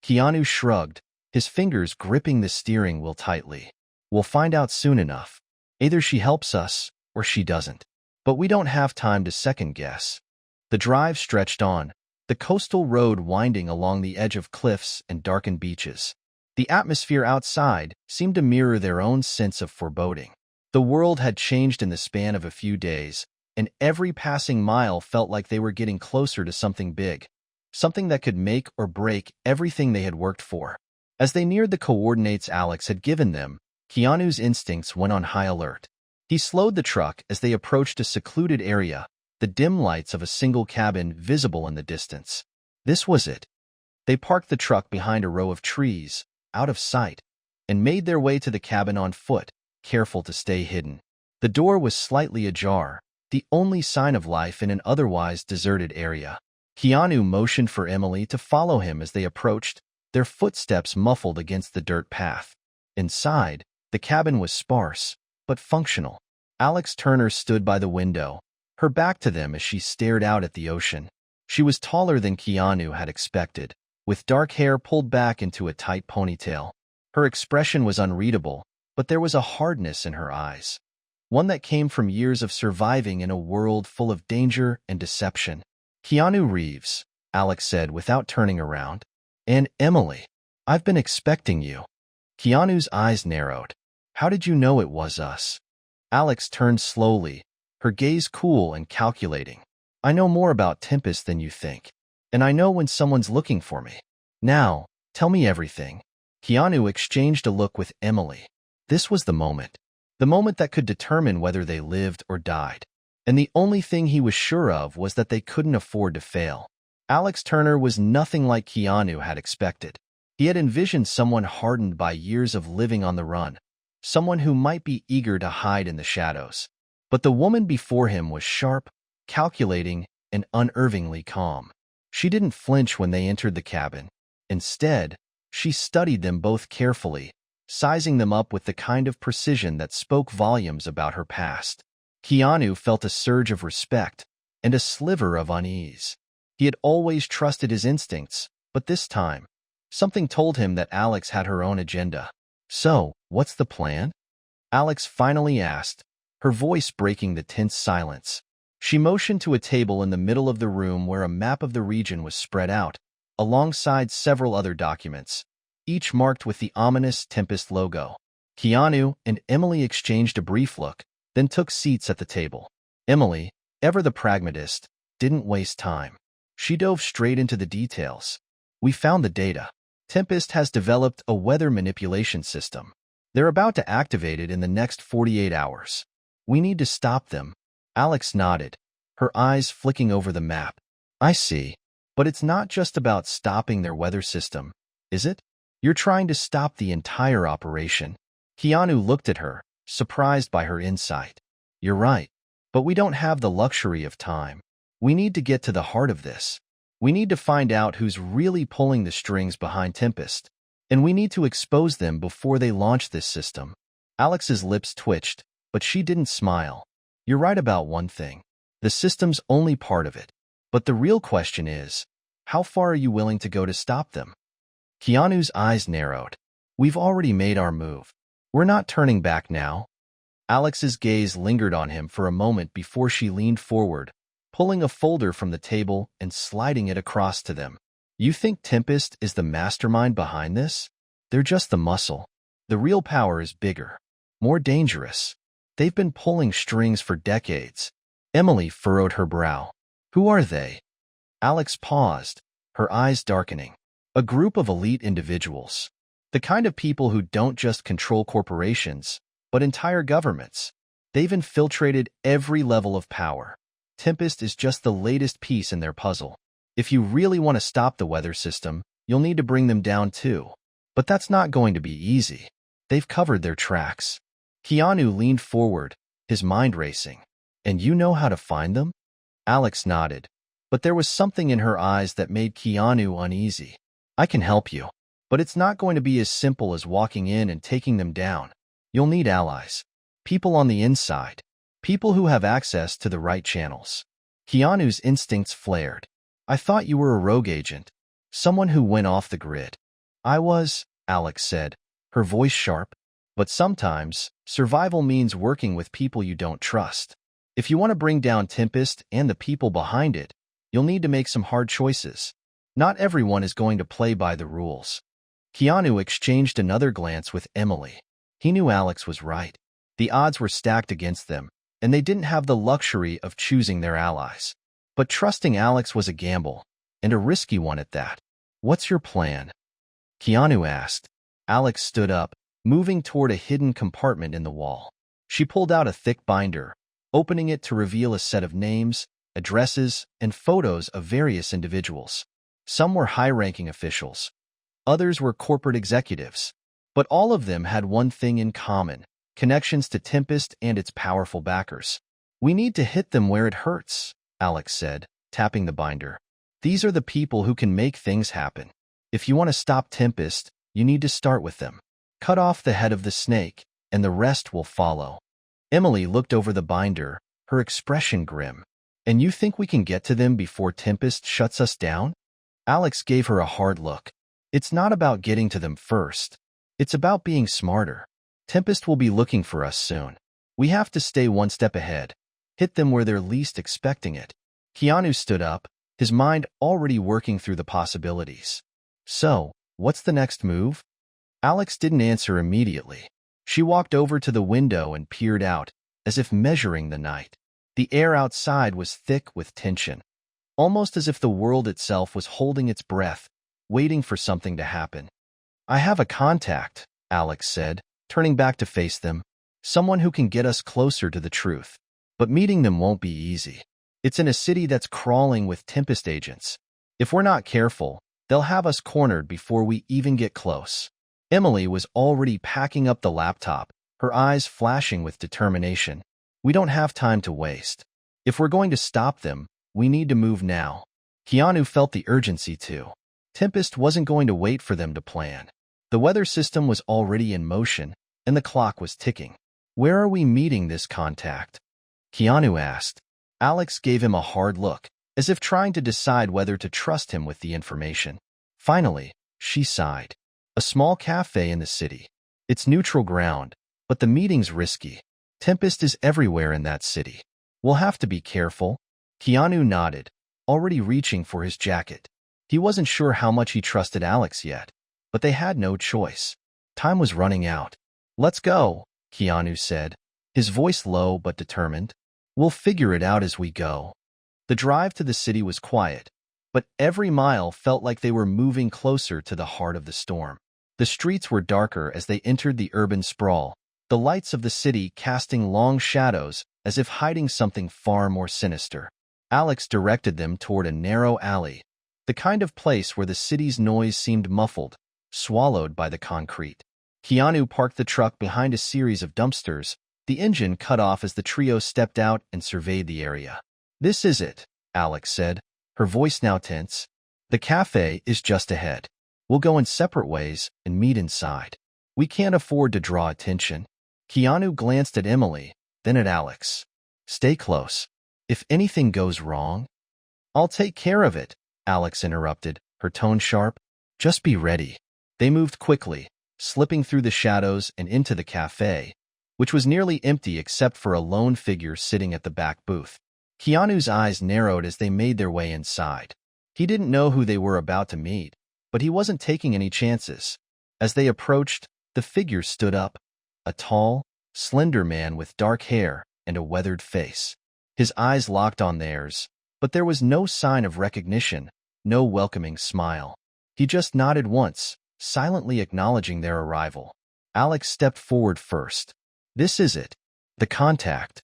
Keanu shrugged, his fingers gripping the steering wheel tightly. We'll find out soon enough. Either she helps us, or she doesn't. But we don't have time to second-guess. The drive stretched on, the coastal road winding along the edge of cliffs and darkened beaches. The atmosphere outside seemed to mirror their own sense of foreboding. The world had changed in the span of a few days, and every passing mile felt like they were getting closer to something big, something that could make or break everything they had worked for. As they neared the coordinates Alex had given them, Keanu's instincts went on high alert. He slowed the truck as they approached a secluded area, the dim lights of a single cabin visible in the distance. This was it. They parked the truck behind a row of trees, out of sight, and made their way to the cabin on foot, careful to stay hidden. The door was slightly ajar, the only sign of life in an otherwise deserted area. Keanu motioned for Emily to follow him as they approached, their footsteps muffled against the dirt path. Inside, the cabin was sparse, but functional. Alex Turner stood by the window, her back to them as she stared out at the ocean. She was taller than Keanu had expected, with dark hair pulled back into a tight ponytail. Her expression was unreadable, but there was a hardness in her eyes, one that came from years of surviving in a world full of danger and deception. Keanu Reeves, Alex said without turning around. And Emily, I've been expecting you. Keanu's eyes narrowed. How did you know it was us? Alex turned slowly, her gaze cool and calculating. I know more about Tempest than you think, and I know when someone's looking for me. Now, tell me everything. Keanu exchanged a look with Emily. This was the moment that could determine whether they lived or died. And the only thing he was sure of was that they couldn't afford to fail. Alex Turner was nothing like Keanu had expected. He had envisioned someone hardened by years of living on the run, someone who might be eager to hide in the shadows. But the woman before him was sharp, calculating, and unervingly calm. She didn't flinch when they entered the cabin. Instead, she studied them both carefully, sizing them up with the kind of precision that spoke volumes about her past. Keanu felt a surge of respect and a sliver of unease. He had always trusted his instincts, but this time, something told him that Alex had her own agenda. So, what's the plan? Alex finally asked, her voice breaking the tense silence. She motioned to a table in the middle of the room where a map of the region was spread out, alongside several other documents. each marked with the ominous Tempest logo. Keanu and Emily exchanged a brief look, then took seats at the table. Emily, ever the pragmatist, didn't waste time. She dove straight into the details. We found the data. Tempest has developed a weather manipulation system. They're about to activate it in the next 48 hours. We need to stop them. Alex nodded, her eyes flicking over the map. I see. But it's not just about stopping their weather system, is it? You're trying to stop the entire operation. Keanu looked at her, surprised by her insight. You're right. But we don't have the luxury of time. We need to get to the heart of this. We need to find out who's really pulling the strings behind Tempest. And we need to expose them before they launch this system. Alex's lips twitched, but she didn't smile. You're right about one thing. The system's only part of it. But the real question is, how far are you willing to go to stop them? Keanu's eyes narrowed. We've already made our move. We're not turning back now. Alex's gaze lingered on him for a moment before she leaned forward, pulling a folder from the table and sliding it across to them. You think Tempest is the mastermind behind this? They're just the muscle. The real power is bigger, more dangerous. They've been pulling strings for decades. Emily furrowed her brow. Who are they? Alex paused, her eyes darkening. A group of elite individuals. The kind of people who don't just control corporations, but entire governments. They've infiltrated every level of power. Tempest is just the latest piece in their puzzle. If you really want to stop the weather system, you'll need to bring them down too. But that's not going to be easy. They've covered their tracks. Keanu leaned forward, his mind racing. And you know how to find them? Alex nodded, but there was something in her eyes that made Keanu uneasy. I can help you, but it's not going to be as simple as walking in and taking them down. You'll need allies, people on the inside, people who have access to the right channels. Keanu's instincts flared. I thought you were a rogue agent, someone who went off the grid. I was, Alex said, her voice sharp. But sometimes, survival means working with people you don't trust. If you want to bring down Tempest and the people behind it, you'll need to make some hard choices. Not everyone is going to play by the rules. Keanu exchanged another glance with Emily. He knew Alex was right. The odds were stacked against them, and they didn't have the luxury of choosing their allies. But trusting Alex was a gamble, and a risky one at that. What's your plan? Keanu asked. Alex stood up, moving toward a hidden compartment in the wall. She pulled out a thick binder, opening it to reveal a set of names, addresses, and photos of various individuals. Some were high-ranking officials. Others were corporate executives. But all of them had one thing in common, connections to Tempest and its powerful backers. We need to hit them where it hurts, Alex said, tapping the binder. These are the people who can make things happen. If you want to stop Tempest, you need to start with them. Cut off the head of the snake, and the rest will follow. Emily looked over the binder, her expression grim. And you think we can get to them before Tempest shuts us down? Alex gave her a hard look. It's not about getting to them first. It's about being smarter. Tempest will be looking for us soon. We have to stay one step ahead. Hit them where they're least expecting it. Keanu stood up, his mind already working through the possibilities. So, what's the next move? Alex didn't answer immediately. She walked over to the window and peered out, as if measuring the night. The air outside was thick with tension, almost as if the world itself was holding its breath, waiting for something to happen. I have a contact, Alex said, turning back to face them. Someone who can get us closer to the truth. But meeting them won't be easy. It's in a city that's crawling with Tempest agents. If we're not careful, they'll have us cornered before we even get close. Emily was already packing up the laptop, her eyes flashing with determination. We don't have time to waste. If we're going to stop them, we need to move now. Keanu felt the urgency too. Tempest wasn't going to wait for them to plan. The weather system was already in motion, and the clock was ticking. Where are we meeting this contact? Keanu asked. Alex gave him a hard look, as if trying to decide whether to trust him with the information. Finally, she sighed. A small cafe in the city. It's neutral ground, but the meeting's risky. Tempest is everywhere in that city. We'll have to be careful. Keanu nodded, already reaching for his jacket. He wasn't sure how much he trusted Alex yet, but they had no choice. Time was running out. "Let's go," Keanu said, his voice low but determined. "We'll figure it out as we go." The drive to the city was quiet, but every mile felt like they were moving closer to the heart of the storm. The streets were darker as they entered the urban sprawl, the lights of the city casting long shadows as if hiding something far more sinister. Alex directed them toward a narrow alley, the kind of place where the city's noise seemed muffled, swallowed by the concrete. Keanu parked the truck behind a series of dumpsters, the engine cut off as the trio stepped out and surveyed the area. "This is it," Alex said, her voice now tense. "The cafe is just ahead. We'll go in separate ways and meet inside. We can't afford to draw attention." Keanu glanced at Emily, then at Alex. "Stay close. If anything goes wrong—" "I'll take care of it," Alex interrupted, her tone sharp. "Just be ready." They moved quickly, slipping through the shadows and into the cafe, which was nearly empty except for a lone figure sitting at the back booth. Keanu's eyes narrowed as they made their way inside. He didn't know who they were about to meet, but he wasn't taking any chances. As they approached, the figure stood up, a tall, slender man with dark hair and a weathered face. His eyes locked on theirs, but there was no sign of recognition, no welcoming smile. He just nodded once, silently acknowledging their arrival. Alex stepped forward first. "This is it. The contact."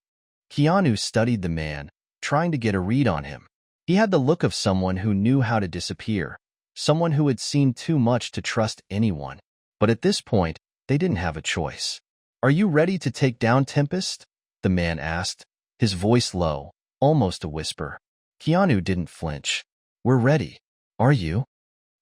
Keanu studied the man, trying to get a read on him. He had the look of someone who knew how to disappear, someone who had seen too much to trust anyone. But at this point, they didn't have a choice. "Are you ready to take down Tempest?" the man asked, his voice low, almost a whisper. Keanu didn't flinch. "We're ready. Are you?"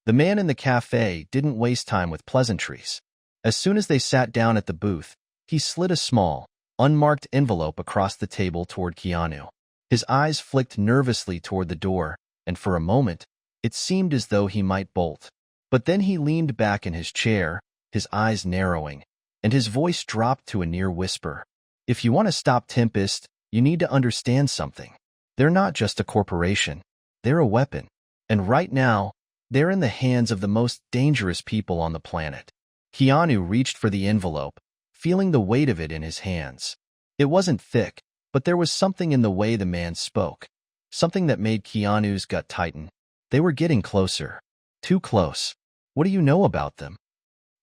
The man in the cafe didn't waste time with pleasantries. As soon as they sat down at the booth, he slid a small, unmarked envelope across the table toward Keanu. His eyes flicked nervously toward the door, and for a moment, it seemed as though he might bolt. But then he leaned back in his chair, his eyes narrowing, and his voice dropped to a near whisper. "If you want to stop Tempest, you need to understand something. They're not just a corporation. They're a weapon. And right now, they're in the hands of the most dangerous people on the planet." Keanu reached for the envelope, feeling the weight of it in his hands. It wasn't thick, but there was something in the way the man spoke, something that made Keanu's gut tighten. They were getting closer. Too close. "What do you know about them?"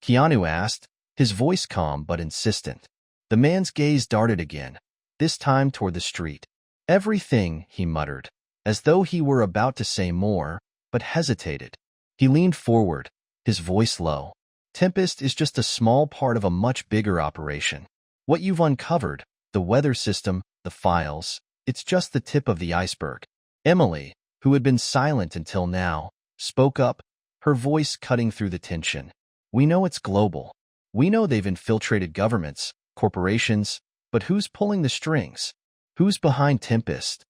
Keanu asked, his voice calm but insistent. The man's gaze darted again, this time toward the street. "Everything," he muttered, as though he were about to say more, but hesitated. He leaned forward, his voice low. "Tempest is just a small part of a much bigger operation. What you've uncovered, the weather system, the files, it's just the tip of the iceberg." Emily, who had been silent until now, spoke up, her voice cutting through the tension. "We know it's global. We know they've infiltrated governments, corporations, but who's pulling the strings? Who's behind Tempest?"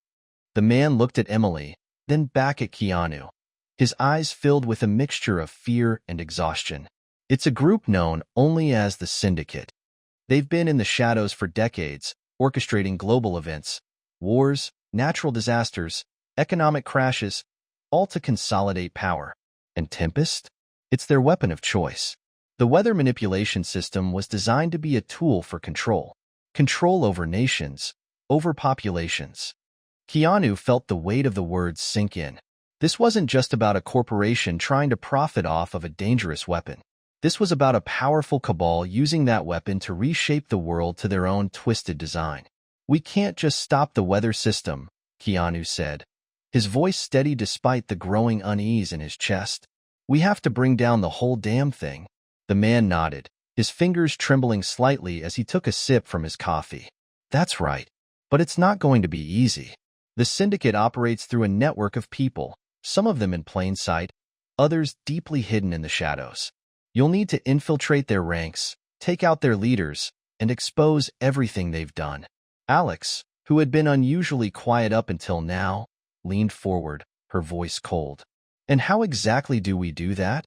The man looked at Emily, then back at Keanu. His eyes filled with a mixture of fear and exhaustion. "It's a group known only as the Syndicate. They've been in the shadows for decades, orchestrating global events, wars, natural disasters, economic crashes, all to consolidate power. And Tempest? It's their weapon of choice. The weather manipulation system was designed to be a tool for control. Control over nations, over populations." Keanu felt the weight of the words sink in. This wasn't just about a corporation trying to profit off of a dangerous weapon. This was about a powerful cabal using that weapon to reshape the world to their own twisted design. "We can't just stop the weather system," Keanu said, his voice steady despite the growing unease in his chest. "We have to bring down the whole damn thing." The man nodded, his fingers trembling slightly as he took a sip from his coffee. "That's right. But it's not going to be easy. The Syndicate operates through a network of people, some of them in plain sight, others deeply hidden in the shadows. You'll need to infiltrate their ranks, take out their leaders, and expose everything they've done." Alex, who had been unusually quiet up until now, leaned forward, her voice cold. "And how exactly do we do that?"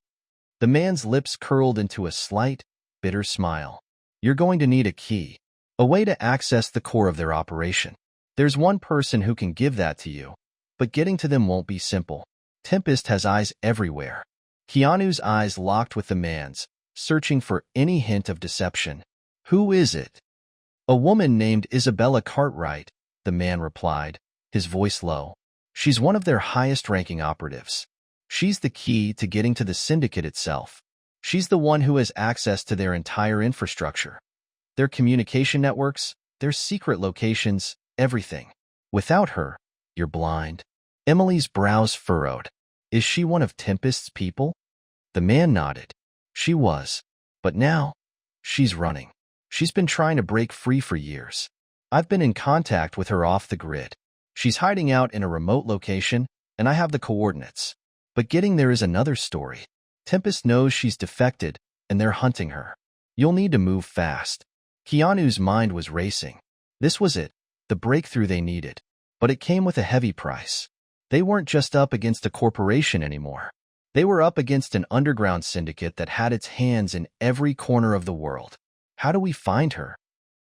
The man's lips curled into a slight, bitter smile. "You're going to need a key, a way to access the core of their operation. There's one person who can give that to you, but getting to them won't be simple. Tempest has eyes everywhere." Keanu's eyes locked with the man's, searching for any hint of deception. Who is it? A woman named Isabella Cartwright, the man replied, his voice low. She's one of their highest-ranking operatives. She's the key to getting to the syndicate itself. She's the one who has access to their entire infrastructure. Their communication networks, their secret locations, everything. Without her, you're blind. Emily's brows furrowed. Is she one of Tempest's people? The man nodded. She was. But now, she's running. She's been trying to break free for years. I've been in contact with her off the grid. She's hiding out in a remote location, and I have the coordinates. But getting there is another story. Tempest knows she's defected, and they're hunting her. You'll need to move fast. Keanu's mind was racing. This was it, the breakthrough they needed. But it came with a heavy price. They weren't just up against a corporation anymore. They were up against an underground syndicate that had its hands in every corner of the world. How do we find her?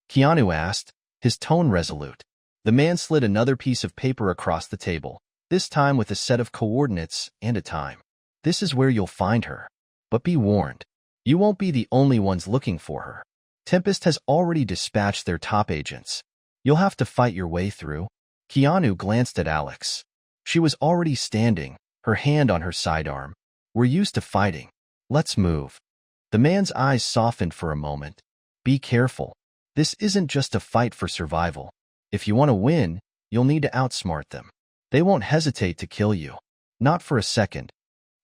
Keanu asked, his tone resolute. The man slid another piece of paper across the table, this time with a set of coordinates and a time. This is where you'll find her. But be warned, you won't be the only ones looking for her. Tempest has already dispatched their top agents. You'll have to fight your way through. Keanu glanced at Alex. She was already standing, her hand on her sidearm. We're used to fighting. Let's move. The man's eyes softened for a moment. Be careful. This isn't just a fight for survival. If you want to win, you'll need to outsmart them. They won't hesitate to kill you. Not for a second.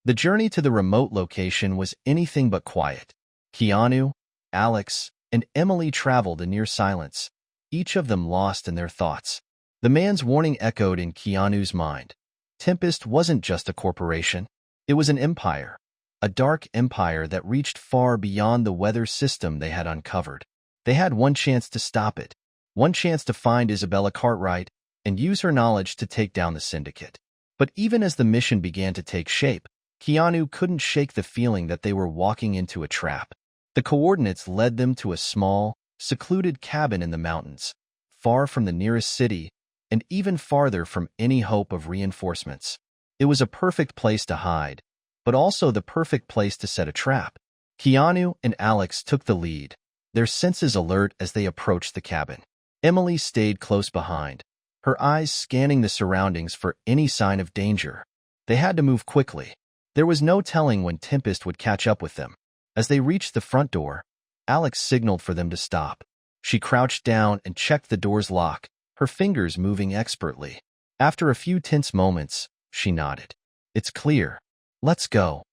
The journey to the remote location was anything but quiet. Keanu, Alex, and Emily traveled in near silence, each of them lost in their thoughts. The man's warning echoed in Keanu's mind. Tempest wasn't just a corporation. It was an empire. A dark empire that reached far beyond the weather system they had uncovered. They had one chance to stop it. One chance to find Isabella Cartwright and use her knowledge to take down the syndicate. But even as the mission began to take shape, Keanu couldn't shake the feeling that they were walking into a trap. The coordinates led them to a small, secluded cabin in the mountains, far from the nearest city, and even farther from any hope of reinforcements. It was a perfect place to hide, but also the perfect place to set a trap. Keanu and Alex took the lead, their senses alert as they approached the cabin. Emily stayed close behind, her eyes scanning the surroundings for any sign of danger. They had to move quickly. There was no telling when Tempest would catch up with them. As they reached the front door, Alex signaled for them to stop. She crouched down and checked the door's lock, her fingers moving expertly. After a few tense moments, she nodded. It's clear. Let's go.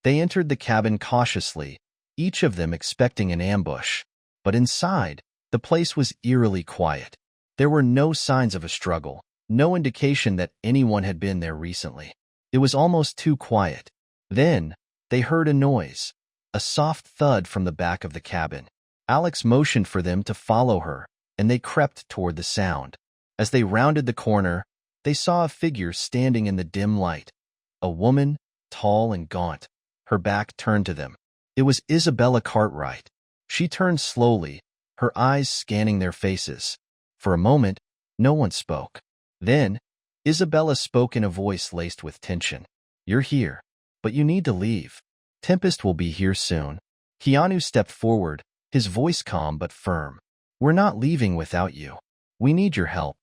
They entered the cabin cautiously, each of them expecting an ambush. But inside, the place was eerily quiet. There were no signs of a struggle, no indication that anyone had been there recently. It was almost too quiet. Then, they heard a noise, a soft thud from the back of the cabin. Alex motioned for them to follow her, and they crept toward the sound. As they rounded the corner, they saw a figure standing in the dim light. A woman, tall and gaunt, her back turned to them. It was Isabella Cartwright. She turned slowly, her eyes scanning their faces. For a moment, no one spoke. Then, Isabella spoke in a voice laced with tension. You're here, but you need to leave. Tempest will be here soon. Keanu stepped forward, his voice calm but firm. We're not leaving without you. We need your help.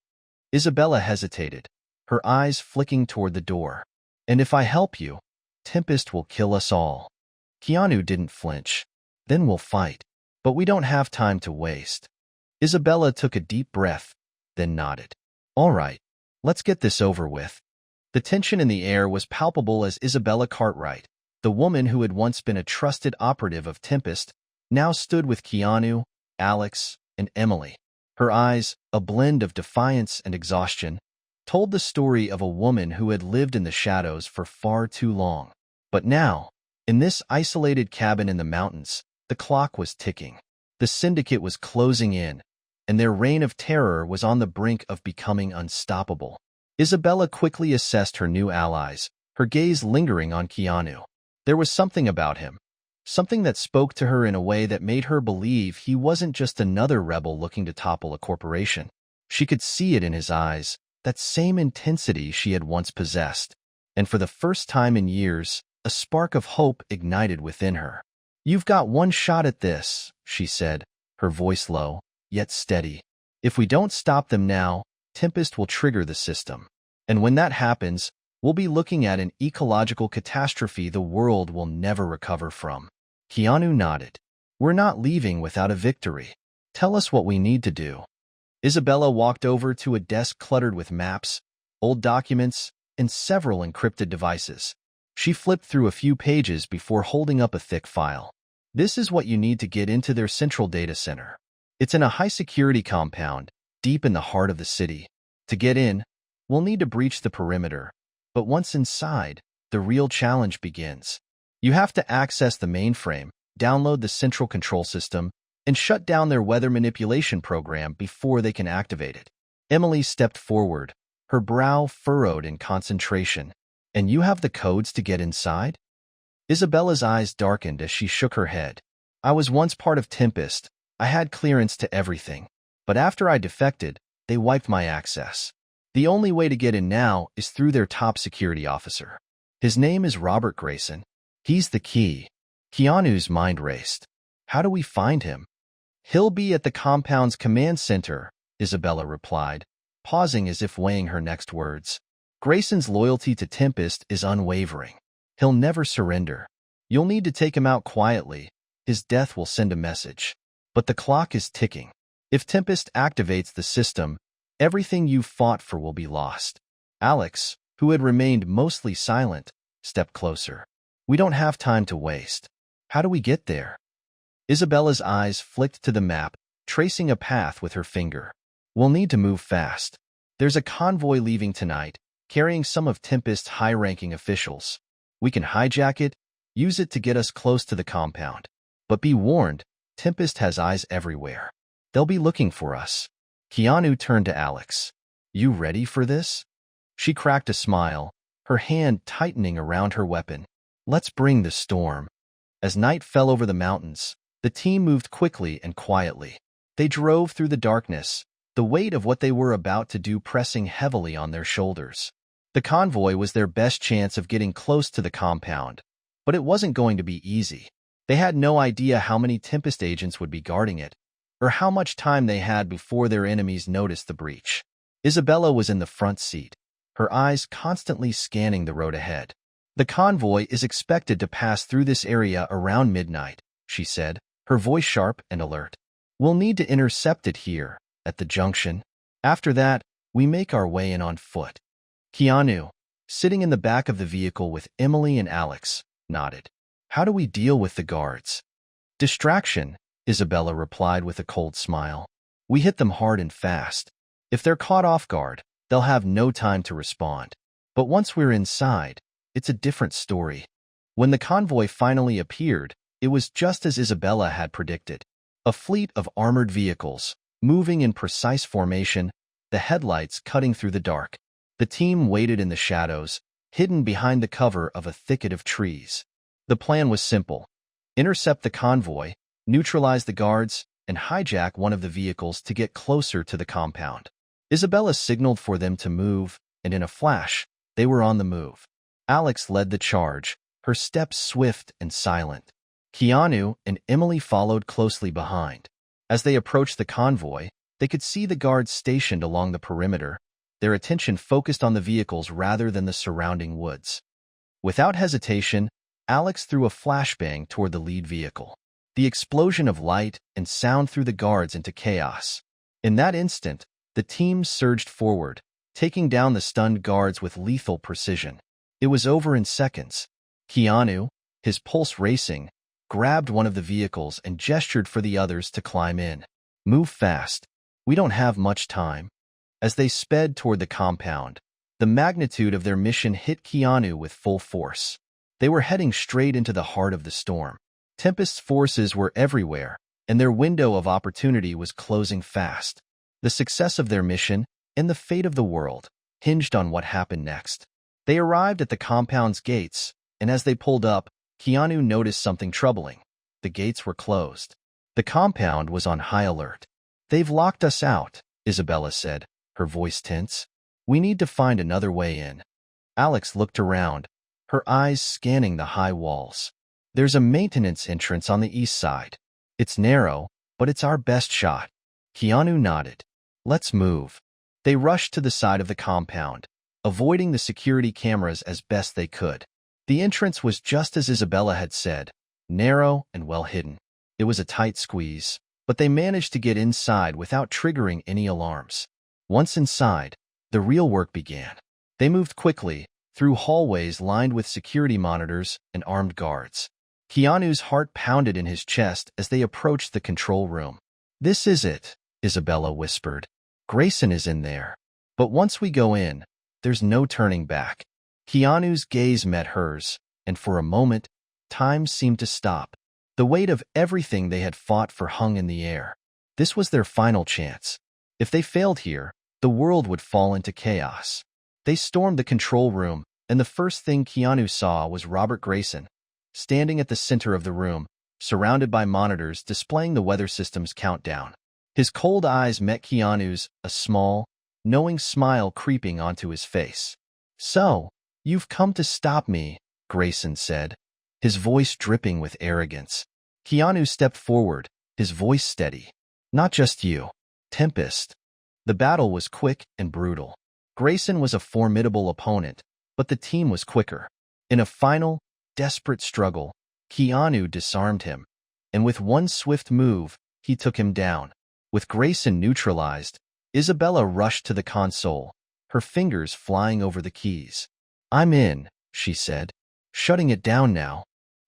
Isabella hesitated, her eyes flicking toward the door. And if I help you, Tempest will kill us all. Keanu didn't flinch. Then we'll fight. But we don't have time to waste. Isabella took a deep breath, then nodded. All right, let's get this over with. The tension in the air was palpable as Isabella Cartwright, the woman who had once been a trusted operative of Tempest, now stood with Keanu, Alex, and Emily. Her eyes, a blend of defiance and exhaustion, told the story of a woman who had lived in the shadows for far too long. But now, in this isolated cabin in the mountains, the clock was ticking. The syndicate was closing in, and their reign of terror was on the brink of becoming unstoppable. Isabella quickly assessed her new allies, her gaze lingering on Keanu. There was something about him, something that spoke to her in a way that made her believe he wasn't just another rebel looking to topple a corporation. She could see it in his eyes, that same intensity she had once possessed. And for the first time in years, A spark of hope ignited within her. "You've got one shot at this," she said, her voice low, yet steady. "If we don't stop them now, Tempest will trigger the system. And when that happens, we'll be looking at an ecological catastrophe the world will never recover from." Keanu nodded. "We're not leaving without a victory. Tell us what we need to do." Isabella walked over to a desk cluttered with maps, old documents, and several encrypted devices. She flipped through a few pages before holding up a thick file. "This is what you need to get into their central data center. It's in a high-security compound, deep in the heart of the city. To get in, we'll need to breach the perimeter. But once inside, the real challenge begins. You have to access the mainframe, download the central control system, and shut down their weather manipulation program before they can activate it." Emily stepped forward, her brow furrowed in concentration. "And you have the codes to get inside?" Isabella's eyes darkened as she shook her head. "I was once part of Tempest. I had clearance to everything. But after I defected, they wiped my access. The only way to get in now is through their top security officer. His name is Robert Grayson. He's the key." Keanu's mind raced. "How do we find him?" "He'll be at the compound's command center," Isabella replied, pausing as if weighing her next words. "Grayson's loyalty to Tempest is unwavering. He'll never surrender. You'll need to take him out quietly. His death will send a message. But the clock is ticking. If Tempest activates the system, everything you've fought for will be lost." Alex, who had remained mostly silent, stepped closer. "We don't have time to waste. How do we get there?" Isabella's eyes flicked to the map, tracing a path with her finger. "We'll need to move fast. There's a convoy leaving tonight, carrying some of Tempest's high-ranking officials. We can hijack it, use it to get us close to the compound. But be warned, Tempest has eyes everywhere. They'll be looking for us." Keanu turned to Alex. "You ready for this?" She cracked a smile, her hand tightening around her weapon. "Let's bring the storm." As night fell over the mountains, the team moved quickly and quietly. They drove through the darkness, the weight of what they were about to do pressing heavily on their shoulders. The convoy was their best chance of getting close to the compound, but it wasn't going to be easy. They had no idea how many Tempest agents would be guarding it, or how much time they had before their enemies noticed the breach. Isabella was in the front seat, her eyes constantly scanning the road ahead. "The convoy is expected to pass through this area around midnight," she said, her voice sharp and alert. "We'll need to intercept it here, at the junction. After that, we make our way in on foot." Keanu, sitting in the back of the vehicle with Emily and Alex, nodded. "How do we deal with the guards?" "Distraction," Isabella replied with a cold smile. "We hit them hard and fast. If they're caught off guard, they'll have no time to respond. But once we're inside, it's a different story." When the convoy finally appeared, it was just as Isabella had predicted. A fleet of armored vehicles, moving in precise formation, the headlights cutting through the dark. The team waited in the shadows, hidden behind the cover of a thicket of trees. The plan was simple: intercept the convoy, neutralize the guards, and hijack one of the vehicles to get closer to the compound. Isabella signaled for them to move, and in a flash, they were on the move. Alex led the charge, her steps swift and silent. Keanu and Emily followed closely behind. As they approached the convoy, they could see the guards stationed along the perimeter, their attention focused on the vehicles rather than the surrounding woods. Without hesitation, Alex threw a flashbang toward the lead vehicle. The explosion of light and sound threw the guards into chaos. In that instant, the team surged forward, taking down the stunned guards with lethal precision. It was over in seconds. Keanu, his pulse racing, grabbed one of the vehicles and gestured for the others to climb in. "Move fast. We don't have much time." As they sped toward the compound, the magnitude of their mission hit Keanu with full force. They were heading straight into the heart of the storm. Tempest's forces were everywhere, and their window of opportunity was closing fast. The success of their mission and the fate of the world hinged on what happened next. They arrived at the compound's gates, and as they pulled up, Keanu noticed something troubling. The gates were closed. The compound was on high alert. "They've locked us out," Isabella said, her voice tense. "We need to find another way in." Alex looked around, her eyes scanning the high walls. There's a maintenance entrance on the east side. It's narrow, but it's our best shot. Keanu nodded. Let's move. They rushed to the side of the compound, avoiding the security cameras as best they could. The entrance was just as Isabella had said, narrow and well hidden. It was a tight squeeze, but they managed to get inside without triggering any alarms. Once inside, the real work began. They moved quickly, through hallways lined with security monitors and armed guards. Keanu's heart pounded in his chest as they approached the control room. "This is it," Isabella whispered. "Grayson is in there. But once we go in, there's no turning back." Keanu's gaze met hers, and for a moment, time seemed to stop. The weight of everything they had fought for hung in the air. This was their final chance. If they failed here, the world would fall into chaos. They stormed the control room, and the first thing Keanu saw was Robert Grayson, standing at the center of the room, surrounded by monitors displaying the weather system's countdown. His cold eyes met Keanu's, a small, knowing smile creeping onto his face. "So, you've come to stop me," Grayson said, his voice dripping with arrogance. Keanu stepped forward, his voice steady. "Not just you, Tempest." The battle was quick and brutal. Grayson was a formidable opponent, but the team was quicker. In a final, desperate struggle, Keanu disarmed him, and with one swift move, he took him down. With Grayson neutralized, Isabella rushed to the console, her fingers flying over the keys. "I'm in," she said, shutting it down now.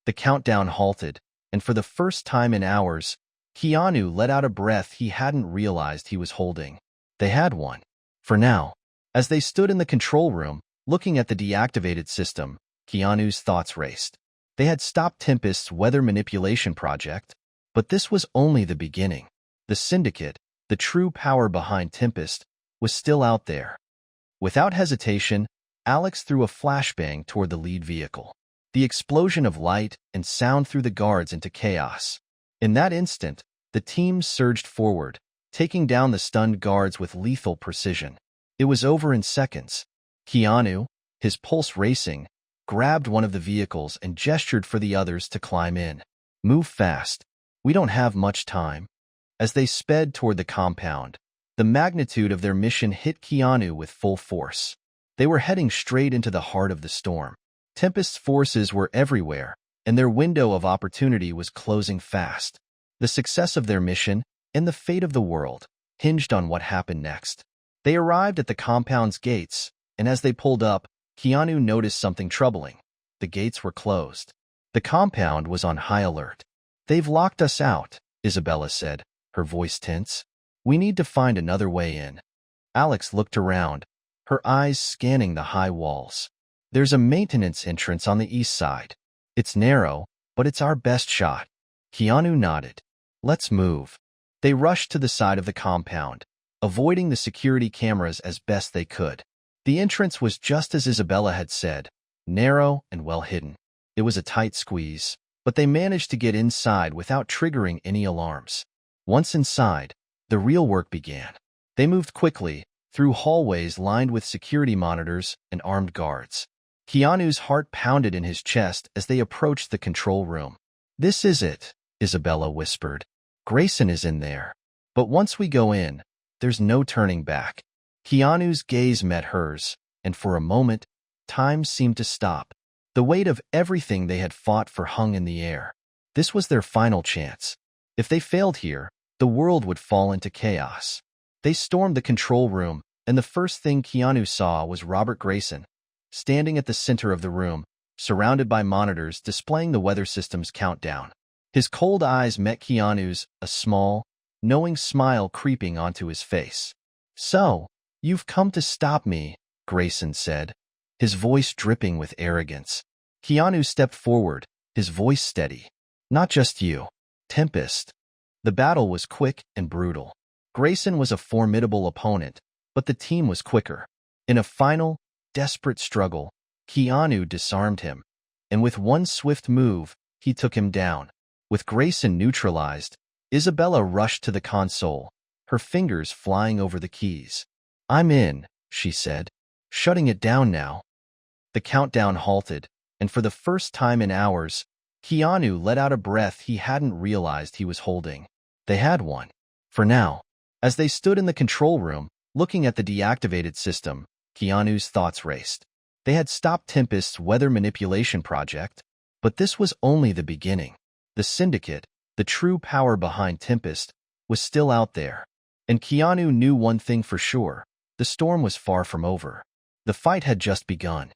The countdown halted, and for the first time in hours, Keanu let out a breath he hadn't realized he was holding. They had won. For now. As they stood in the control room, looking at the deactivated system, Keanu's thoughts raced. They had stopped Tempest's weather manipulation project, but this was only the beginning. The Syndicate, the true power behind Tempest, was still out there. Without hesitation, Alex threw a flashbang toward the lead vehicle. The explosion of light and sound threw the guards into chaos. In that instant, the team surged forward, taking down the stunned guards with lethal precision. It was over in seconds. Keanu, his pulse racing, grabbed one of the vehicles and gestured for the others to climb in. "Move fast. We don't have much time." As they sped toward the compound, the magnitude of their mission hit Keanu with full force. They were heading straight into the heart of the storm. Tempest's forces were everywhere, and their window of opportunity was closing fast. The success of their mission, and the fate of the world, hinged on what happened next. They arrived at the compound's gates, and as they pulled up, Keanu noticed something troubling. The gates were closed. The compound was on high alert. "They've locked us out," Isabella said, her voice tense. "We need to find another way in." Alex looked around, her eyes scanning the high walls. "There's a maintenance entrance on the east side. It's narrow, but it's our best shot." Keanu nodded. "Let's move." They rushed to the side of the compound, avoiding the security cameras as best they could. The entrance was just as Isabella had said, narrow and well hidden. It was a tight squeeze, but they managed to get inside without triggering any alarms. Once inside, the real work began. They moved quickly, through hallways lined with security monitors and armed guards. Keanu's heart pounded in his chest as they approached the control room. "This is it," Isabella whispered. "Grayson is in there. But once we go in, there's no turning back." Keanu's gaze met hers, and for a moment, time seemed to stop. The weight of everything they had fought for hung in the air. This was their final chance. If they failed here, the world would fall into chaos. They stormed the control room, and the first thing Keanu saw was Robert Grayson, standing at the center of the room, surrounded by monitors displaying the weather system's countdown. His cold eyes met Keanu's, a small, knowing smile creeping onto his face. "So, you've come to stop me," Grayson said, his voice dripping with arrogance. Keanu stepped forward, his voice steady. "Not just you, Tempest." The battle was quick and brutal. Grayson was a formidable opponent, but the team was quicker. In a final, desperate struggle, Keanu disarmed him, and with one swift move, he took him down. With Grayson neutralized, Isabella rushed to the console, her fingers flying over the keys. "I'm in," she said, shutting it down now. The countdown halted, and for the first time in hours, Keanu let out a breath he hadn't realized he was holding. They had one. For now. As they stood in the control room, looking at the deactivated system, Keanu's thoughts raced. They had stopped Tempest's weather manipulation project, but this was only the beginning. The Syndicate, the true power behind Tempest, was still out there. And Keanu knew one thing for sure. The storm was far from over. The fight had just begun.